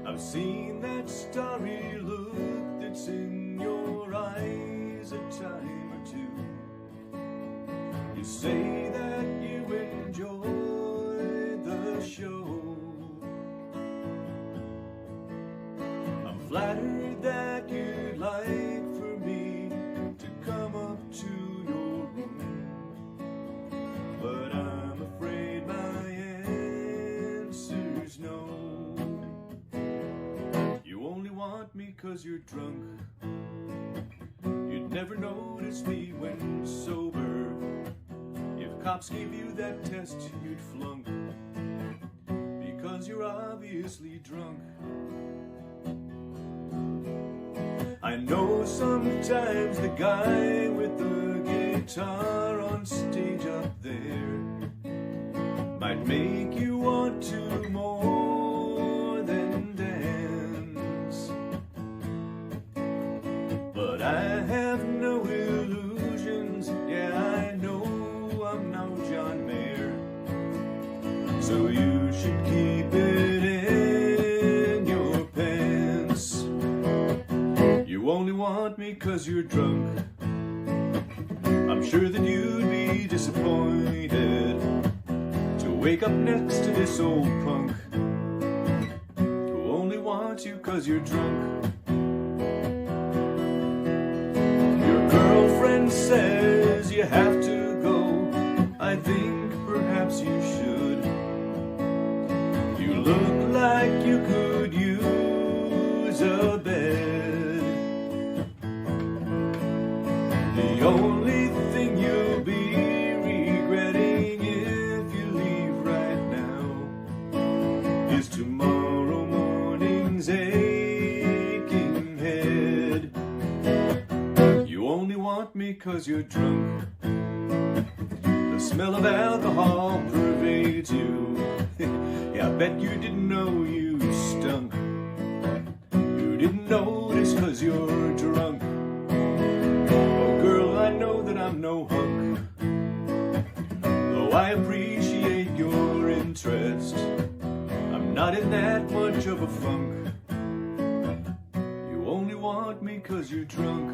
I've seen that starry look that's in your eyes a time or two. You say that you enjoy the show. I'm flattered that you'd like for me to come up to your room, but I'm afraid my answer's no. You only want me 'cause you're drunk. You'd never notice me when sober. If cops gave you that test, you'd flunk, because you're obviously drunk. I know sometimes the guy with the guitar on stage up there might make you want to more than dance, but I have no illusions. Yeah, I know I'm no John Mayer, so you should keep it in your pants. You only want me 'cause you're drunk. I'm sure that you'd be disappointed to wake up next to this old punk who only wants you 'cause you're drunk. Your girlfriend says you have to go. I think perhaps you should. You look like you could use a bed. The only thing you'll be regretting if you leave right now is tomorrow morning's aching head. You only want me 'cause you're drunk. The smell of alcohol pervades you. Yeah, I bet you didn't know you stunk. You didn't notice 'cause you're drunk. Oh, girl, I know that I'm no hunk. Though I appreciate your interest, I'm not in that much of a funk. You only want me 'cause you're drunk.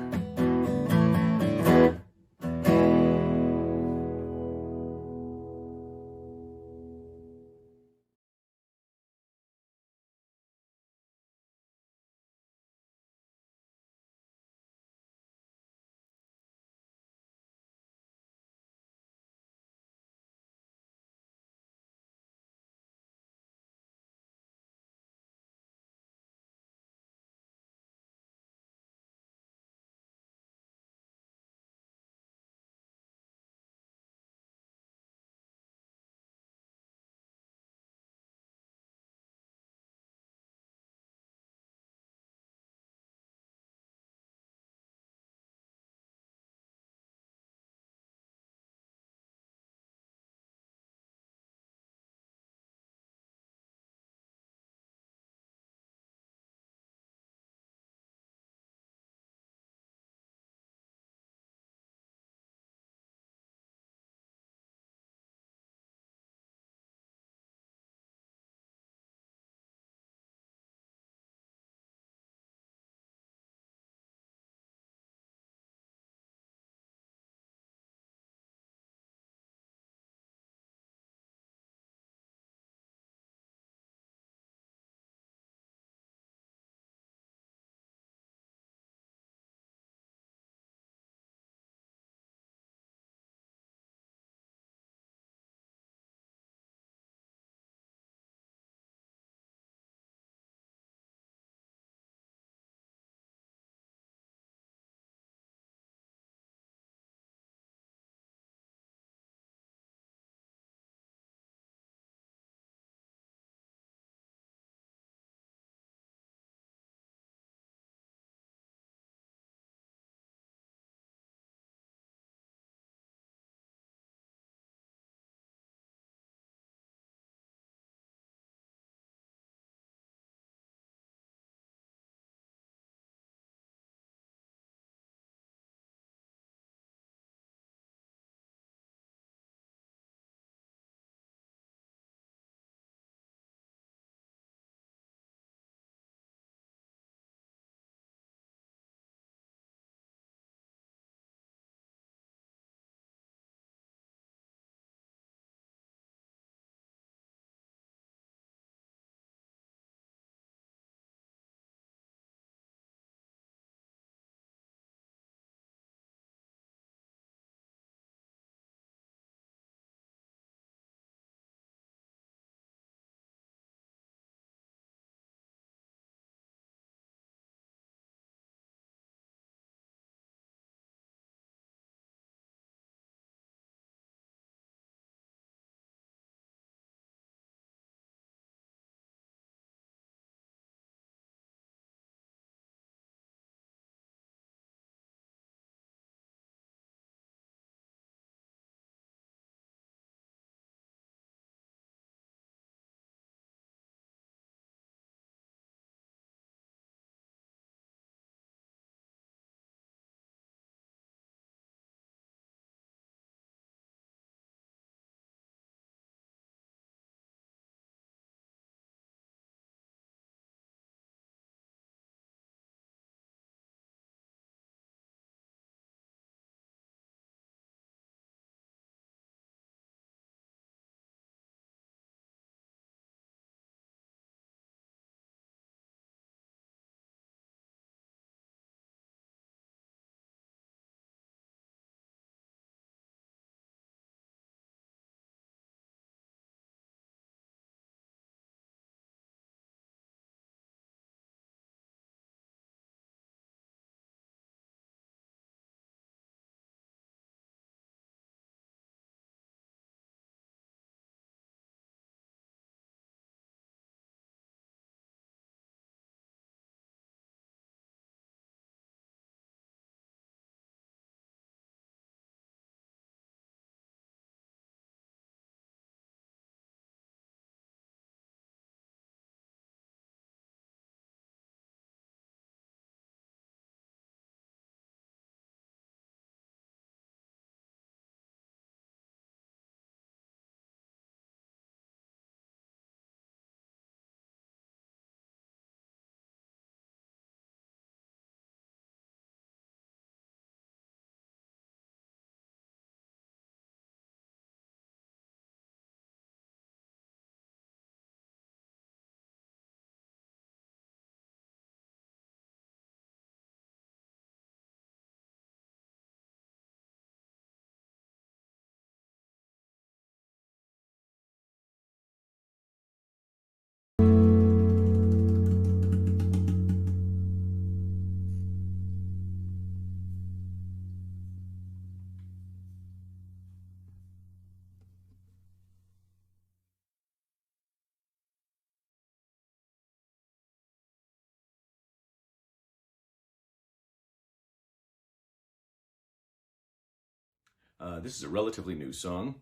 This is a relatively new song.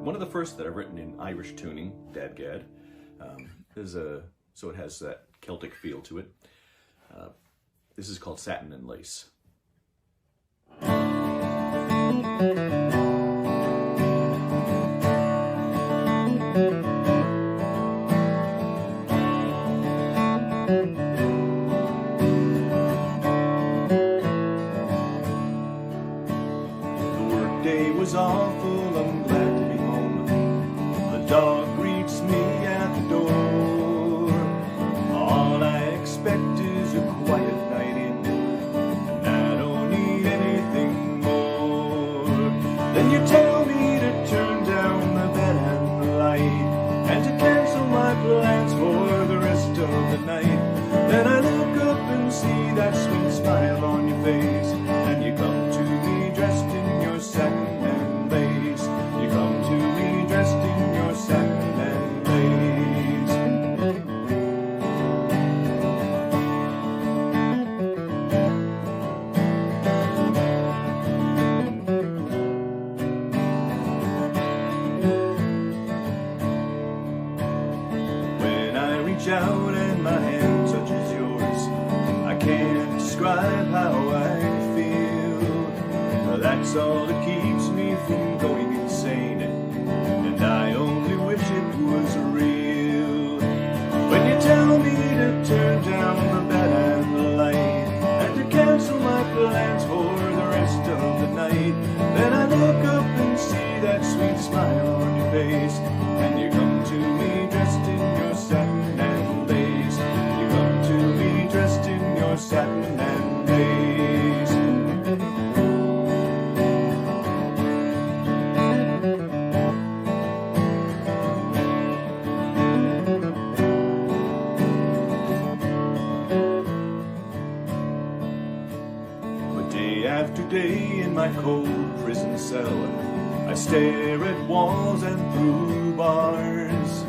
One of the first that I've written in Irish tuning, Dadgad. So it has that Celtic feel to it. This is called Satin and Lace. Was awful, I'm glad to be home. The dog greets me at the door. All I expect is a quiet night in, and I don't need anything more. Then you tell me to turn down the bed and the light, and to cancel my plans for the rest of the night. Then I look up and see that sweet smile on your face, and you come to me dressed in your satin. You come to me dressed in your satin and lace. When I reach out and my hand touches yours, I can't describe how I feel. That's all that keeps me from going insane, and I only wish it was real. When you tell me to turn down the bed and the light, and to cancel my plans for the rest of the night, then I look up and see that sweet smile on your face, and you come to me dressed in your satin and lace. You come to me dressed in your satin and lace. After day in my cold prison cell, I stare at walls and through bars.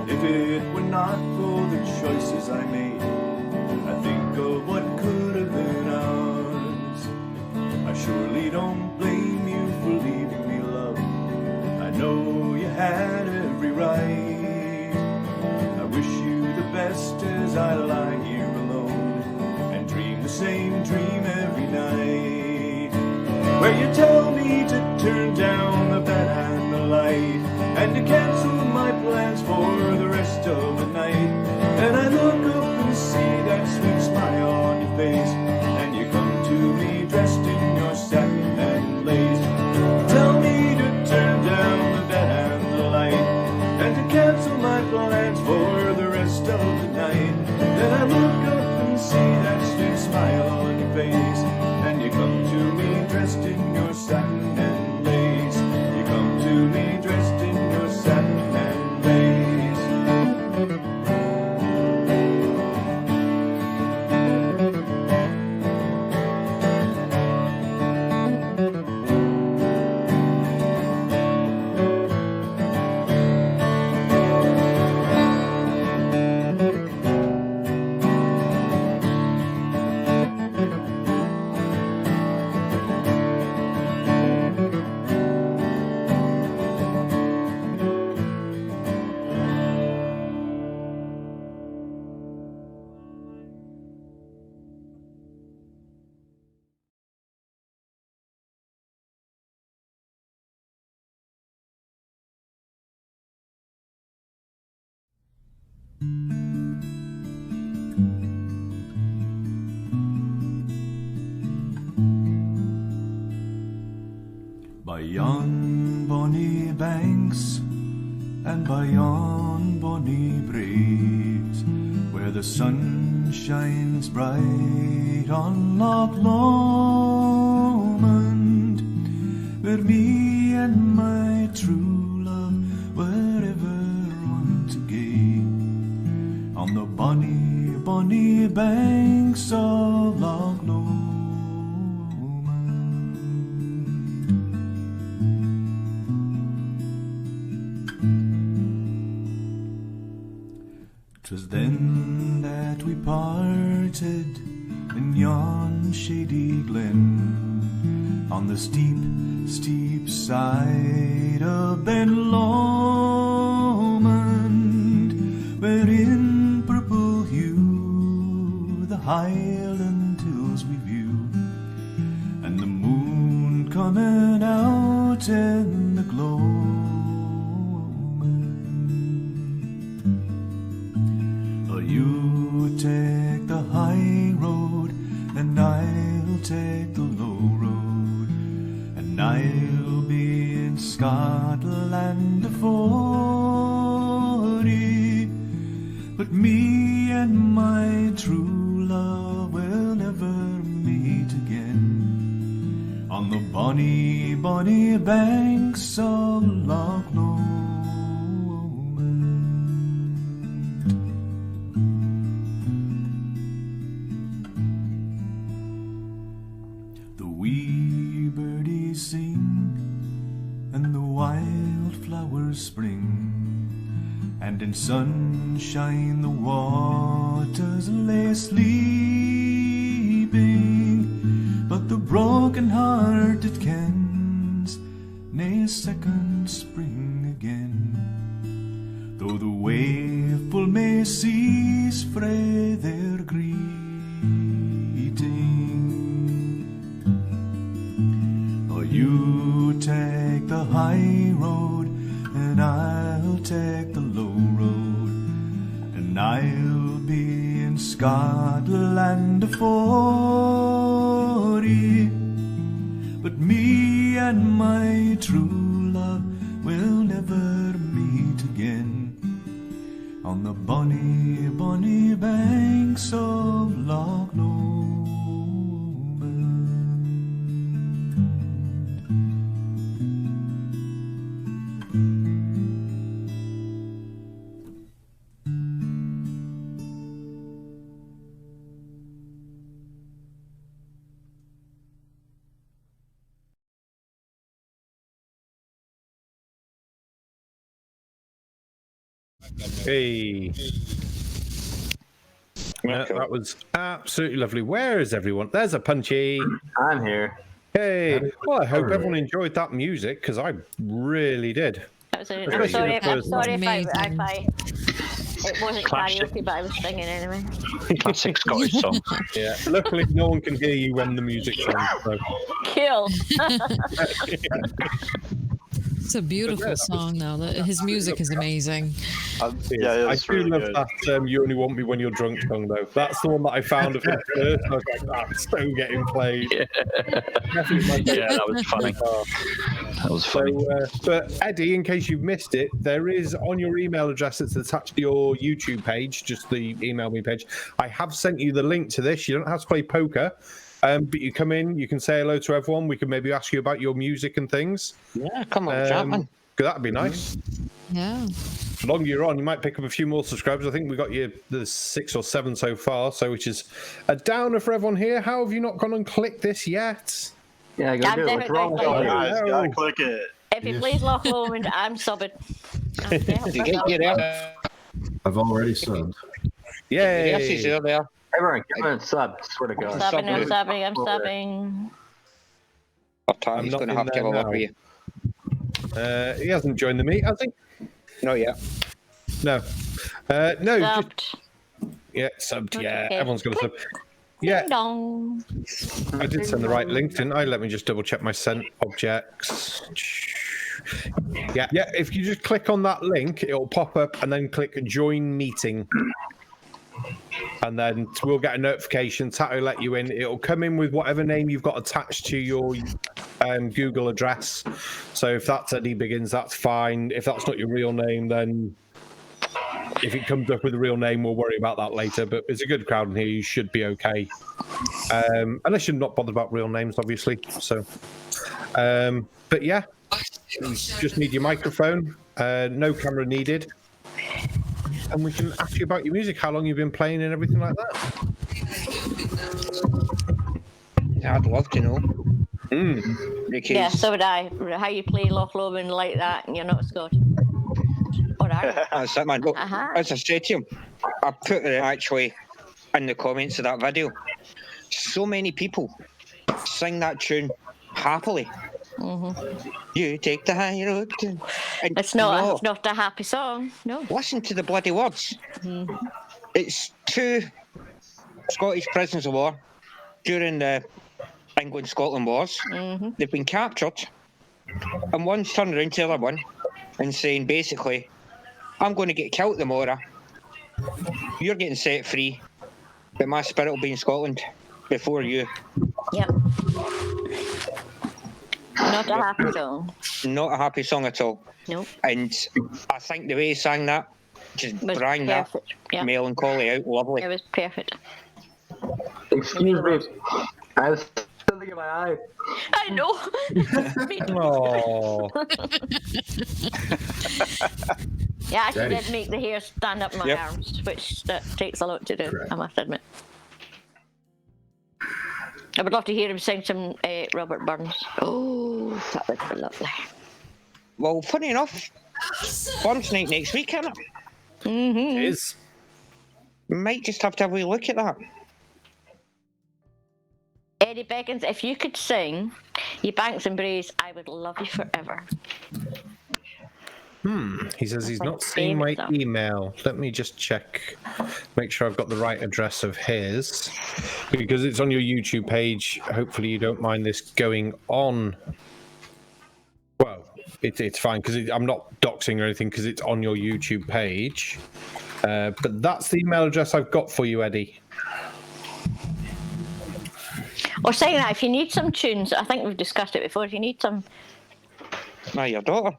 If it were not for the choices I made, I think of what could have been ours. I surely don't blame you for leaving me, love. I know you had every right. I wish you the best as I lie here alone and dream the same dream every night, where you tell me to turn down the bed and the light, and to cancel my plans for the rest of the night. Then I look up and see that sweet smile on your face, and you come to me dressed in your satin and lace. Tell me to turn down the bed and the light, and to cancel my plans for the rest of the night. Then I look up and see that sweet smile on your face, and you come to me dressed in your satin and lace. You come to me dressed in your satin and lace. By yon bonny banks and by yon bonny braes, where the sun shines bright on Loch Lomond, where me and my true love were ever one to gae, on the bonny, bonny banks of Loch Lomond. 'Twas then that we parted in yon shady glen, on the steep, steep side of Ben Lomond, where in purple hue the Highland hills we view, and the moon coming out in the gloaming. You take the high road, and I'll take the low road, and I'll be in Scotland afore ye. But me and my true love will never meet again on the bonny, bonny banks of Loch Lomond. The wee birdies sing, and the wildflowers spring, and in sunshine the waters lay sleeping, but the broken-hearted kens nae second spring again, though the waveful may cease frae their greeting. Oh, you take the high road, and I'll take the low road, and I'll be in Scotland afore ye. But me and my true love will never meet again on the bonny, bonny banks of Loch Lomond. Hey. No, that was absolutely lovely. Where is everyone? There's a Punchy. I'm here. Hey. Well, I hope everyone enjoyed that music, because I really did. I'm sorry if it wasn't karaoke, but I was singing anyway. Classic Scottish song. Yeah. Luckily, no one can hear you when the music's on. So. Cool. It's a beautiful song, though. His music is amazing. Yeah, I do love that You Only Want Me When You're Drunk song, though. That's the one that I found of him first. I was like, that's still getting played. Yeah, that was funny. That was funny. So, but Eddie, in case you've missed it, there is on your email address that's attached to your YouTube page, just the email me page. I have sent you the link to this. You don't have to play poker. But you come in, you can say hello to everyone. We can maybe ask you about your music and things. Yeah, come on, Chapman. That'd be nice. Yeah. The longer you're on, you might pick up a few more subscribers. I think we got you the 6 or 7 so far, so which is a downer for everyone here. How have you not gone and clicked this yet? Yeah, go do it. What's wrong with you guys? Gotta click it. If you please Loch Lomond, I'm subbing. I've already subbed. Yay! Yes, he's there. Everyone, come on, sub. Swear to God. I'm subbing. I'm going to have to have a look for you. He hasn't joined the meet, has he? Not yet. No. No. Subbed. Subbed. Yeah, Okay. everyone's going to sub. Yeah. Dong. I did send the right link, didn't I? Let me just double check my sent objects. Yeah. If you just click on that link, it'll pop up, and then click Join Meeting. And then we'll get a notification. Tat will let you in. It'll come in with whatever name you've got attached to your Google address. So if that's Eddie Biggins, that's fine. If that's not your real name, then if it comes up with a real name, we'll worry about that later. But it's a good crowd in here. You should be okay. Unless you're not bothered about real names, obviously. So, but yeah, you just need your microphone. No camera needed. And we can ask you about your music, how long you've been playing and everything like that. Yeah, I'd love to know. Because... Yeah, so would I. How you play Loch Lomond like that and you're not Scottish. That's it, man. Look, as I said to him, I put it actually in the comments of that video. So many people sing that tune happily. You take the high road. It's not a happy song. No. Listen to the bloody words. It's 2 Scottish prisoners of war during the England-Scotland wars. They've been captured, and one's turning around to the other one and saying, basically, I'm going to get killed tomorrow. You're getting set free, but my spirit will be in Scotland before you. Yep. Not a happy song. Not a happy song at all. Nope. And I think the way he sang that, just rang that melancholy out lovely. It was perfect. Excuse me. I have something in my eye. I know. Oh. Yeah, actually Daddy. did make the hair stand up my arms, which that takes a lot to do, I must admit. I would love to hear him sing some Robert Burns. Oh, that would be lovely. Well, funny enough, Burns night next week, isn't it? It is. Might just have to have a wee look at that. Eddie Beckins, if you could sing "You Banks and Braes," I would love you forever. He says he's not seen my email. Let me just check, make sure I've got the right address of his, because it's on your YouTube page. Hopefully you don't mind this going on. Well, it's fine, because I'm not doxing or anything, because it's on your YouTube page. But that's the email address I've got for you, Eddie. Or saying that, if you need some tunes, I think we've discussed it before, if you need some... Your daughter.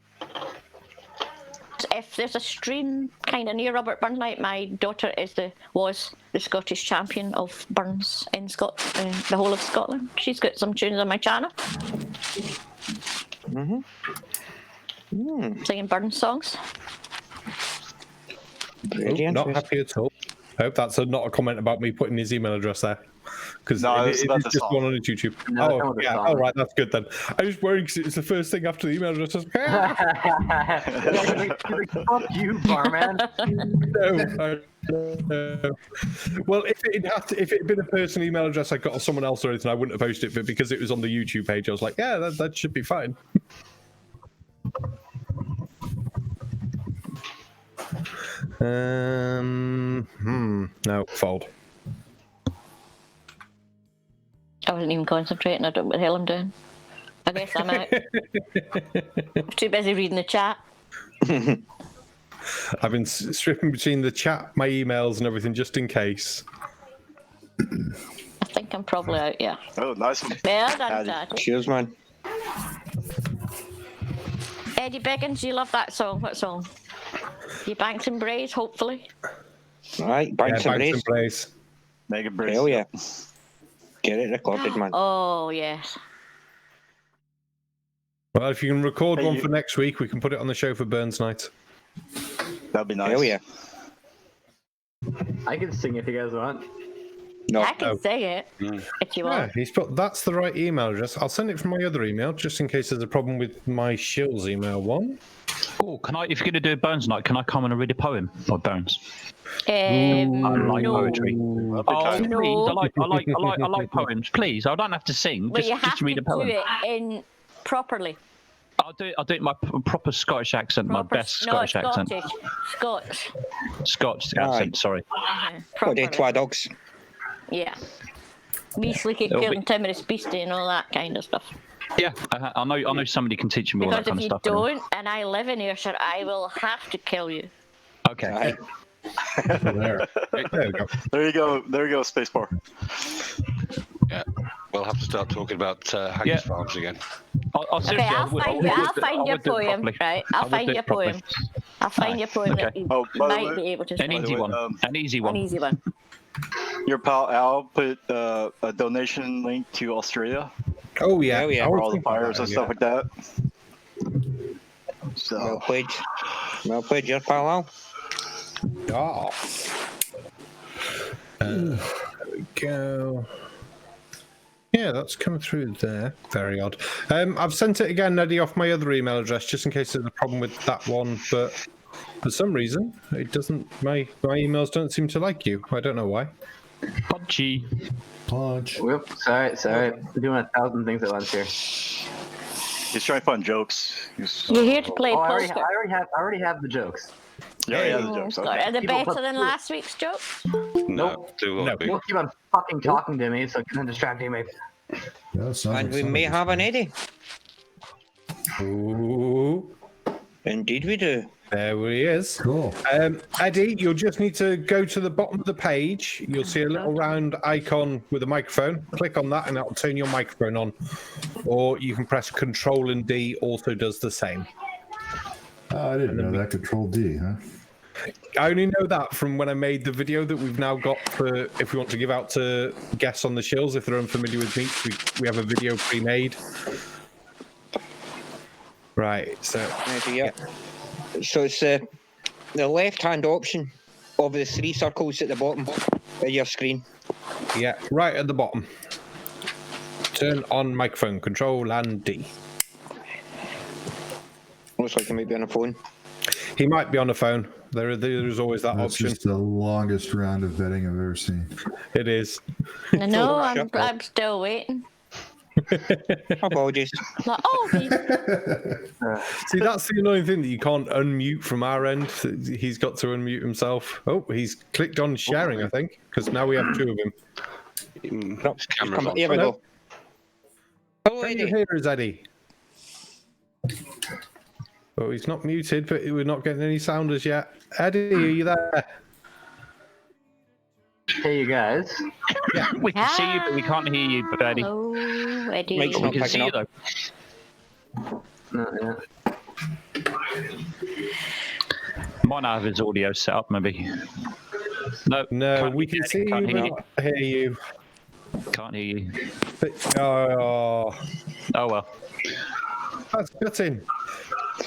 If there's a stream kind of near Robert Burns night, my daughter was the Scottish champion of Burns in the whole of Scotland. She's got some tunes on my channel. Singing Burns songs. Not happy at all. I hope that's not a comment about me putting his email address there. Because No, it's it's about the just song. one on YouTube. No, it's Oh, not the yeah. song. All right, that's good then. I was worried because it's the first thing after the email address. I was like, Fuck you, barman. No. Well, if it had been a personal email address I got off someone else or anything, I wouldn't have posted it. But because it was on the YouTube page, I was like, yeah, that should be fine. No, fold. I wasn't even concentrating. I don't know what the hell I'm doing. I guess I'm out. I'm too busy reading the chat. I've been stripping between the chat, my emails, and everything just in case. I think I'm probably out, yeah. Oh, nice one. Well done, Dad. Cheers, man. Eddie Beckins, you love that song. What song? You Banks and Braes, hopefully. Right, Banks and Braes. Mega Brace. Hell yeah. Get it recorded, man. Oh, yes. Well, if you can record one for next week, we can put it on the show for Burns Night. That'd be nice. Hell yeah. I can sing if you guys want. No. I can sing it if you want. Yeah, that's the right email address. I'll send it from my other email, just in case there's a problem with my Shills email one. Oh, if you're going to do a Burns night, can I come and read a poem by Burns? I like no. poetry. No. Please, I like poems. Please, I don't have to sing. But you have just read to a poem. do it in properly. I'll do it in my proper Scottish accent, my best Scottish accent. Scotch accent, sorry. Twa dogs. Yeah. Beastly keep It'll killing timorous beastie and all that kind of stuff. Yeah, I know somebody can teach me all Because that kind if of you stuff. don't, and I live in Ayrshire, I will have to kill you. Okay. There you go. There you go, Spacebar. Yeah, we'll have to start talking about haggis farms again. I'll find your poem, right? I'll find your poem. I'll find your poem that you might be able to. An easy one. An easy one. An easy one. Your pal Al put a donation link to Australia. Oh yeah, for all the fires and stuff like that. So. Well played, your pal Al. Oh. There we go. Yeah, that's come through there. Very odd. I've sent it again, Eddie, off my other email address, just in case there's a problem with that one. But for some reason, it doesn't. My emails don't seem to like you. I don't know why. Punchy. Punch. Whoops, sorry. We're doing 1,000 things at once here. He's trying to find jokes. You're here to play I poker. already have the jokes. Yeah, yeah, the jokes. Are they better than last week's jokes? No, too No. Don't keep on fucking talking to me, so it can distract me. And we may have an Eddie. Ooh. Indeed we do. There he is. Cool. Eddie, you'll just need to go to the bottom of the page. You'll see a little round icon with a microphone. Click on that and that'll turn your microphone on. Or you can press Control and D, also does the same. Oh, I didn't know that. Control D, huh? I only know that from when I made the video that we've now got for if we want to give out to guests on the Shills, if they're unfamiliar with Meats, we have a video pre-made. Right, so... Yeah. So it's the left-hand option of the 3 circles at the bottom of your screen. Yeah, right at the bottom. Turn on microphone, Control and D. Looks like he might be on a phone. He might be on the phone. There's always that That's option. just the longest round of vetting I've ever seen. It is. I know, I'm still waiting. Apologies. Like, oh, See, that's the annoying thing that you can't unmute from our end. He's got to unmute himself. Oh, he's clicked on sharing, I think, because now we have 2 of him. Here we go. Hello, Eddie. Here is Eddie. Oh, he's not muted, but we're not getting any sound as yet. Eddie, are you there? Hey, you guys. Yeah, we can see you, but we can't hear you, Eddie. Oh, Eddie. We can see you, though. Might not have his audio set up, maybe. No, we can see you, not hear you. Can't hear you. Oh well. That's gutting.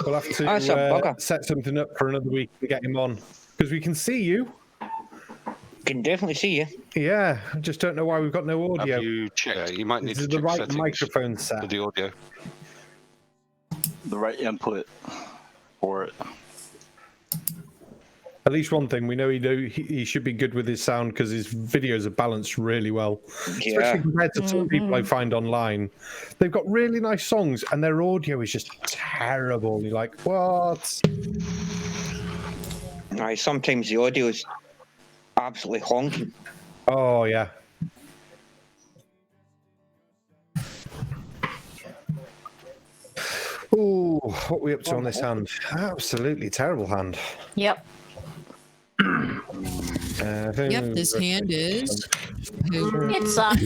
We'll have to set something up for another week to get him on. Because we can see you. Can definitely see you. Yeah, I just don't know why we've got no audio. Have you checked? You might need This to is the check right settings microphone set. for the audio. The right input for it. At least one thing, we know he should be good with his sound because his videos are balanced really well. Yeah. Especially compared to some people I find online. They've got really nice songs and their audio is just terrible. You're like, what? Aye, sometimes the audio is absolutely honking. Oh, yeah. Ooh, what are we up to on this hand? Absolutely terrible hand. Yep. Yep, this hand is. It sucks.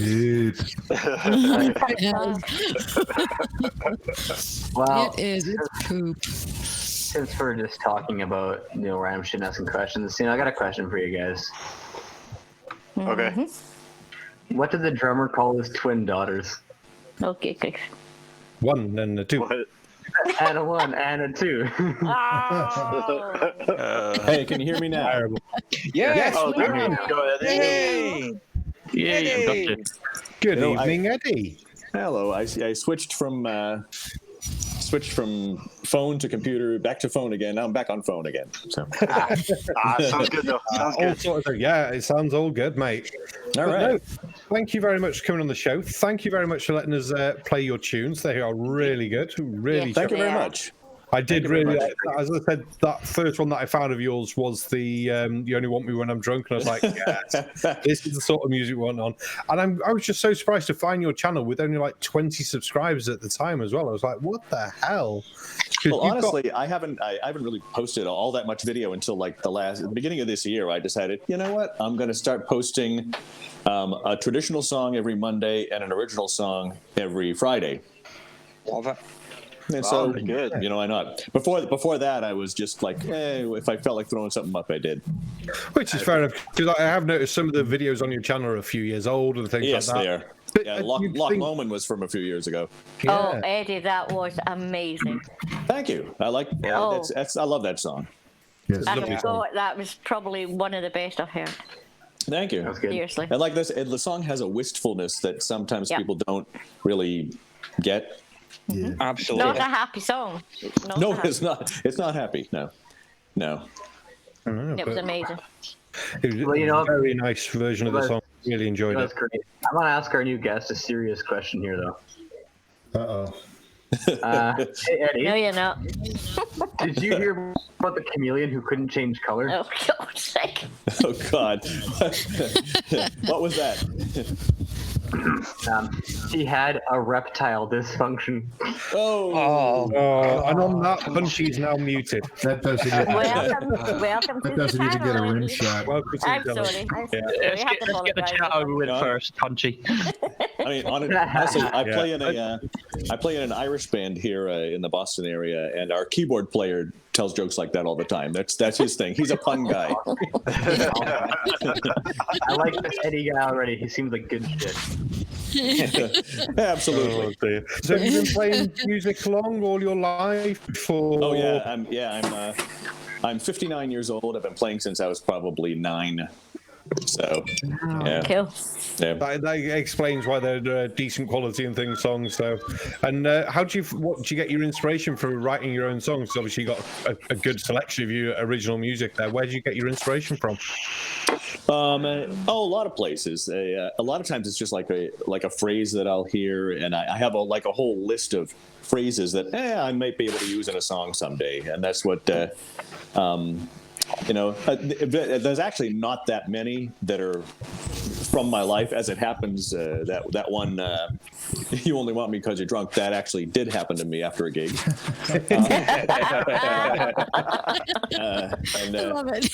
Well, it is. It's poop. Since we're just talking about random shit and asking questions, I got a question for you guys. Okay. What did the drummer call his twin daughters? Okay, good. 1 and a 2. And a 1 and a 2. Hey, can you hear me now? Terrible. Yes. Oh, there you go. Yay. Yay. Good evening, Eddie. Hello. I switched from phone to computer, back to phone again. Now I'm back on phone again. So sounds good though. Sounds good. Yeah, it sounds all good, mate. All right. No, thank you very much for coming on the show. Thank you very much for letting us play your tunes. They are really good. Really. Thank you very much. I did really, as I said, that first one that I found of yours was the "You Only Want Me When I'm Drunk," and I was like, yes, this is the sort of music we want on. And I was just so surprised to find your channel with only like 20 subscribers at the time as well. I was like, what the hell? Well, honestly, I haven't really posted all that much video until like the beginning of this year. I decided, you know what, I'm going to start posting a traditional song every Monday and an original song every Friday. Love it. And so, why not? Before that, I was just like, if I felt like throwing something up, I did. Which is fair enough, because I have noticed some of the videos on your channel are a few years old and things like that. Yes, they are. Yeah, Loch Lomond was from a few years ago. Yeah. Oh, Eddie, that was amazing. Thank you. I like. I love that song. Yes, I thought that was probably one of the best I've heard. Thank you. Seriously. And like this, the song has a wistfulness that sometimes people don't really get. Yeah. Absolutely. Not a happy song. It's not. It's not happy. No. It was amazing. It was a very nice version of the song. Really enjoyed That it. was great. I want to ask our new guest a serious question here, though. Uh-oh. Hey, Eddie. No, you're not. Did you hear about the chameleon who couldn't change color? Oh, God's sake. Oh, God. What was that? He had a reptile dysfunction. Oh. And on that, Punchy's now muted. That doesn't get, Welcome to that doesn't even get a rim shot. I'm sorry. Let's get the chat over with first, Punchy. I mean, honestly, I play in an Irish band here in the Boston area, and our keyboard player tells jokes like that all the time. That's his thing. He's a pun guy. I like this Eddie guy already. He seems like good shit. Absolutely. Oh, so have you been playing music long all your life? Or... Oh yeah, I'm 59 years old. I've been playing since I was probably 9. So yeah, cool. Yeah. That explains why they're decent quality and things songs. So, and what do you get your inspiration for writing your own songs? 'Cause obviously, you got a good selection of your original music there. Where do you get your inspiration from? A lot of places. A lot of times it's just like a phrase that I'll hear, and I have a whole list of phrases that I might be able to use in a song someday, and that's what. There's actually not that many that are from my life. As it happens, that one, you only want me because you're drunk, that actually did happen to me after a gig. I love it.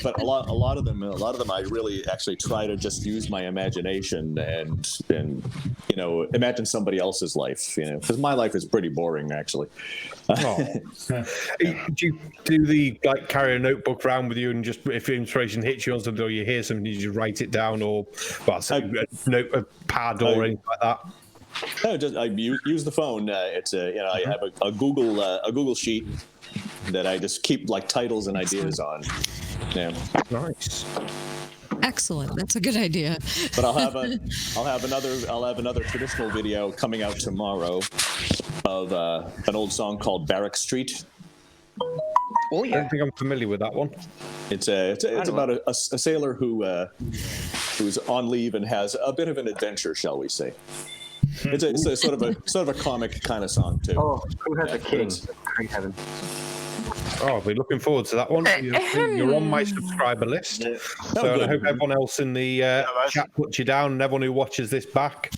But a lot of them, I really actually try to just use my imagination and imagine somebody else's life, because my life is pretty boring actually. Do the carry a notebook around with you, and just if inspiration hits you on something or you hear something, you just write it down, or a pad or anything like that? No, I use the phone. I have a Google sheet that I just keep titles and ideas on. Yeah, nice. Excellent. That's a good idea. But I'll have another traditional video coming out tomorrow of an old song called Barrack Street. Oh yeah, I don't think I'm familiar with that one. It's about a sailor who's on leave and has a bit of an adventure, shall we say? It's a sort of a comic kind of song too. Oh, who has a king? Great heaven. Oh, I'll be looking forward to that one. You're on my subscriber list. So I hope everyone else in the chat puts you down, and everyone who watches this back.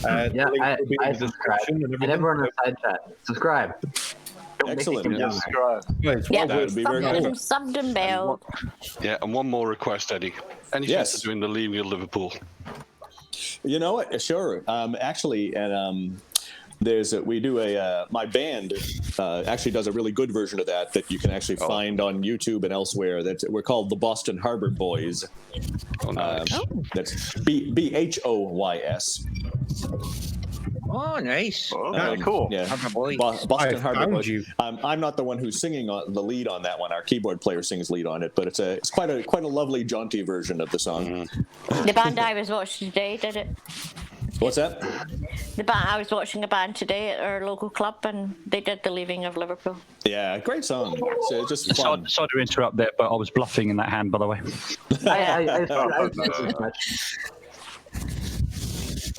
I subscribe. And everyone in the side chat, subscribe. Excellent. Subscribe. Yeah, that would be very cool. Subbed and bell. Yeah, and one more request, Eddie. Anything to do in the Leaving of Liverpool? You know what? Sure. Actually, and we do my band actually does a really good version of that you can actually find on YouTube and elsewhere. We're called the Boston Harbor Boys. Oh, nice. That's BHOYS. Oh, nice. Cool. Yeah, Boston Harbor Boys. I'm not the one who's singing the lead on that one. Our keyboard player sings lead on it, but it's quite a lovely, jaunty version of the song. The band I was watching today did it. What's that? I was watching a band today at our local club, and they did The Leaving of Liverpool. Yeah, great song. It's just fun. Sorry to interrupt there, but I was bluffing in that hand, by the way.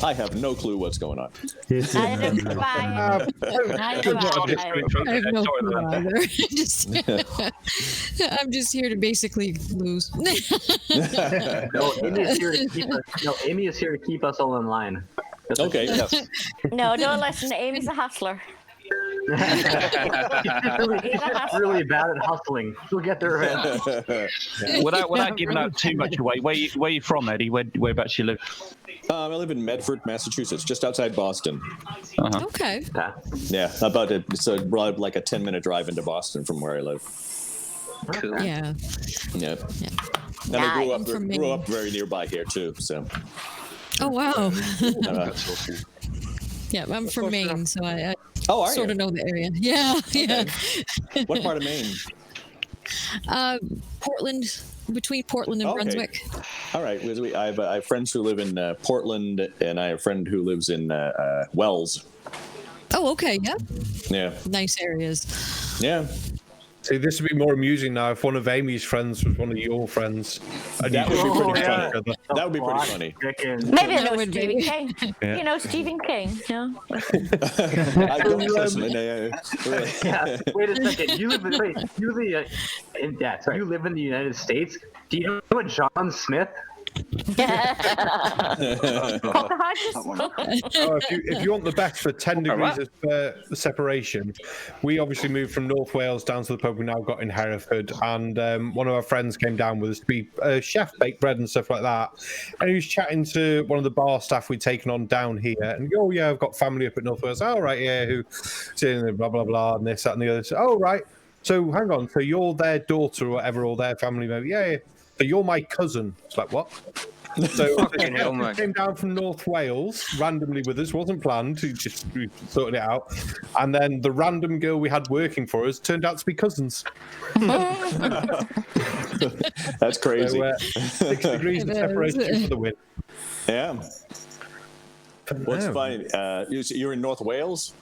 I have no clue what's going on. I have no clue either. I'm just here to basically lose. Aimee is here to keep us all in line. That's okay. Yes. No, don't listen. Amy's a hustler. really bad at hustling. She'll get there eventually. Without giving out too much away, where you from, Eddie? Whereabouts you live? I live in Medford, Massachusetts, just outside Boston. Okay. Yeah, it's about like a 10-minute drive into Boston from where I live. Cool. Yeah. And I grew up very nearby here too. So. Oh wow. Yeah, I'm from Maine, so I sort of know the area. Yeah, okay. What part of Maine? Portland, between Portland and Brunswick. All right. I have friends who live in Portland, and I have a friend who lives in Wells. Oh, okay. Yeah. Yeah. Nice areas. Yeah. See, this would be more amusing now if one of Amy's friends was one of your friends. And That you would be just pretty talk funny. to each other. That would be pretty funny. Maybe I know would be- Stephen King. Yeah. You know Stephen King, no? I don't listen. Yeah, wait a second. You live in you live in the United States. Do you know John Smith? If you want the best for 10 degrees of separation, we obviously moved from North Wales down to the pub we now got in Hereford, and one of our friends came down with us to be a chef, bake bread and stuff like that, and he was chatting to one of the bar staff we'd taken on down here, and oh yeah, I've got family up at North Wales. Oh right, yeah, who's doing blah blah blah and this, that and the other. So, oh right, so hang on, so you're their daughter or whatever, or their family member? Yeah. But you're my cousin. It's like, what? So he came down from North Wales randomly with us, wasn't planned, we sorted it out. And then the random girl we had working for us turned out to be cousins. That's crazy. So, 6 degrees of separation for the win. Yeah. What's funny? You're in North Wales?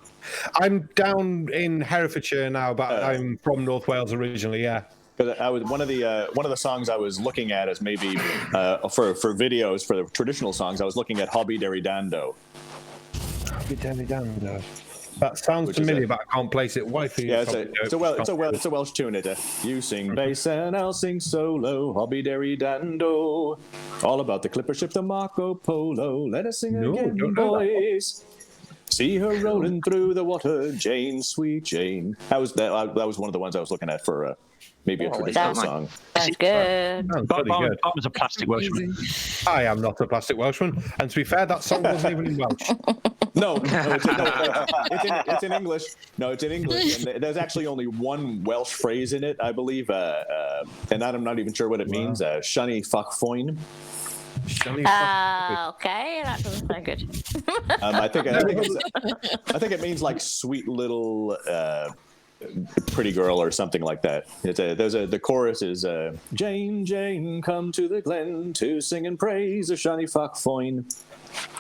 I'm down in Herefordshire now, but I'm from North Wales originally, yeah. Because I was one of the songs I was looking at as maybe for videos for the traditional songs. I was looking at Hobby Derry Dando. Hobby Derry Dando. That sounds familiar, but I can't place it. Why? Yeah, it's a Welsh tune. You sing bass and I'll sing solo. Hobby Derry Dando. All about the clipper ship, the Marco Polo. Let us sing again, boys. See her rolling through the water, Jane, sweet Jane. That was one of the ones I was looking at for maybe a traditional song. That's good. Barman was a plastic Welshman. I am not a plastic Welshman, and to be fair, that song wasn't even in Welsh. No, it's in English. No, it's in English, and there's actually only one Welsh phrase in it, I believe, and I'm not even sure what it means. Shunny fuck foin. Okay, that doesn't sound good. I think it means like sweet little pretty girl or something like that. The chorus is Jane, Jane, come to the glen to sing and praise a shiny fuck foin.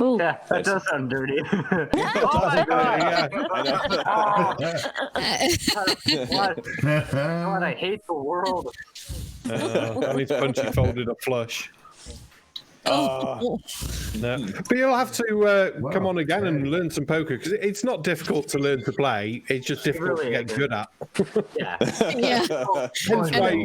Ooh. Yeah, that does sound dirty. Oh my God! God, I hate the world. And he's punchy folded a flush. No. But you'll have to come on again and learn some poker, because it's not difficult to learn to play. It's just difficult to get good at. Yeah. Hence why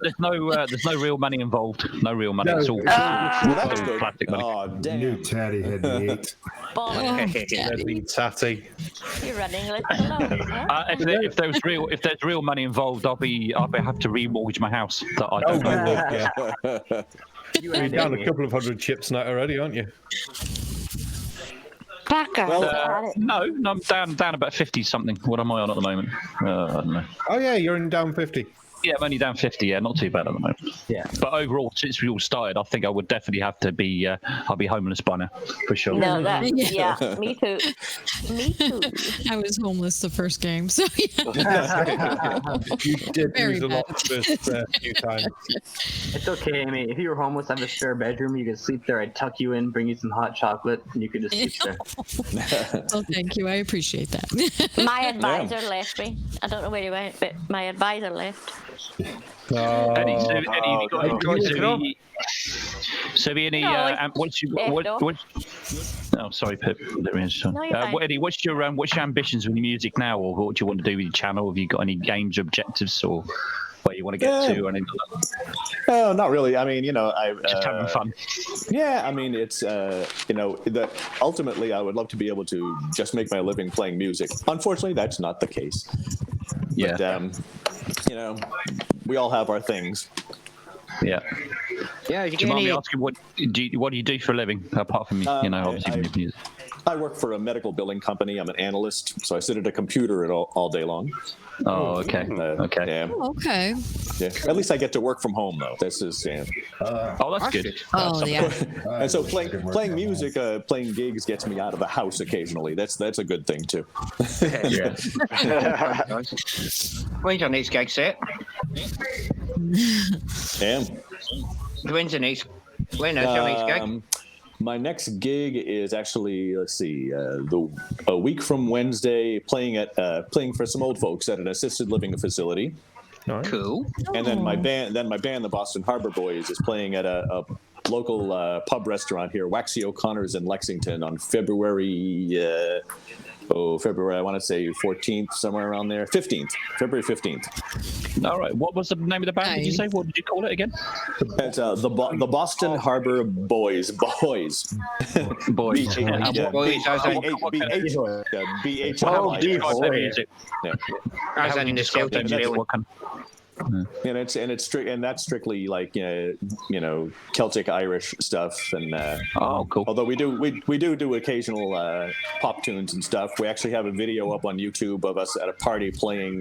there's no real money involved. No real money. It's all plastic money. Oh, damn. New Tatty had the 8. Tatty. You're running a little low. If there's real money involved, I'll have to remortgage my house. That I don't know. You're down a couple of hundred chips now already, aren't you? No, I'm down about 50 something. What am I on at the moment? I don't know. Oh yeah, you're in down 50. Yeah, I'm only down 50. Yeah, not too bad at the moment. Yeah. But overall, since we all started, I think I would definitely have to be. I'll be homeless by now, for sure. No, yeah, me too. Me too. I was homeless the first game, so yeah. You did lose a lot the first few times. It's okay, Amy. If you were homeless, I have a spare bedroom. You could sleep there. I'd tuck you in, bring you some hot chocolate, and you could just sleep there. Well, thank you. I appreciate that. My advisor left me. I don't know where he went, but my advisor left. Eddie, have you got any? Oh, sorry, Pip. Eddie, what's your ambitions with your music now, or what do you want to do with your channel? Have you got any games objectives, or where you want to get to? And no, not really. I mean, just having fun. Yeah, I mean, it's ultimately I would love to be able to just make my living playing music. Unfortunately, that's not the case. Yeah. But, we all have our things. Yeah. Yeah. Do you mind me asking what do you do for a living apart from obviously music? I work for a medical billing company. I'm an analyst, so I sit at a computer all day long. Oh, okay. Okay. Yeah. Oh, okay. Yeah. At least I get to work from home, though. This is that's good. Oh, yeah. And so playing music, playing gigs gets me out of the house occasionally. That's a good thing too. Yeah. When's your next gig set? Damn. When is your next gig? My next gig is actually, let's see, a week from Wednesday, playing for some old folks at an assisted living facility. Cool. And then my band, the Boston Harbor Boys, is playing at a local pub restaurant here, Waxy O'Connor's in Lexington, on February, I want to say 14th, somewhere around there. February 15th. All right. What was the name of the band? Did you say? What did you call it again? It's the Boston Harbor Boys. Boys. Boys. As in the Celtic drill. And that's strictly like Celtic Irish stuff, and cool. Although we do occasional pop tunes and stuff. We actually have a video up on YouTube of us at a party playing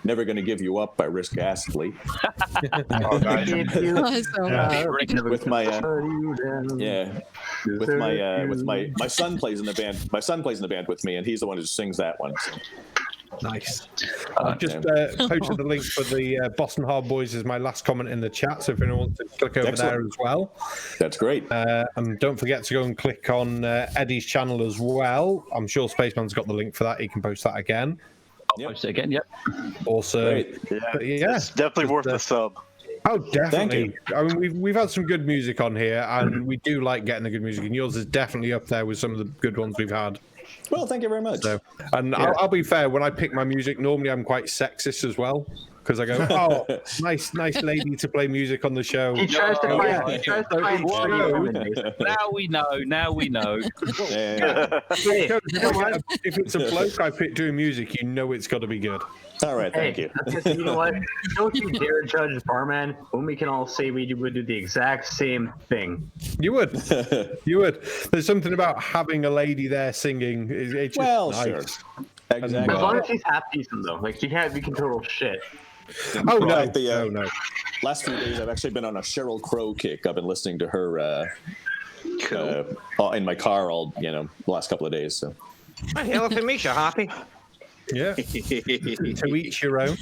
"Never Gonna Give You Up" by Risk Astley. With my son plays in the band. My son plays in the band with me, and he's the one who sings that one. So. Nice. I've just posted the link for the Boston Harbor Boys as my last comment in the chat, so if anyone wants to click over there as well. That's great. And don't forget to go and click on Eddie's channel as well. I'm sure Spaceman's got the link for that. He can post that again. I'll post it again, yep. Awesome. Yeah, it's definitely worth the sub. Oh, definitely. I mean, we've had some good music on here, and we do like getting the good music, and yours is definitely up there with some of the good ones we've had. Well, thank you very much. So, and I'll be fair, when I pick my music, normally I'm quite sexist as well, because I go, oh, nice lady to play music on the show. He tries to find Now we know. If it's a bloke I pick doing music, you know it's got to be good. All right, thank you. You know what? Don't you dare judge Barman when we can all say we would do the exact same thing. You would. There's something about having a lady there singing. It's just nice. Sure. Exactly. As long as she's half decent, though. Like, she can't be total shit. Oh, no. No. Last few days, I've actually been on a Sheryl Crow kick. I've been listening to her in my car the last couple of days. So. Hell, if it makes you happy. Yeah. To each your own.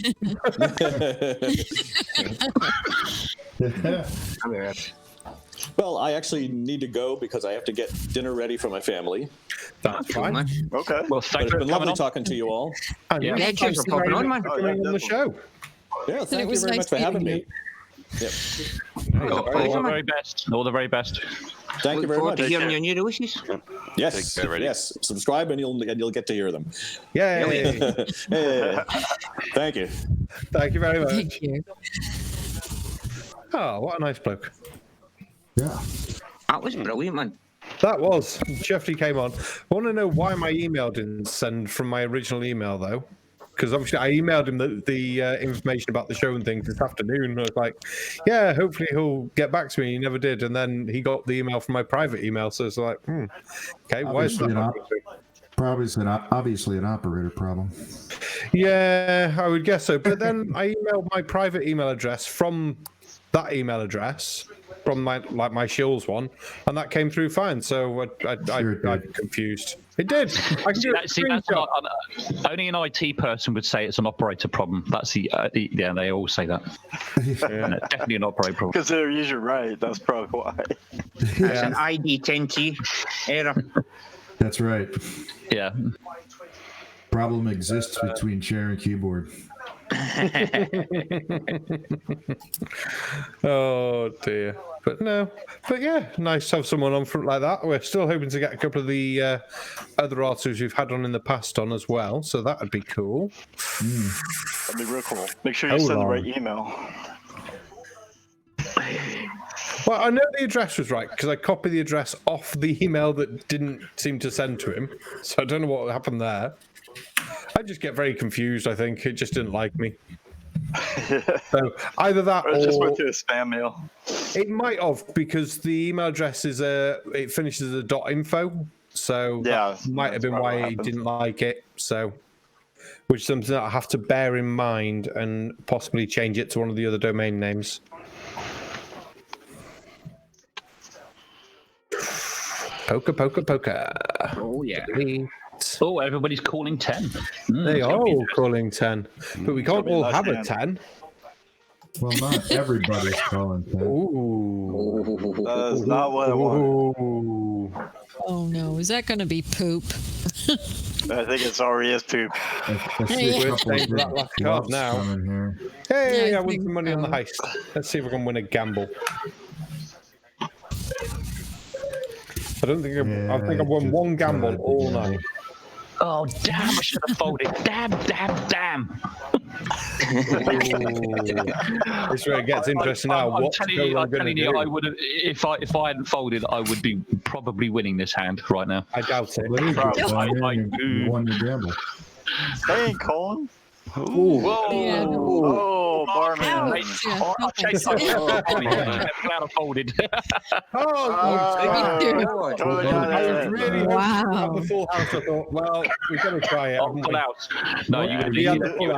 Well, I actually need to go because I have to get dinner ready for my family. That's fine. Okay. Well, it's been lovely talking to you all. Thanks for popping on, man. Coming on the show. Yeah, thank you very much for having me. Yep. All the very best. All the very best. Thank you very much. To hearing your new releases. Yes. Subscribe and you'll get to hear them. Yay! Thank you. Thank you very much. Thank you. Oh, what a nice bloke. Yeah. That was brilliant, man. That was. Jeffrey came on. I want to know why my email didn't send from my original email, though. Because obviously I emailed him the information about the show and things this afternoon. I was like, yeah, hopefully he'll get back to me. He never did. And then he got the email from my private email. So it's like, okay, why is that? Obviously an operator problem. Yeah, I would guess so. But then I emailed my private email address from that email address, from my Shills one, and that came through fine. So I'm confused. It did. I can only an IT person would say it's an operator problem. That's they all say that. Definitely an operator problem. Because they're usually right. That's probably why. That's an ID10T error. That's right. Yeah. Problem exists between chair and keyboard. Oh dear. But yeah, nice to have someone on front like that. We're still hoping to get a couple of the other artists we've had on in the past on as well, so that would be cool. That'd be real cool. Make sure you send the right email. Well, I know the address was right because I copied the address off the email that didn't seem to send to him, so I don't know what happened there. I just get very confused, I think. It just didn't like me. So either that or... it just went to a spam mail. It might have, because the email address is it finishes as a .info, so that might have been why he didn't like it. So, which is something that I have to bear in mind and possibly change it to one of the other domain names. Poker. Oh, yeah. Oh, everybody's calling 10. They are all calling 10. But we can't all have a 10. Well, not everybody's calling 10. Ooh. That's not what I want. Oh no, is that going to be poop? I think it's already is poop. We're staying for that last card now. Hey, I won some money on the heist. Let's see if we can win a gamble. I don't think I think I won one gamble all night. Oh damn! I should have folded. Damn! This is where it gets interesting now. I'm telling you, I would have if I hadn't folded, I would be probably winning this hand right now. I doubt it. You won your gamble. Hey, Colin. Whoa! Barman. I folded. I was really hoping to have the full house. I thought, well, we've got to try it. Full out. No, you would have beat me.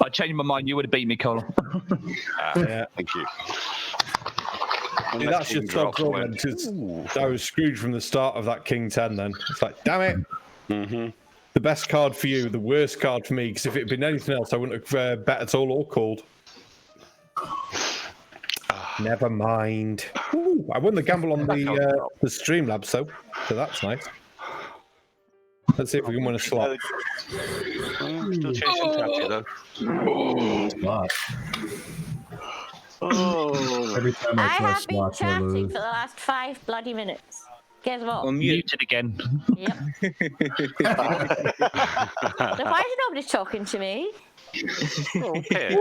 I changed my mind. You would have beat me, Colin. Yeah. Thank you. See, that's just Troglodyte, because I was screwed from the start of that King 10 then. It's like, damn it. Mm-hmm. The best card for you, the worst card for me, because if it had been anything else, I wouldn't have bet at all or called. Never mind. Ooh, I won the gamble on the Streamlabs, so that's nice. Let's see if we can win a slot. Still chasing Tatty, though. Every time I I try have been slots, I chatting lose. for the last 5 bloody minutes. Guess what? Muted again. Yep. So why is nobody talking to me? Okay.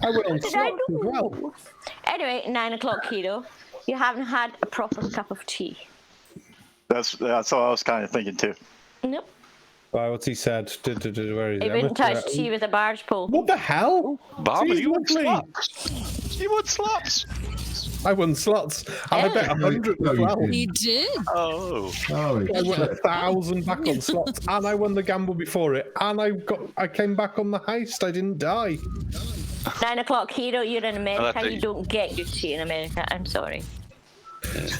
I went on Did I slots as know? well. Anyway, 9 o'clock, Keto. You haven't had a proper cup of tea. That's what I was kind of thinking too. Nope. What's he said? Where is He wouldn't touch tea with a barge pole. What the hell? Barman, Tea's you won lovely. slots. You won slots. I won slots. And I bet 100 as well. He did. Oh. I won 1,000 back on slots, and I won the gamble before it, and I came back on the heist. I didn't die. 9 o'clock, Hero, you're in America. that's You don't get good tea in America. I'm sorry.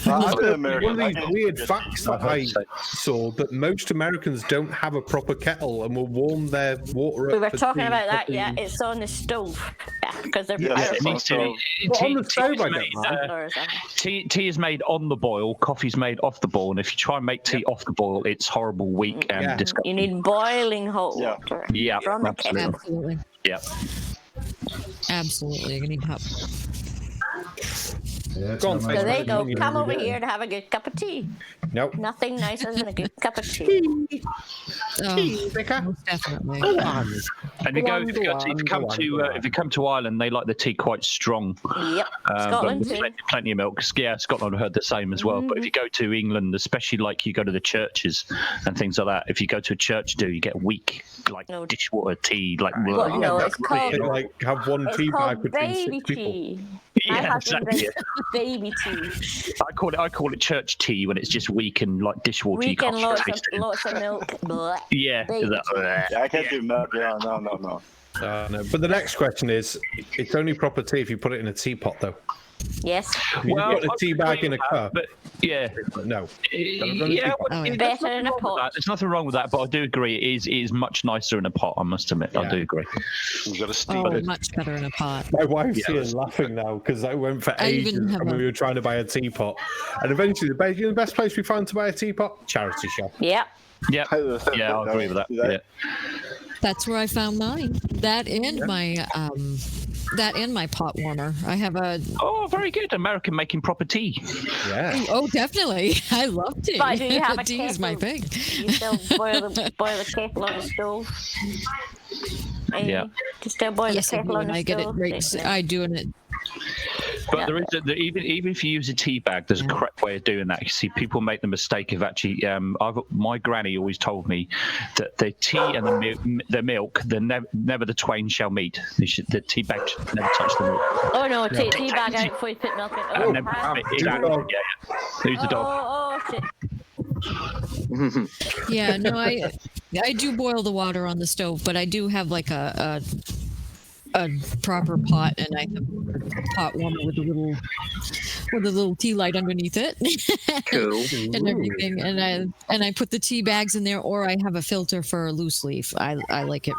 I'm in One America. of these weird facts that I saw that most Americans don't have a proper kettle and will warm their water up. We were for talking tea about that, for yeah. tea. It's on the stove. Yeah, because they're Yeah, It needs to. But on the stove, I don't mind. Tea is made on the boil. Coffee's made off the boil. And if you try and make tea off the boil, it's horrible, weak, and disgusting. You need boiling hot water. Yeah, From the kettle. Absolutely. Yeah. Absolutely. You're going to need help. Yeah, Go on, So there you go. Come over here and have a good cup of tea. Nope. Nothing nicer than a good cup of tea. Oh, most definitely. And if you come to Ireland, they like the tea quite strong. Yep. Scotland too. Plenty of milk. Yeah, Scotland, I heard the same as well. But if you go to England, especially like you go to the churches and things like that, if you go to a church you get weak, like dishwater tea, like. Well, no, it's called. Like have one It's tea bag called between baby 6 people. tea. Yeah, My husband exactly. drinks baby tea. I call it church tea when it's just weak and like dishwater. Week and lots of milk. Blech. Yeah. Baby tea. I can't do milk. Yeah, no. No. But the next question is, it's only proper tea if you put it in a teapot, though. Yes. If you put a tea bag in a cup. But yeah. No. Yeah, Better in a pot. There's nothing wrong with that, but I do agree it is much nicer in a pot. I must admit, I do agree. We've got to steam Oh, it. much better in a pot. My wife's here laughing now because I went for ages when we were trying to buy a teapot, and eventually the best place we found to buy a teapot, charity shop. Yep. Yeah, I agree with that. Yeah. That's where I found mine. That and my pot warmer. I have a. Oh, very good. American making proper tea. Yeah. Oh, definitely. I love tea. But do you have a tea is my thing. You still boil the kettle on the stove. Yeah. You still boil Yes, the I kettle do, on and the I get it stove. right. I do it. But there is even if you use a tea bag, there's a correct way of doing that. You see, people make the mistake of actually. My granny always told me that the tea and the milk, never the twain shall meet. The tea bag should never touch the milk. Oh no, tea bag out before you put milk in. Oh, Who's the dog? Oh shit. Yeah, no, I do boil the water on the stove, but I do have like a proper pot, and I have a pot warmer with a with a little tea light underneath it. Cool. And everything. And I put the tea bags in there, or I have a filter for loose leaf. I like it.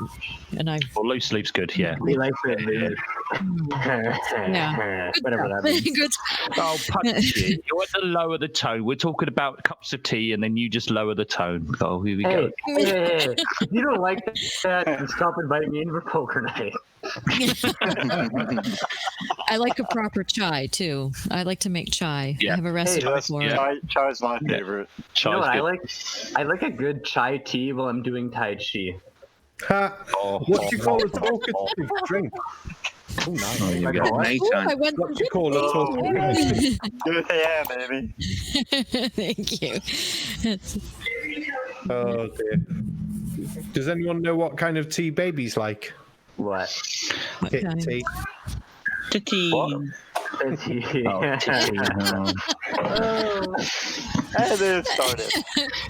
And Well, loose leaf's good, yeah. We like it loose. Yeah. Whatever that means. Good. Oh, Punchy, you want to lower the tone. We're talking about cups of tea, and then you just lower the tone. Oh, here we go. Hey, if you don't like that, then stop inviting me in for poker night. I like a proper chai too. I like to make chai. I have a recipe for it. Chai's my favorite. You know what I like? I like a good chai tea while I'm doing Tai Chi. What do you call a talkative drink? Oh, nice. What you call a talkative? Good hand, baby. Thank you. Oh dear. Does anyone know what kind of tea babies like? What? Tea. Tea. Oh, tea. And then it started.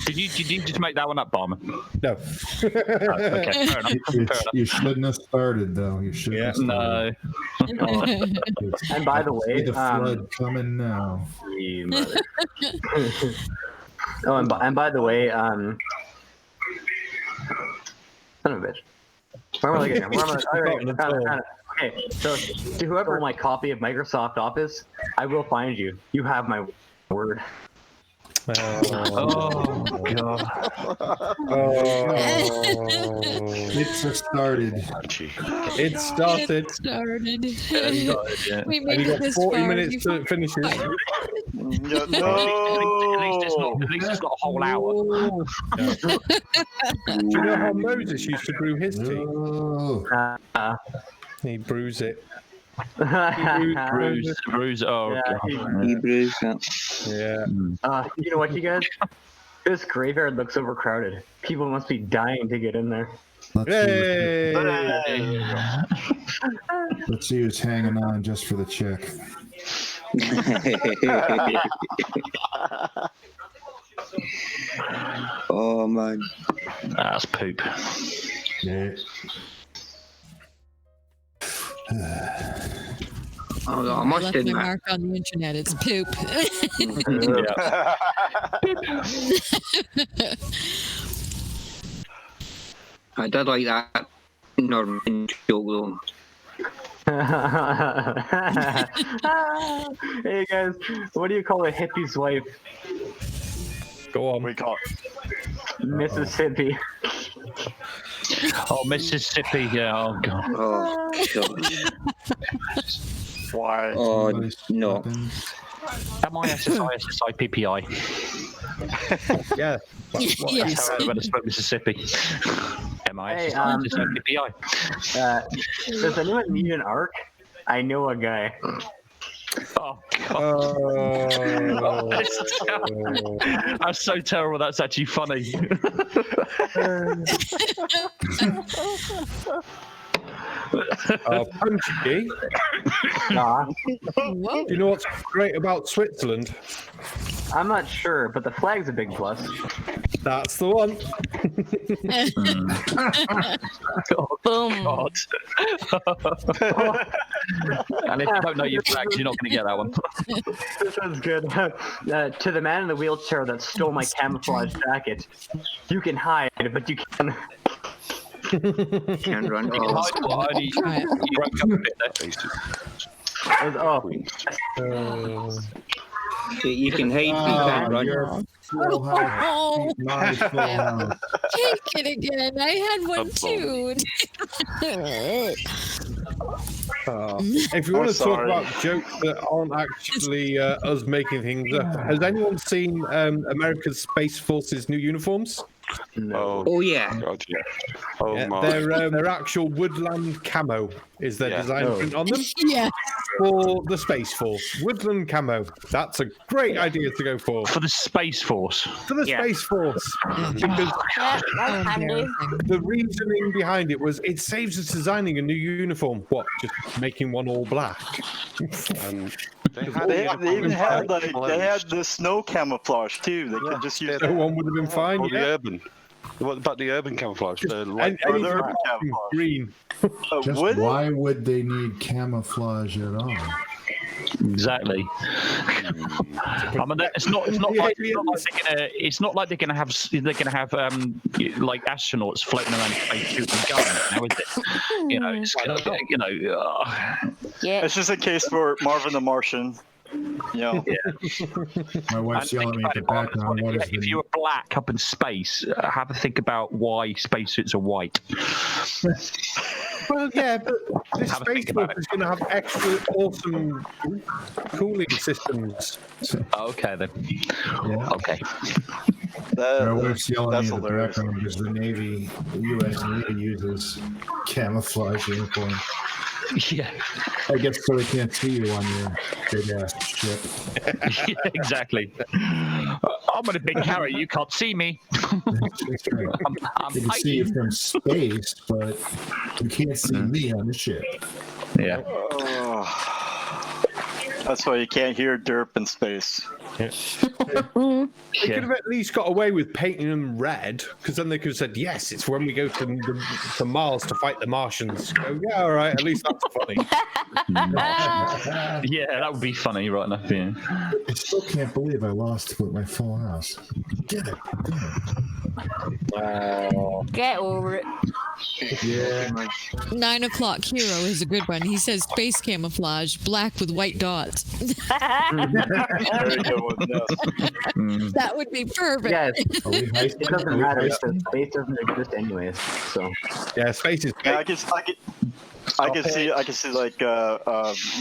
Did you just make that one up, Barman? No. Okay, fair enough. You shouldn't have started, though. You shouldn't have started. No. And by the way, the flood coming now. You mother. Oh, and by the way, son of a bitch. Where am I looking at? Okay, so to whoever my copy of Microsoft Office, I will find you. You have my word. Oh, God. It's started. It started. We And made you got it this 40 far. minutes till it finishes. At least it's not a whole hour. Do you know how Moses used to brew his tea? He brews it. Bruise. Oh, Yeah, God. He brews it. Yeah. You know what, you guys? This graveyard looks overcrowded. People must be dying to get in there. Let's see who's hanging on just for the check. Oh man, that's poop. Yeah. Oh, I I must left my admit. mark on the internet. It's poop. I did like that Norman joke though. Hey guys, what do you call a hippie's wife? Go on. We call Mississippi. Oh, Mississippi. Yeah. Oh, God. Oh, God. Why? Oh, no. MISSI PPI. Yeah. That's how I better spoke Mississippi. MISSI PPI. Does anyone need an arc? I know a guy. Oh, God. That's so terrible. That's actually funny. Punchy. Nah. Do you know what's great about Switzerland? I'm not sure, but the flag's a big plus. That's the one. God. And if you don't know your facts, you're not going to get that one. This one's good. To the man in the wheelchair that stole my camouflage jacket, you can hide, but you can. Can't run. You broke up a bit there. You can hide, you can't run. Full house. Nice full house. Take it again. I had one too. If you want to talk about jokes that aren't actually us making things up, has anyone seen America's Space Force's new uniforms? No. Oh yeah. God, yeah. Oh Yeah, my. their actual woodland camo is their design print on them. Yeah. For the Space Force. Woodland camo. That's a great idea to go for. For the Space Force. For the Space Force. Because the reasoning behind it was it saves us designing a new uniform. What? Just making one all black. They even had they had the snow camouflage too. They could just use that one would have been fine. Or the urban. What about the urban camouflage? The light Anything urban apart from green. Just why would they need camouflage at all? Exactly. I mean, it's not like they're gonna have like astronauts floating around space shooting guns now, is it? You know, it's Yeah. It's just a case for Marvin the Martian. You know. My wife's yelling at me at the background. If you were black up in space, have a think about why spacesuits are white. Well, yeah, but this spaceport is going to have extra awesome cooling systems. Okay, then. Yeah. Okay. My wife's yelling at me at the hilarious. background because the U.S. Navy uses camouflage uniform. Yeah. I guess so they can't see you on your big ass ship. Yeah, exactly. I'm in a big carrot. You can't see me. That's right. They can see you from space, but you can't see me on the ship. Yeah. That's why you can't hear derp in space. They could have at least got away with painting them red, because then they could have said, yes, it's when we go to Mars to fight the Martians. Go, yeah, all right, at least that's funny. Yeah, that would be funny, right enough. Yeah. I still can't believe I lost with my full house. Get it. Get over it. Yeah. 9 o'clock hero is a good one. He says space camouflage, black with white dots. Very good one. Yes. That would be perfect. Yeah, it doesn't matter because space doesn't exist anyways. So yeah, space is. Yeah, I can see like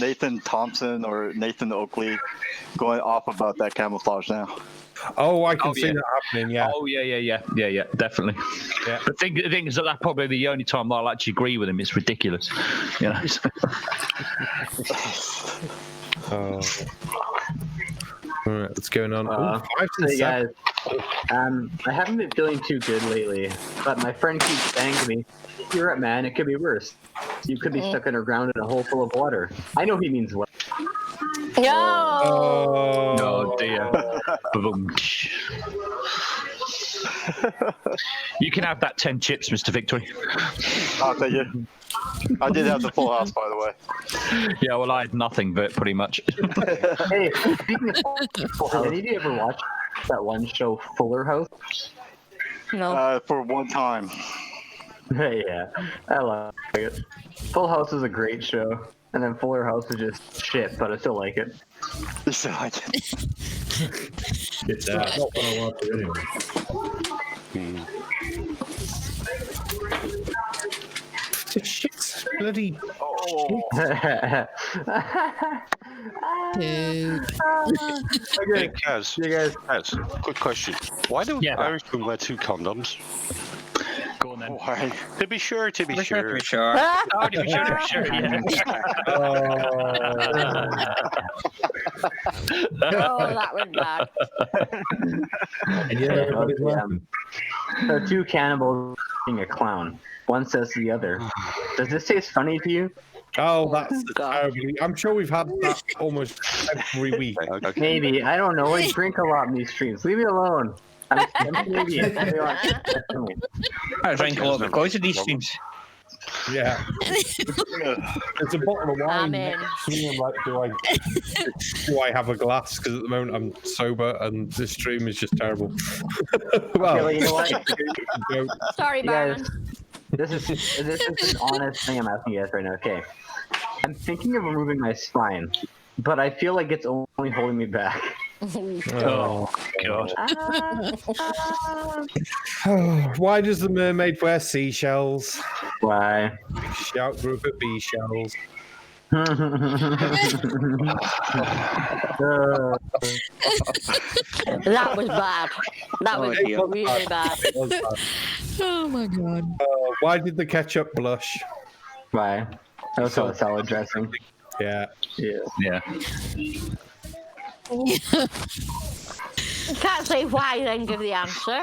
Nathan Thompson or Nathan Oakley going off about that camouflage now. Oh, I can see that happening. Yeah. Oh, yeah, definitely. Yeah. The thing is that that's probably the only time I'll actually agree with him. It's ridiculous, you know. All right, what's going on? 5 to so 7. guys, I haven't been feeling too good lately, but my friend keeps saying to me, "You're it, man. It could be worse. You could be stuck underground in a hole full of water." I know he means well. No. Oh dear. You can have that 10 chips, Mr. Victory. I'll tell you. I did have the full house, by the way. Yeah, well, I had nothing, but pretty much. Hey, speaking of Full House, did you ever watch that one show, Fuller House? No. For one time. Yeah, I love it. Full House is a great show, and then Fuller House is just shit, but I still like it. You still like it? It's not what I want to anyway. Shit's bloody. Hey, Kaz, quick question. Why do Irishmen wear 2 condoms? Go on then. Why? To be sure. Oh, to be sure, yeah. Oh, that was bad. And yet everybody's laughing. So 2 cannibals being a clown. One says to the other, "Does this taste funny to you?" Oh, that's terrible. I'm sure we've had that almost every week. Maybe. I don't know. I drink a lot in these streams. Leave me alone. I'm Canadian. I drink a lot because of these streams. Yeah. There's a bottle of wine next to me. I'm like, do I have a glass? Because at the moment I'm sober and this stream is just terrible. Well, you know what? Sorry, Barman. This is an honest thing I'm asking you guys right now. Okay. I'm thinking of removing my spine, but I feel like it's only holding me back. Oh, God. Why does the mermaid wear seashells? Why? Shout group of bee shells. That was bad. That was really bad. Oh my God. Why did the ketchup blush? Why? That was all salad dressing. Yeah. Yeah. Can't say why, then give the answer.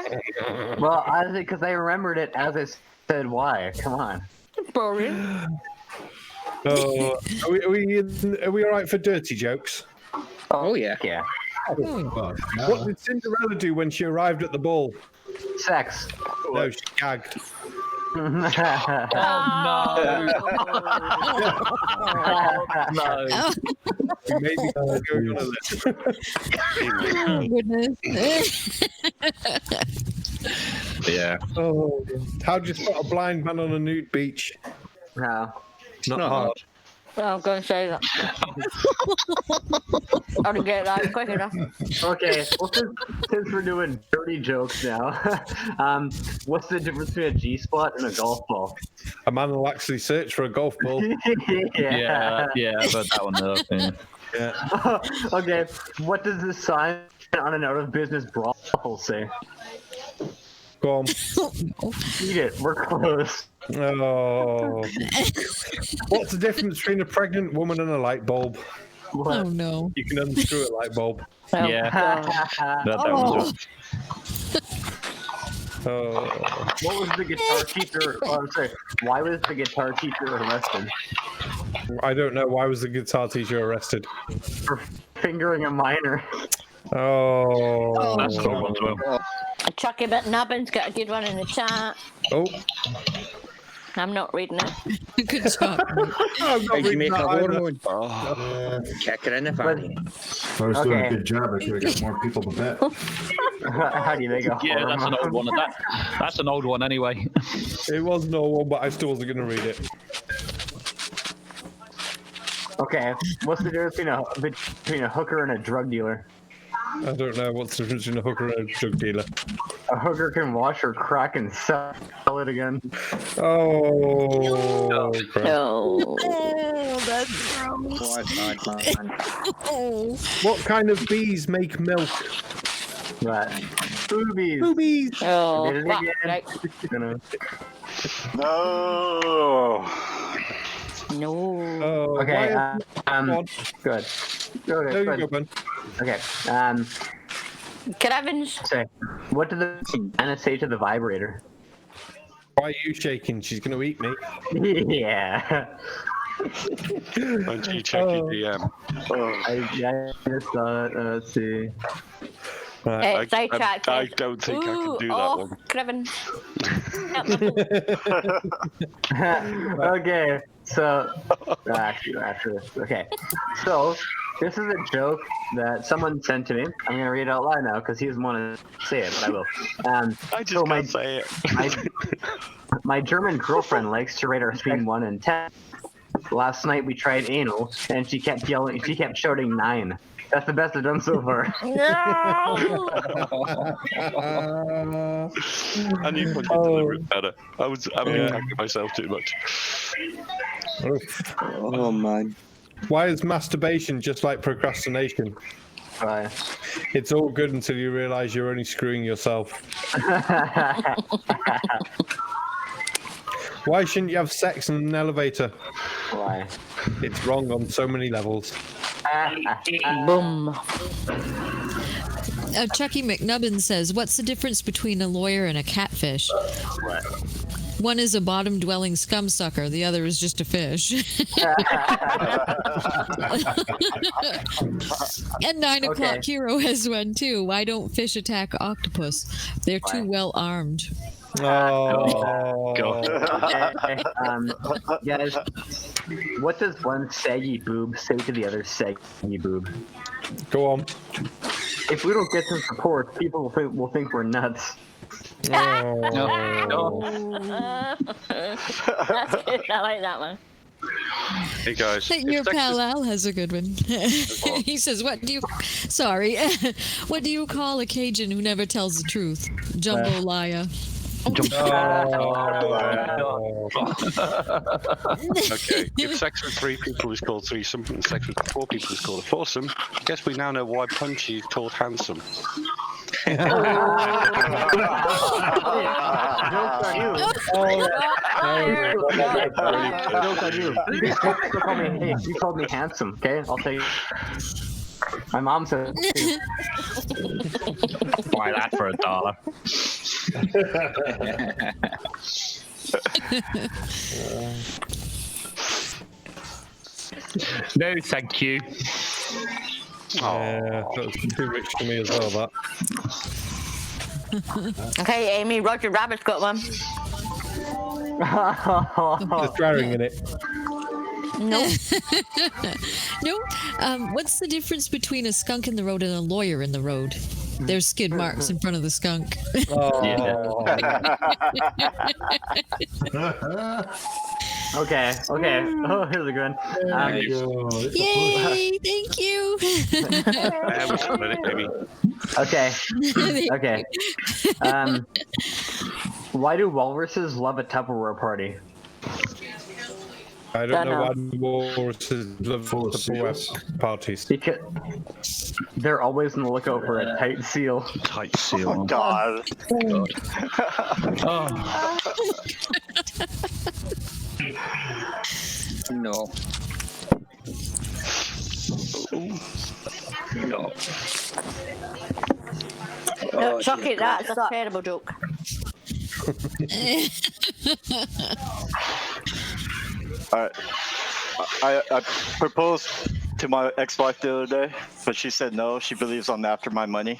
Well, because I remembered it as I said why. Come on. Boring. Are we all right for dirty jokes? Oh yeah. Yeah. What did Cinderella do when she arrived at the ball? Sex. No, she gagged. Oh no! No. Maybe going on a list. Oh, goodness. Yeah. Oh, how do you spot a blind man on a nude beach? No. Not hard. Well, I'm going to say that. I didn't get that quick enough. Okay, well, since we're doing dirty jokes now, what's the difference between a G-spot and a golf ball? A man will actually search for a golf ball. Yeah. I've heard that one though. Yeah. Okay, what does the sign on an out-of-business brothel say? Go on. Eat it. We're close. Oh. What's the difference between a pregnant woman and a light bulb? What? Oh no. You can unscrew a light bulb. Yeah. Oh. What was the guitar teacher? Oh, I'm sorry. Why was the guitar teacher arrested? I don't know. Why was the guitar teacher arrested? For fingering a minor. Oh. That's a good one as well. Chucky McNubbin's got a good one in the chat. Oh. I'm not reading it. Good job. I'm not Did you reading make a that either. hormone? Kick her in the fanny. If I was doing a good job, I could have got more people to bet. How do you make a Yeah, that's an old one. That's an old one anyway. It was an old one, but I still wasn't going to read it. Okay, what's the difference between a hooker and a drug dealer? I don't know what's the difference between a hooker and a drug dealer. A hooker can wash her crack and sell it again. Oh, crap. No. Oh, that's gross. What kind of bees make milk? Right. Boobies. Boobies. Oh, Did it fuck, again. right. No. No. Oh, Okay, why- good. Okay, There you good. go, Ben. Okay, Cravens. say, what did the banana say to the vibrator? Why are you shaking? She's going to eat me. Yeah. Don't you check your DM? I just saw it. Let's see. Right. Sidetrack. I don't think I can do that one. Cravens. Okay, so after this. Okay, so this is a joke that someone sent to me. I'm gonna read it out loud now because he doesn't want to say it, but I will. I just can't say it. My German girlfriend likes to rate our between 1 and 10. Last night we tried anal, and she kept yelling. She kept shouting 9. That's the best I've done so far. No. I need to deliver it better. I'm attacking myself too much. Oh man. Why is masturbation just like procrastination? Right. It's all good until you realize you're only screwing yourself. Why shouldn't you have sex in an elevator? Why? It's wrong on so many levels. Boom. Chucky McNubbin says, what's the difference between a lawyer and a catfish? What? One is a bottom-dwelling scum-sucker. The other is just a fish. And 9 o'clock hero has one, too. Why don't fish attack octopus? They're too well-armed. Oh, God. Guys, what does one saggy boob say to the other saggy boob? Go on. If we don't get some support, people will think we're nuts. Oh. That's good. I like that one. Hey guys, Your pal Al has a good one. He says, what do you call a Cajun who never tells the truth? Jambalaya. Okay, if sex with 3 people is called threesome and sex with 4 people is called a foursome, I guess we now know why Punchy is called handsome. Jokes on you. Jokes on you. You called me handsome, okay? I'll tell you. My mom said. Buy that for $1. No, thank you. Yeah, that was too rich for me as well, that. Okay, Amy, Roger Rabbit's got one. Just swearing in it. No. No. What's the difference between a skunk in the road and a lawyer in the road? There's skid marks in front of the skunk. Okay. Oh, here's a good one. Yay! Thank you. Okay. Why do walruses love a Tupperware party? I don't know why walruses love Tupperware parties. Because they're always on the lookout for a tight seal. Tight seal. Oh, God. No. No. No, chuck it. That's a terrible joke. I proposed to my ex-wife the other day, but she said no. She believes I'm after my money.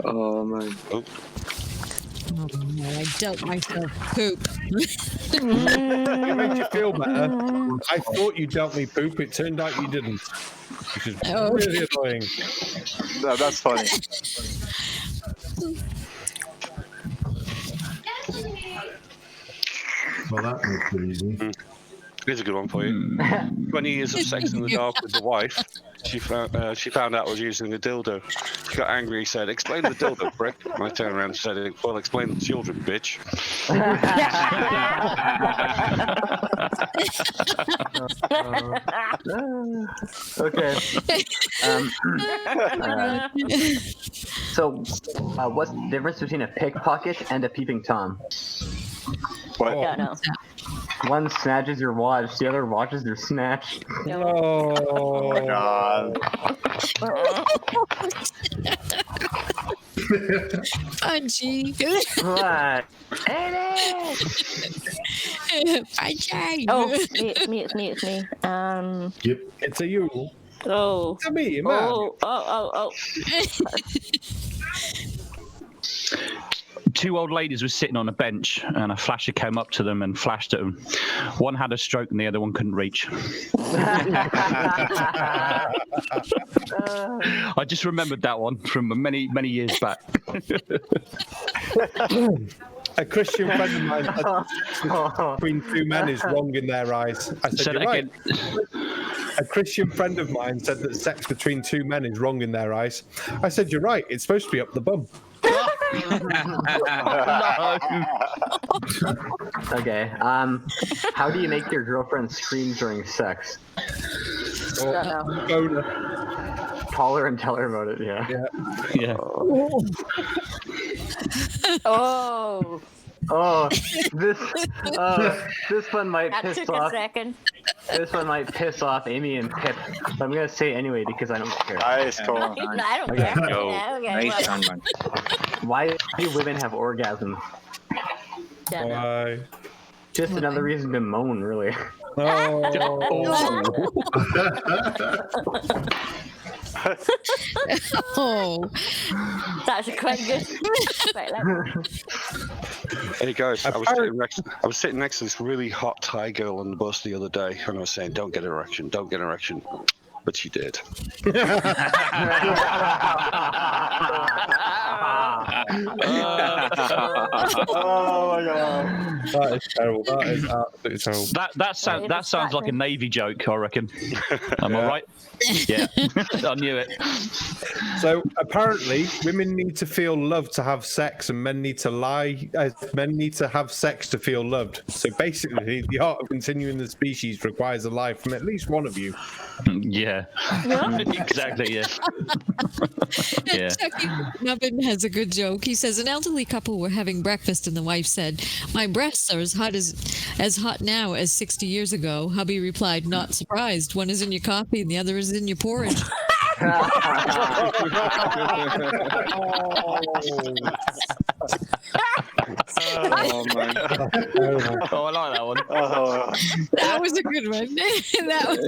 Oh man. Oh, I dealt myself poop. It makes you feel better. I thought you dealt me poop. It turned out you didn't. Which is really annoying. No, that's funny. Well, that makes it easy. Here's a good one for you. 20 years of sex in the dark with the wife. She found out I was using a dildo. She got angry. Said, "Explain the dildo, prick." And I turned around and said, "Well, explain the children, bitch." Okay. So, what's the difference between a pickpocket and a peeping Tom? What? I don't know. One snatches your watch, the other watches your snatch. Oh my God. Punchy. What? Punchy. Oh, it's me. Yep. It's a you. Oh. It's a me, man. Oh. Two old ladies were sitting on a bench, and a flasher came up to them and flashed at them. One had a stroke, and the other one couldn't reach. I just remembered that one from many years back. A Christian friend of mine said between two men is wrong in their eyes. I said, "You're right." A Christian friend of mine said that sex between two men is wrong in their eyes. I said, "You're right. It's supposed to be up the bum." Okay. How do you make your girlfriend scream during sex? Boner. Call her and tell her about it. Yeah. Oh. Oh, this one might That piss took a off. second. This one might piss off Amy and Pip, but I'm gonna say it anyway because I don't care. Nice, cool. I don't Okay. care. Yo. Yeah, okay, Nice well. one, man. Why do women have orgasms? Why? Just another reason to moan, really. Oh. That's quite good. Right, Hey guys, I was sitting next to this really hot Thai girl on the bus the other day, and I was saying, "Don't get an erection, don't get an erection," but she did. Oh my God. That is terrible. That is absolutely terrible. That sounds like a Navy joke, I reckon. Am I right? Yeah, I knew it. So apparently, women need to feel loved to have sex, and men need to lie. Men need to have sex to feel loved. So basically, the art of continuing the species requires a lie from at least one of you. Yeah. Exactly. Yeah. Yeah. Chucky Nubbin has a good joke. He says an elderly couple were having breakfast, and the wife said, "My breasts are as hot now as 60 years ago." Hubby replied, "Not surprised. One is in your coffee, and the other is in your porridge." Oh man. Oh, I like that one. That was a good one. That was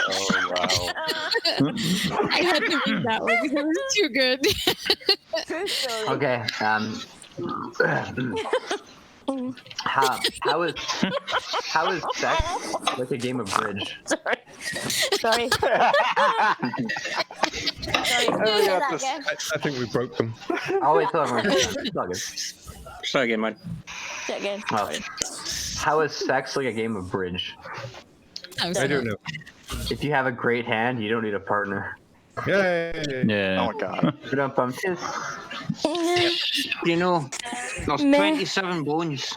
Oh, wow. I had to read that one because it was too good. Okay. How is sex like a game of bridge? Sorry. I think we broke them. I'll wait till everyone's done. Sorry again, man. Say again. Oh. How is sex like a game of bridge? I don't know. If you have a great hand, you don't need a partner. Yay! Yeah. Oh my god. You know, there's Meh. 27 bones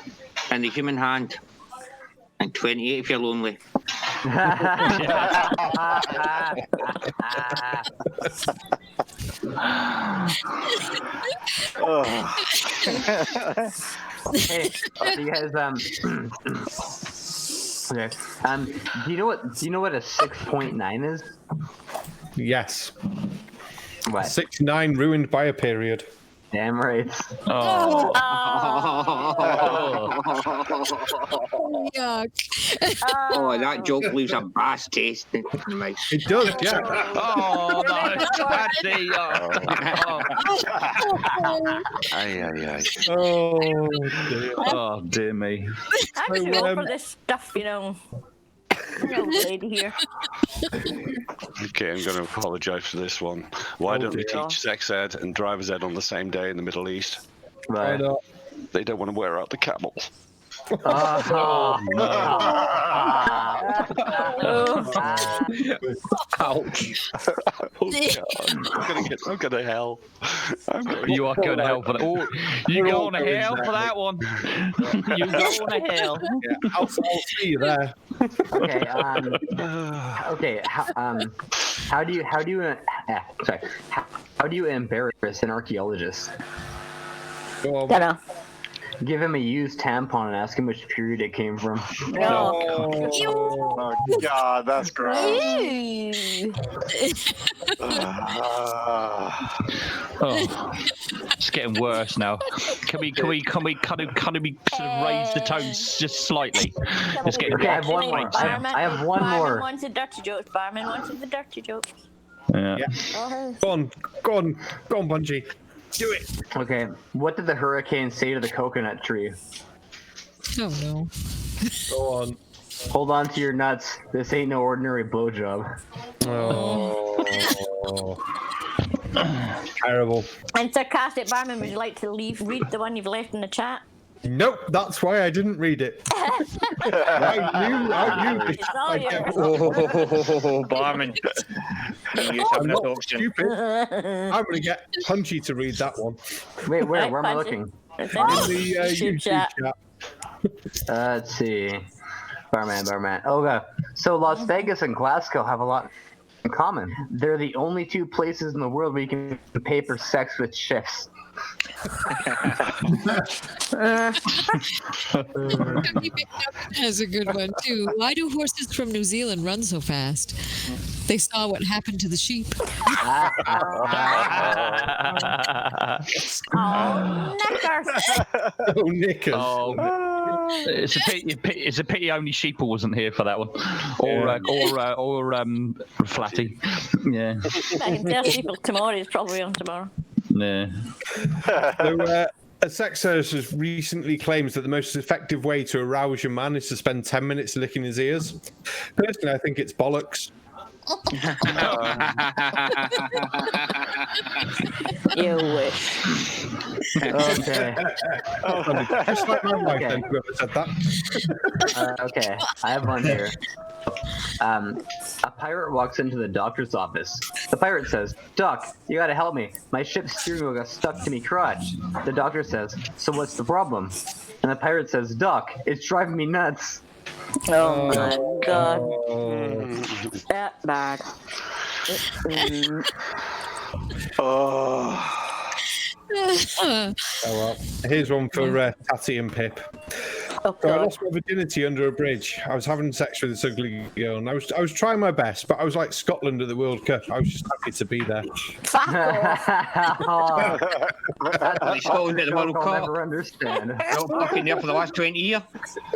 in the human hand, and 28 if you're lonely. Hey, do you guys okay. Do you know what a 6.9 is? Yes. What? 6'9" ruined by a period. Damn right. Oh. Yuck. Oh, that joke leaves a bad taste in my mouth. It does, yeah. Oh, no. Patty. Aye. Oh, dear me. I'm too old for this stuff, you know. I'm an old lady here. Okay, I'm going to apologise for this one. Why don't we teach sex ed and driver's ed on the same day in the Middle East? Right. They don't want to wear out the camels. Oh, no. Ouch. Oh, God. I'm going to hell. You are going to hell for that. Oh, you going to hell for that one. You going to hell. Yeah, I'll see you there. Okay. Okay. How do you embarrass an archaeologist? Don't know. Give him a used tampon and ask him which period it came from. Oh god, that's gross. Oh, it's getting worse now. Can we kind of sort of raise the tones just slightly? It's getting Okay, I have one more. I have one Barman more. wants the dirty jokes. Barman wants the dirty jokes. Yeah. Go on, Bungie. Do it. Okay, what did the hurricane say to the coconut tree? Oh no. Go on. Hold on to your nuts. This ain't no ordinary blowjob. Oh. Terrible. And Sarcastic Barman, would you like to read the one you've left in the chat? Nope, that's why I didn't read it. I knew this. It's all yours. Oh, Barman. You I'm not stupid. I'm going to get Punchy to read that one. Wait, where Right, am I Punchy. looking? It's In in the YouTube chat. Let's see. Barman. Oh, God. So Las Vegas and Glasgow have a lot in common. They're the only two places in the world where you can pay for sex with shifts. That's a good one too. Why do horses from New Zealand run so fast? They saw what happened to the sheep. Oh, knickers. Oh, knickers. Oh, it's a pity only Sheeple wasn't here for that one, or Flatty. Yeah. I can tell people tomorrow is probably on tomorrow. Yeah. So, a sex service recently claims that the most effective way to arouse your man is to spend 10 minutes licking his ears. Personally, I think it's bollocks. You wish. Okay. Just like my wife, then, whoever said that. Okay, I have one here. A pirate walks into the doctor's office. The pirate says, "Doc, you gotta help me. My ship's steering wheel got stuck to me crotch." The doctor says, "So what's the problem?" And the pirate says, "Doc, it's driving me nuts." Oh my god. That bad. Oh. Oh, well. Here's one for Tatty and Pip. So I lost my virginity under a bridge. I was having sex with this ugly girl, and I was trying my best, but I was like Scotland at the World Cup. I was just happy to be there. Like Scotland at the World I'll Cup. never understand. Not fucking there for the last 20 years.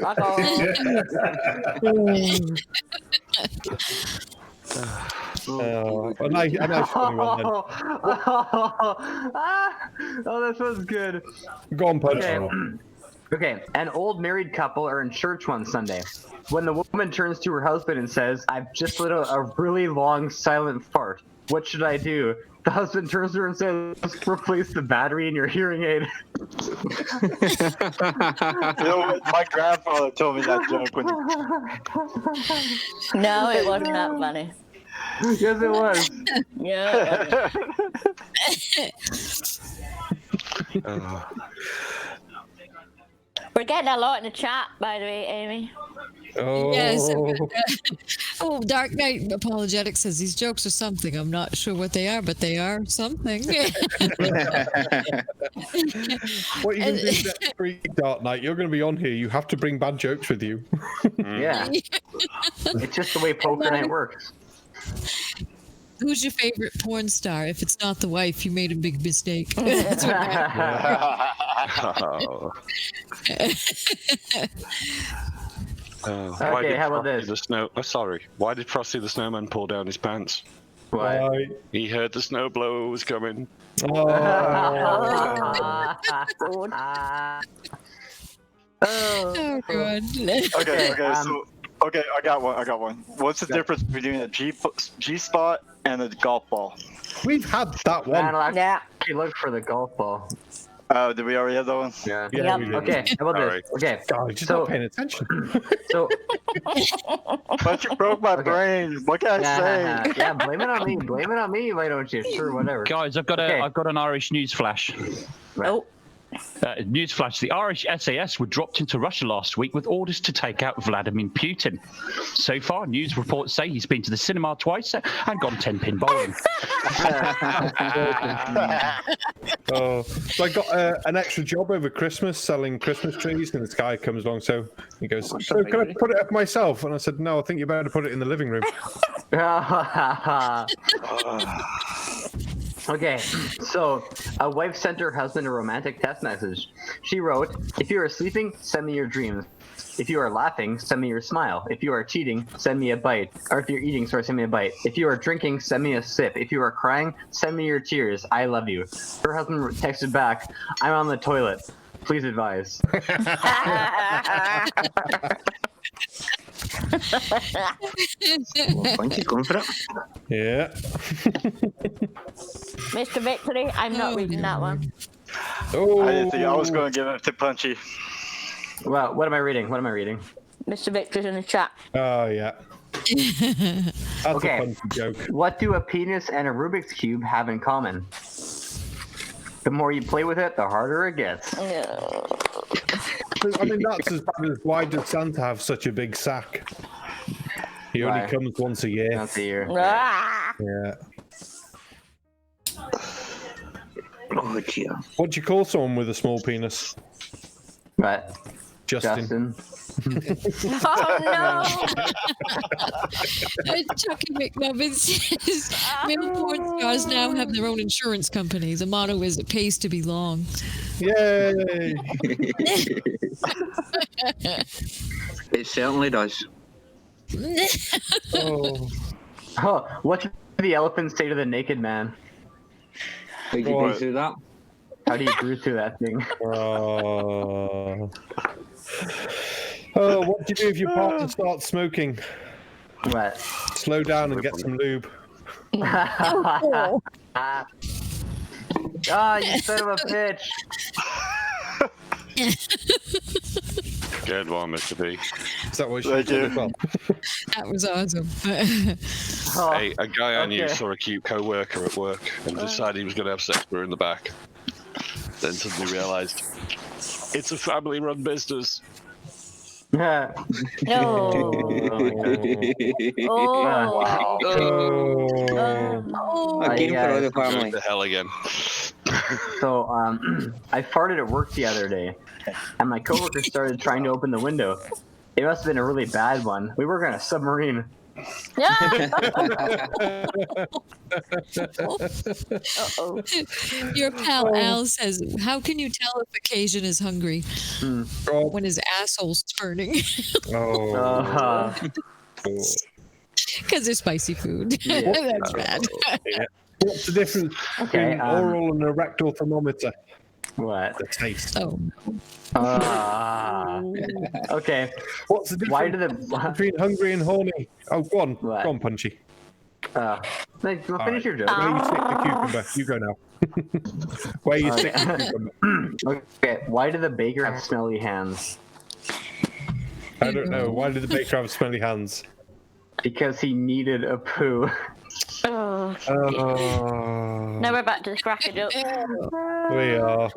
A nice funny one then. Oh, this was good. Go on, Punch. Okay, an old married couple are in church one Sunday. When the woman turns to her husband and says, "I've just let a really long silent fart. What should I do?" The husband turns to her and says, "Replace the battery in your hearing aid." You know what? My grandfather told me that joke when No, it wasn't that funny. Yes, it was. Yeah. We're getting a lot in the chat, by the way, Amy. Yes. Dark Knight Apologetics says these jokes are something. I'm not sure what they are, but they are something. What are you going to do next week, Dark Knight? You're going to be on here. You have to bring bad jokes with you. Yeah. It's just the way poker night works. Who's your favorite porn star? If it's not the wife, you made a big mistake. That's what Okay, how about this? The snow. Oh, sorry. Why did Frosty the Snowman pull down his pants? Why? He heard the snow blow was coming. Oh, God. Okay, I got one. What's the difference between a G spot and a golf ball? We've had that one. Man, I'll actually look for the golf ball. Did we already have that one? Yeah. Yeah, we did. Okay, how about this? Okay. God, you're just not paying attention. So, but you broke my brain. What can I say? Yeah, blame it on me. Blame it on me. Why don't you? Sure, whatever. Guys, I've got an Irish news flash. Oh. Newsflash: the Irish SAS were dropped into Russia last week with orders to take out Vladimir Putin. So far, news reports say he's been to the cinema twice and gone 10-pin bowling. So I got an extra job over Christmas selling Christmas trees, and this guy comes along. So he goes, "So can I put it up myself?" And I said, "No, I think you better put it in the living room." Okay, so a wife sent her husband a romantic text message. She wrote, "If you are sleeping, send me your dreams. If you are laughing, send me your smile. If you are cheating, send me a bite. Or if you're eating, send me a bite. If you are drinking, send me a sip. If you are crying, send me your tears. I love you." Her husband texted back, "I'm on the toilet. Please advise." Well, thank you, going for it. Yeah. Mr. Victory, I'm not reading that one. Oh. I didn't think I was going to give it to Punchy. Well, what am I reading? Mr. Victory's in the chat. Oh, yeah. That's Okay. a punchy joke. What do a penis and a Rubik's Cube have in common? The more you play with it, the harder it gets. I mean, that's as bad as why does Santa have such a big sack? He only Why? comes once a year. Once a year. Ah! Yeah. Oh, dear. What do you call someone with a small penis? What? Justin. Oh no! Chucky McNubbins says male porn stars now have their own insurance company. The motto is "It pays to be long." Yay! It certainly does. Oh. Oh, what did the elephant say to the naked man? How did you go through that? How do you breathe through that thing? Oh, what do you do if your partner starts smoking? What? Slow down and get some lube. Ah, you son of a bitch! Good one, Mr. B. Is that what you did as well? That was awesome. Hey, a guy I knew okay. saw a cute co-worker at work and decided he was going to have sex with her in the back. Then suddenly realised it's a family-run business. No. A game for all the family. Going to hell again. So I farted at work the other day, and my coworker started trying to open the window. It must have been a really bad one. We work on a submarine. Your pal Al says, "How can you tell if occasion is hungry when his asshole's turning?" Because there's spicy food. That's bad. What's the difference between oral and a rectal thermometer? What? The taste. Okay. What's the difference between hungry and horny? Oh, go on. What? Go on, Punchy. Finish your joke. Where you stick the cucumber? You go now. Where you stick the cucumber? Okay. Why do the baker have smelly hands? I don't know. Why did the baker have smelly hands? Because he needed a poo. Now we're back to the cracker joke. We are.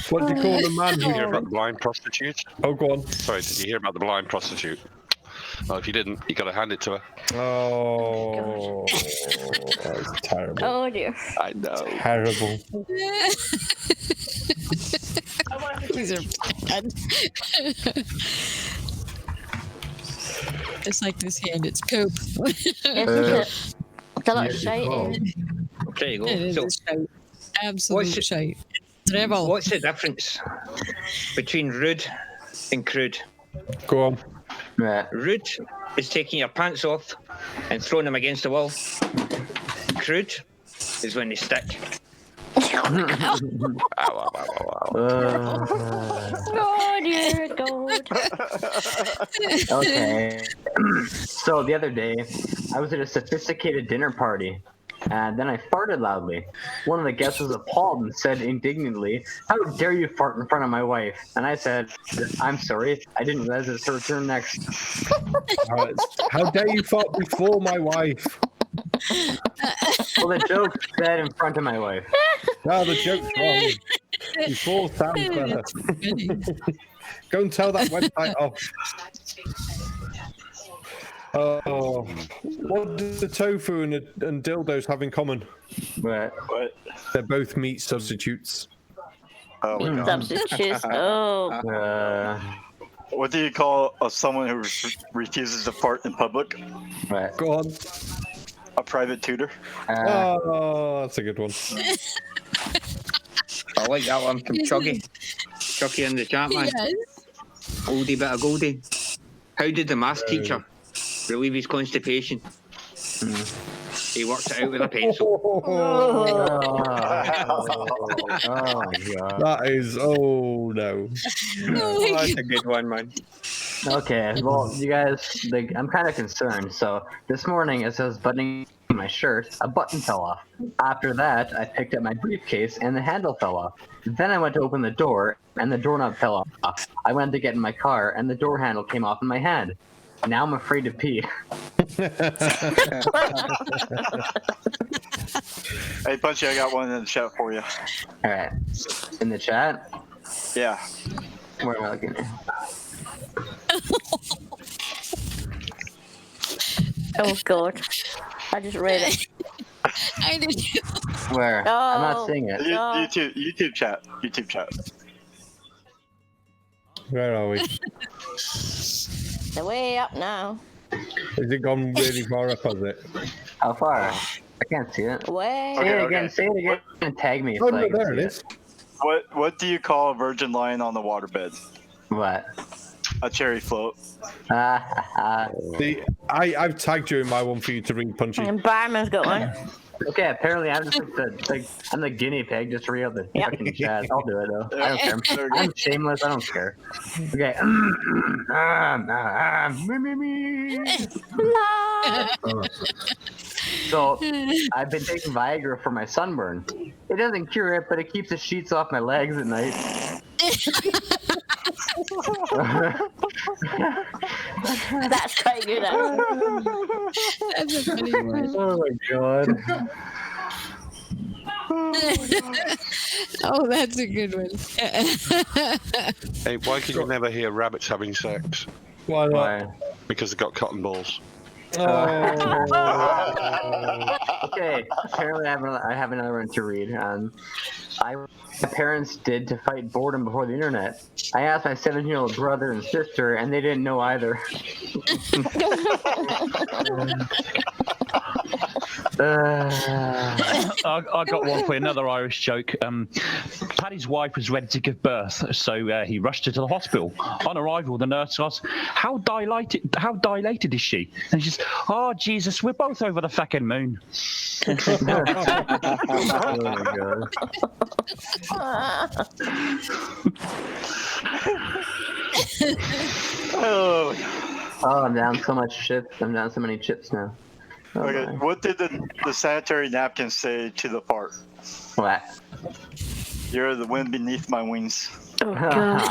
What do you call the man Did you hear about the blind prostitute? Oh, go on. Sorry, did you hear about the blind prostitute? Well, if you didn't, you got to hand it to her. Oh, that's terrible. Oh dear. I know. Terrible. These are bad. Just like this hand, it's poop. It's a lot of shite. There you go. It is So, shite. Absolute shite. Terrible. what's the difference between rude and crude? Go on. Rude is taking your pants off and throwing them against the wall. Crude is when they stick. Oh dear God. Okay. So the other day, I was at a sophisticated dinner party, and then I farted loudly. One of the guests was appalled and said indignantly, "How dare you fart in front of my wife?" And I said, "I'm sorry, I didn't realize it's her turn next." How dare you fart before my wife? Well, the joke said in front of my wife. No, the joke's wrong. Before sounds better. Go and tell that website off. Oh, what do the tofu and dildos have in common? What? They're both meat substitutes. Oh my God. Substitutes. Oh. What do you call someone who refuses to fart in public? Right. Go on. A private tutor. Oh, that's a good one. I like that one from Chuggy. Chucky in the chat, man. Yes. Oldie bit of goldie. How did the maths teacher relieve his constipation? He worked it out with a pencil. Oh my God. That is, oh no. Oh, that's a good one, man. Okay, well, you guys, I'm kind of concerned. So this morning, as I was buttoning my shirt, a button fell off. After that, I picked up my briefcase and the handle fell off. Then I went to open the door and the doorknob fell off. I went to get in my car and the door handle came off in my hand. Now I'm afraid to pee. Hey, Punchy, I got one in the chat for you. All right, in the chat. Yeah. Where am I looking? Oh God. I just read it. I did too. Where? Oh, I'm not seeing it. YouTube chat. YouTube chat. Where are we? They're way up now. Has it gone really far up, has it? How far? I can't see it. Way. Say it again. Say it again and tag me. Oh, so I no, can there see it is. What do you call a virgin lying on the waterbed? What? A cherry float. See, I've tagged you in my one for you to read, Punchy. And Barman's got one. Okay, apparently I'm just I'm the guinea pig just to read out the fucking chat. I'll do it though. I don't care. I'm shameless. I don't care. Okay. So I've been taking Viagra for my sunburn. It doesn't cure it, but it keeps the sheets off my legs at night. That's quite good. That's a funny one. Oh my God. Oh, that's a good one. Hey, why can you never hear rabbits having sex? Why not? Because they've got cotton balls. Okay, apparently I have another one to read. My parents did to fight boredom before the internet. I asked my 17-year-old brother and sister, and they didn't know either. I got one for you, another Irish joke. Paddy's wife was ready to give birth, so he rushed her to the hospital. On arrival, the nurse asked, how dilated is she? And she says, oh, Jesus, we're both over the fucking moon. Oh, I'm down so much chips. I'm down so many chips now. Oh, Okay, my. what did the sanitary napkin say to the fart? What? You're the wind beneath my wings. Oh, God.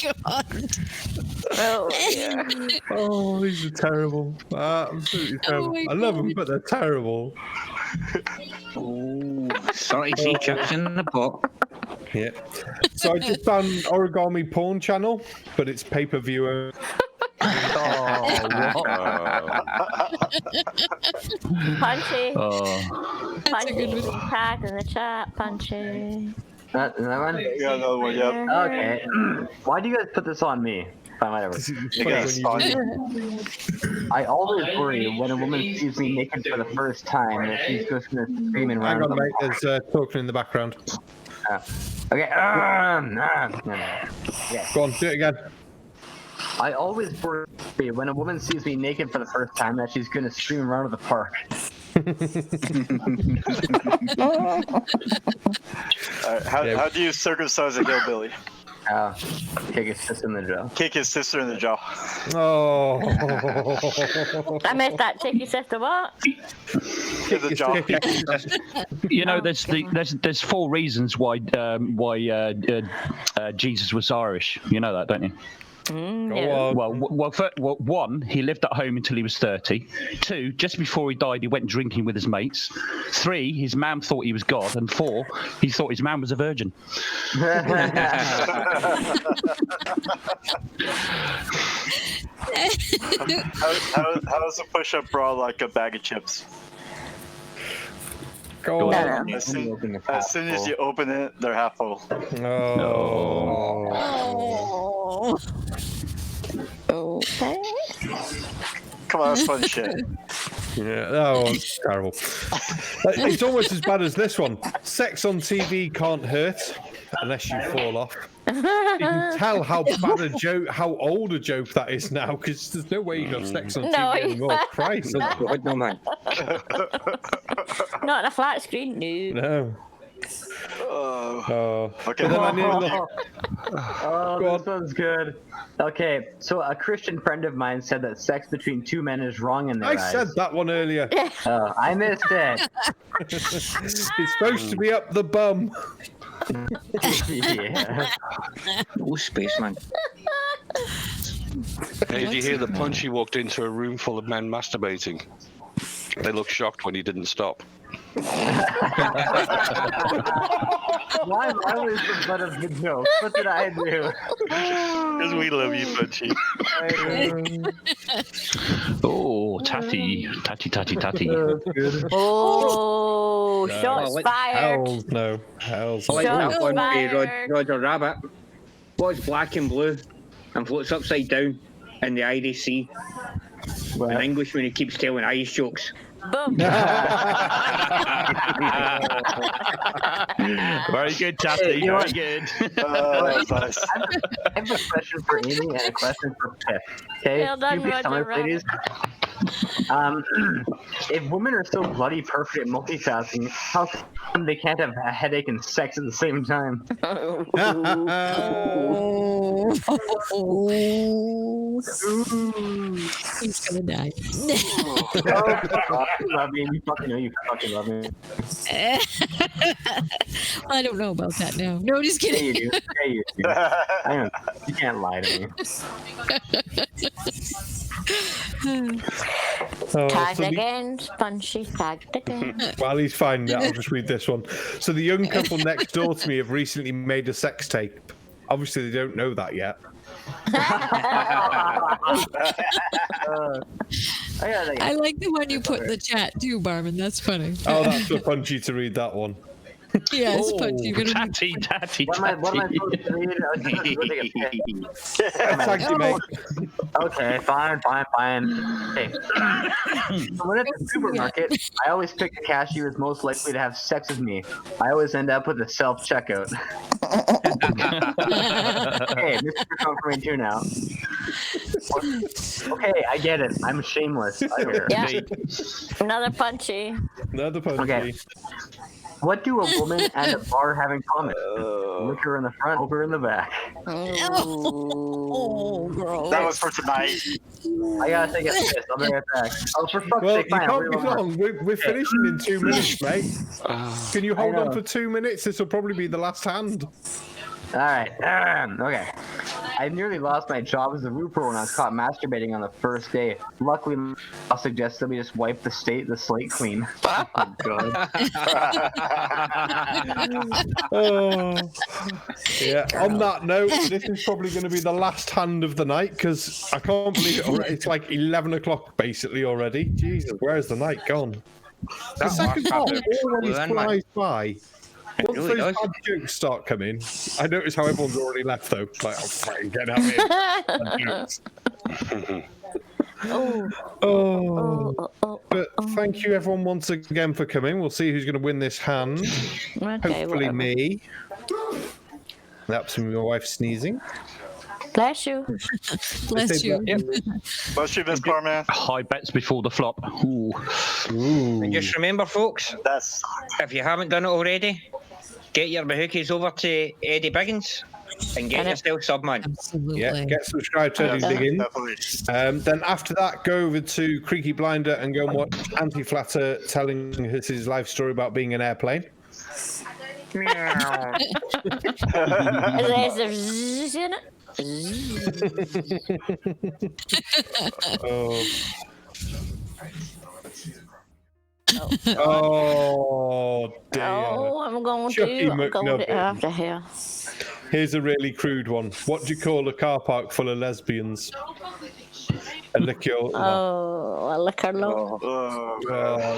God. Oh, yeah. Oh, these are terrible. Absolutely terrible. I love them, but they're terrible. Oh, 33 chips in the pot. Yeah. So I just found an origami porn channel, but it's pay-per-view. Punchy. That's a good one. Tag in the chat, Punchy. That one? Yeah, another one, yep. Okay. Why do you guys put this on me? Fine, whatever. I always worry when a woman sees me naked for the first time that she's just going to scream and run. Hang on, mate. There's talking in the background. Okay. Yeah. Go on, do it again. I always worry when a woman sees me naked for the first time that she's going to scream and run to the park. How do you circumcise a hillbilly? Kick his sister in the jaw. Kick his sister in the jaw. Oh. I missed that. Take your sister what? In the jaw. You know, there's 4 reasons why Jesus was Irish. You know that, don't you? Yeah. Well, 1, he lived at home until he was 30. 2, just before he died, he went drinking with his mates. 3, his mam thought he was God. And 4, he thought his mam was a virgin. How does a push-up bra like a bag of chips? Go on. As soon as you open it, they're half full. Oh. Okay. Come on, that's funny shit. Yeah, oh, it's terrible. It's almost as bad as this one. Sex on TV can't hurt unless you fall off. You can tell how bad a joke, how old a joke that is now, because there's no way you got sex on TV anymore. Christ. No, man. Not on a flat screen, no. No. Okay. Then I knew this one's good. Okay, so a Christian friend of mine said that sex between 2 men is wrong in their eyes. I said that one earlier. I missed it. It's supposed to be up the bum. Yeah. Oh, spaceman. Hey, did you hear that Punchy walked into a room full of men masturbating? They looked shocked when he didn't stop. Why am I always the butt of the joke? What did I do? Because we love you, Punchy. Oh, Tatty. Oh, shots fired. Hells no. Hells I like no. that one by Roger Rabbit. What's black and blue and floats upside down in the Irish Sea? An Englishman who keeps telling Irish jokes. Boom. Very good, Tatty. Very good. Nice. I have a question for Aimee and a question for Pip. Okay, Well done, you pick Roger someone, ladies. If women are so bloody perfect at multitasking, how come they can't have a headache and sex at the same time? He's gonna die. You love me. You fucking know you fucking love me. I don't know about that now. No, just Yeah, kidding. you do. Yeah, you do. I know. You can't lie to me. Tagged again, Punchy, tagged again. While he's finding it, I'll just read this one. So the young couple next door to me have recently made a sex tape. Obviously, they don't know that yet. I like the one you put in the chat too, Barman. That's funny. Oh, that's for Punchy to read that one. Yeah, it's Punchy. You're gonna Tatty. What am I supposed to read? Thank you, mate. Okay, fine. Hey. When at the supermarket, I always pick the cashier who's most likely to have sex with me. I always end up with a self-checkout. Hey, Mr. Come for me too now. Okay, I get it. I'm shameless. Yeah. Another Punchy. Another Punchy. Okay. What do a woman and a bar have in common? Liquor in the front, poker in the back. Oh, gross. That was for tonight. I gotta take a piss. I'll be right back. Oh, for fuck's Well, sake, you fine. can't be long. We're finishing in 2 minutes, mate. Can you hold on for 2 minutes? This will probably be the last hand. All right. Okay. I nearly lost my job as a roofer when I was caught masturbating on the first day. Luckily, I'll suggest that we just wipe the slate clean. Oh, God. Yeah. On that note, this is probably going to be the last hand of the night because I can't believe it. It's like 11 o'clock basically already. Jesus, where's the night gone? The second half always flies by. Once really those does. bad jokes start coming, I notice how everyone's already left though. It's like, oh, fine, get out here. But thank you everyone once again for coming. We'll see who's going to win this hand. Okay, Hopefully whatever. me. That's my wife sneezing. Bless you. Bless you. Bless you, Miss Barman. High bets before the flop. Ooh. And just remember, folks, if you haven't done it already, get your bahookies over to Eddie Biggins and get yourself subman. Absolutely. Yeah, get subscribed to Eddie Biggins. Then after that, go over to Creaky Blinder and go and watch Anti-Flatter telling his life story about being an airplane. There's a zzz in it. Oh dear. Oh, I'm going Chucky to go McNubbin. after here. Here's a really crude one. What do you call a car park full of lesbians? A liquor. Oh, a liquor low. Oh,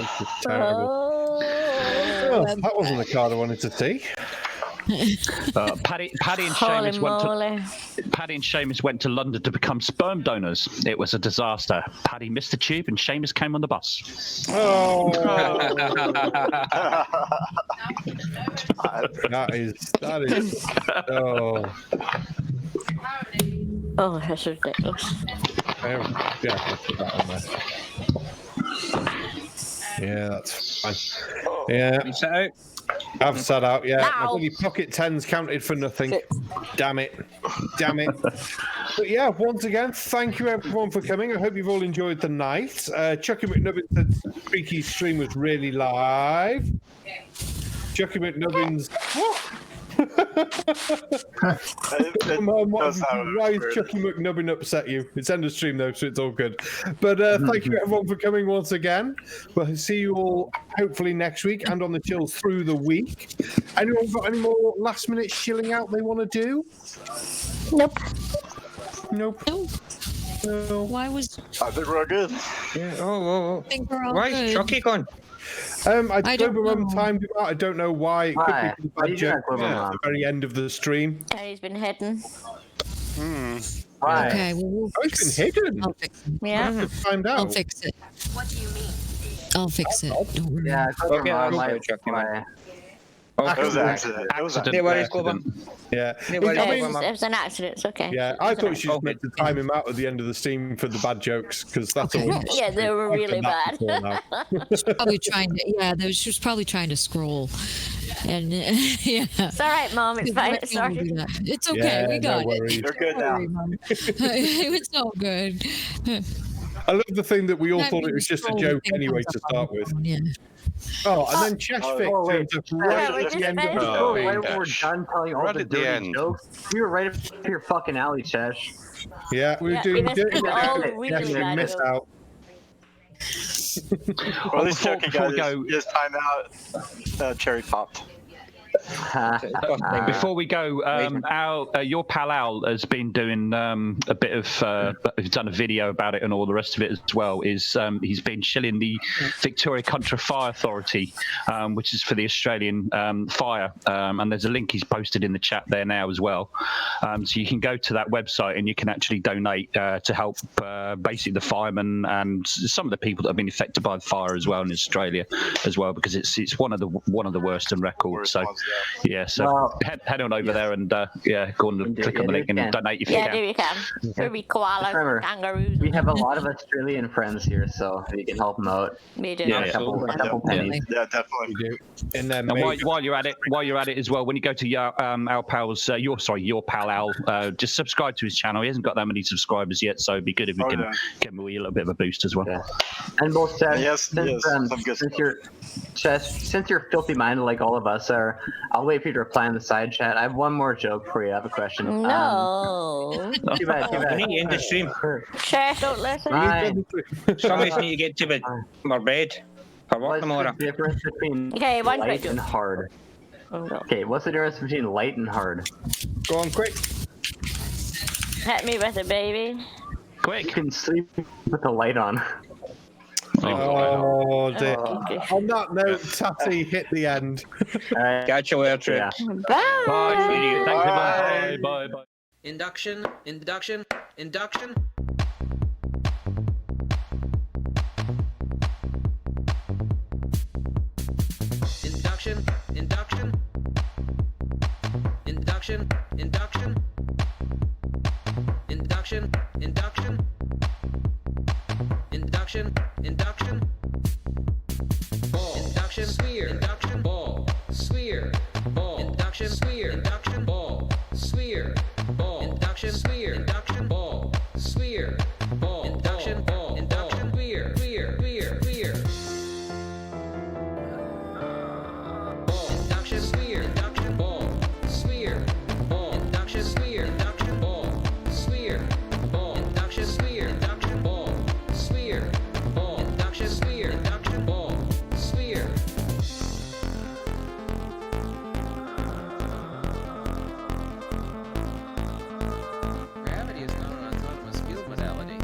this is terrible. Oh, that wasn't the card I wanted to see. Paddy and Holy Seamus moly. Paddy and Seamus went to London to become sperm donors. It was a disaster. Paddy missed the tube and Seamus came on the bus. Oh. that is. Oh. Oh, that's ridiculous. Yeah, that's fine. Yeah. I've sat out, yeah. My bloody pocket tens counted for nothing. Damn it. But yeah, once again, thank you everyone for coming. I hope you've all enjoyed the night. Chucky McNubbin said Creaky's stream was really live. Chucky McNubbin's... Why is Chucky McNubbin upset you? It's end of stream though, so it's all good. But thank you everyone for coming once again. We'll see you all hopefully next week and on the chills through the week. Anyone got any more last minute shilling out they want to do? Nope. No. Why was... I think we're good. Yeah. I think we're all Why good. is Chucky gone? I don't know. Timed him out. I don't know why. It could Why? be Why the you doing that, at the very end of the stream. And he's been hidden. Why? Okay, well, Oh, it's been hidden. I'll fix it. Yeah. Find I'll out. fix it. I'll fix it. Don't worry. Yeah, Okay, I'll my, go Chucky, my, It was an accident. It was an No worries, Clover. Yeah. It was an accident. It's okay. Yeah, I thought she was meant to time him out at the end of the stream for the bad jokes because that's all. Yeah, they were really bad. Probably trying to. Yeah, she was probably trying to scroll. And yeah. It's all right, Mom. It's fine. It started. It's okay. Yeah, we got no worries. it. You're good now. It's all good. I love the thing that we all That thought it was just a joke anyway to start with. Yeah. Oh, and then Cheshvik turns up right we're at the just end of the finished. oh, stream. right when we're done telling all Right the at the dirty end. jokes, you were right up your fucking alley, Chesh. Yeah, we were Yeah, doing we dirty missed all jokes. really Yes, we bad missed jokes. out. Well, these Before Chucky we guys go- just timed out cherry popped. Before we go, your pal Al has been doing a bit of, he's done a video about it and all the rest of it as well. He's been shilling the Victoria Contra Fire Authority, which is for the Australian fire, and there's a link he's posted in the chat there now as well. So you can go to that website and you can actually donate to help basically the firemen and some of the people that have been affected by the fire as well in Australia as well, because it's one of the worst on record. So head on over there and go and click on the link and donate if you can. Yeah, you can. Maybe koalas, kangaroos. We have a lot of Australian friends here, so you can help them out. We do. A couple pennies. Yeah, definitely. We do. And then while you're at it as well, when you go to Al Pal's, your pal Al, just subscribe to his channel. He hasn't got that many subscribers yet, so it'd be good if we can give him a little bit of a boost as well. Yeah. And both since you're filthy minded like all of us are, I'll wait for you to reply in the side chat. I have one more joke for you. I have a question. No. Too bad. We need to end the stream. Chat, don't listen. Somebody's need to get to bed or bed for work tomorrow. What's the difference between one light question. and hard? Okay, what's the difference between light and hard? Go on, quick. Hit me with it, baby. Quick. You can sleep with the light on. Oh, dear. On that note, Tatty, hit the end. Catch you later. Yeah. Bye. Bye. Bye. Induction. Induction. Induction. Induction. Induction. Induction. Induction. Induction. Induction. Induction. Induction. Ball. Induction. Sphere. Induction. Ball. Sphere. Ball. Induction. Sphere. Induction. Ball. Sphere. Ball. Induction. Sphere. Induction. Ball. Sphere. Ball. Induction. Ball. Induction. Sphere. Sphere. Sphere. Sphere. Ball. Induction. Sphere. Induction. Ball. Sphere. Ball. Induction. Sphere. Induction. Ball. Sphere. Ball. Induction. Sphere. Induction. Ball. Sphere. Ball. Induction. Sphere. Induction. Ball. Sphere. Gravity is not an autonomous field modality.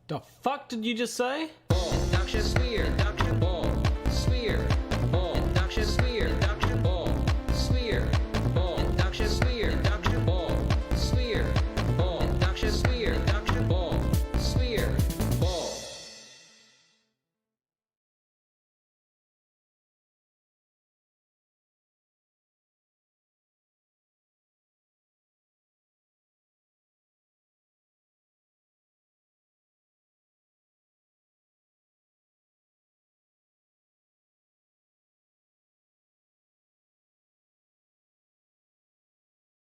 The fuck did you just say? Ball. Induction. Sphere. Induction.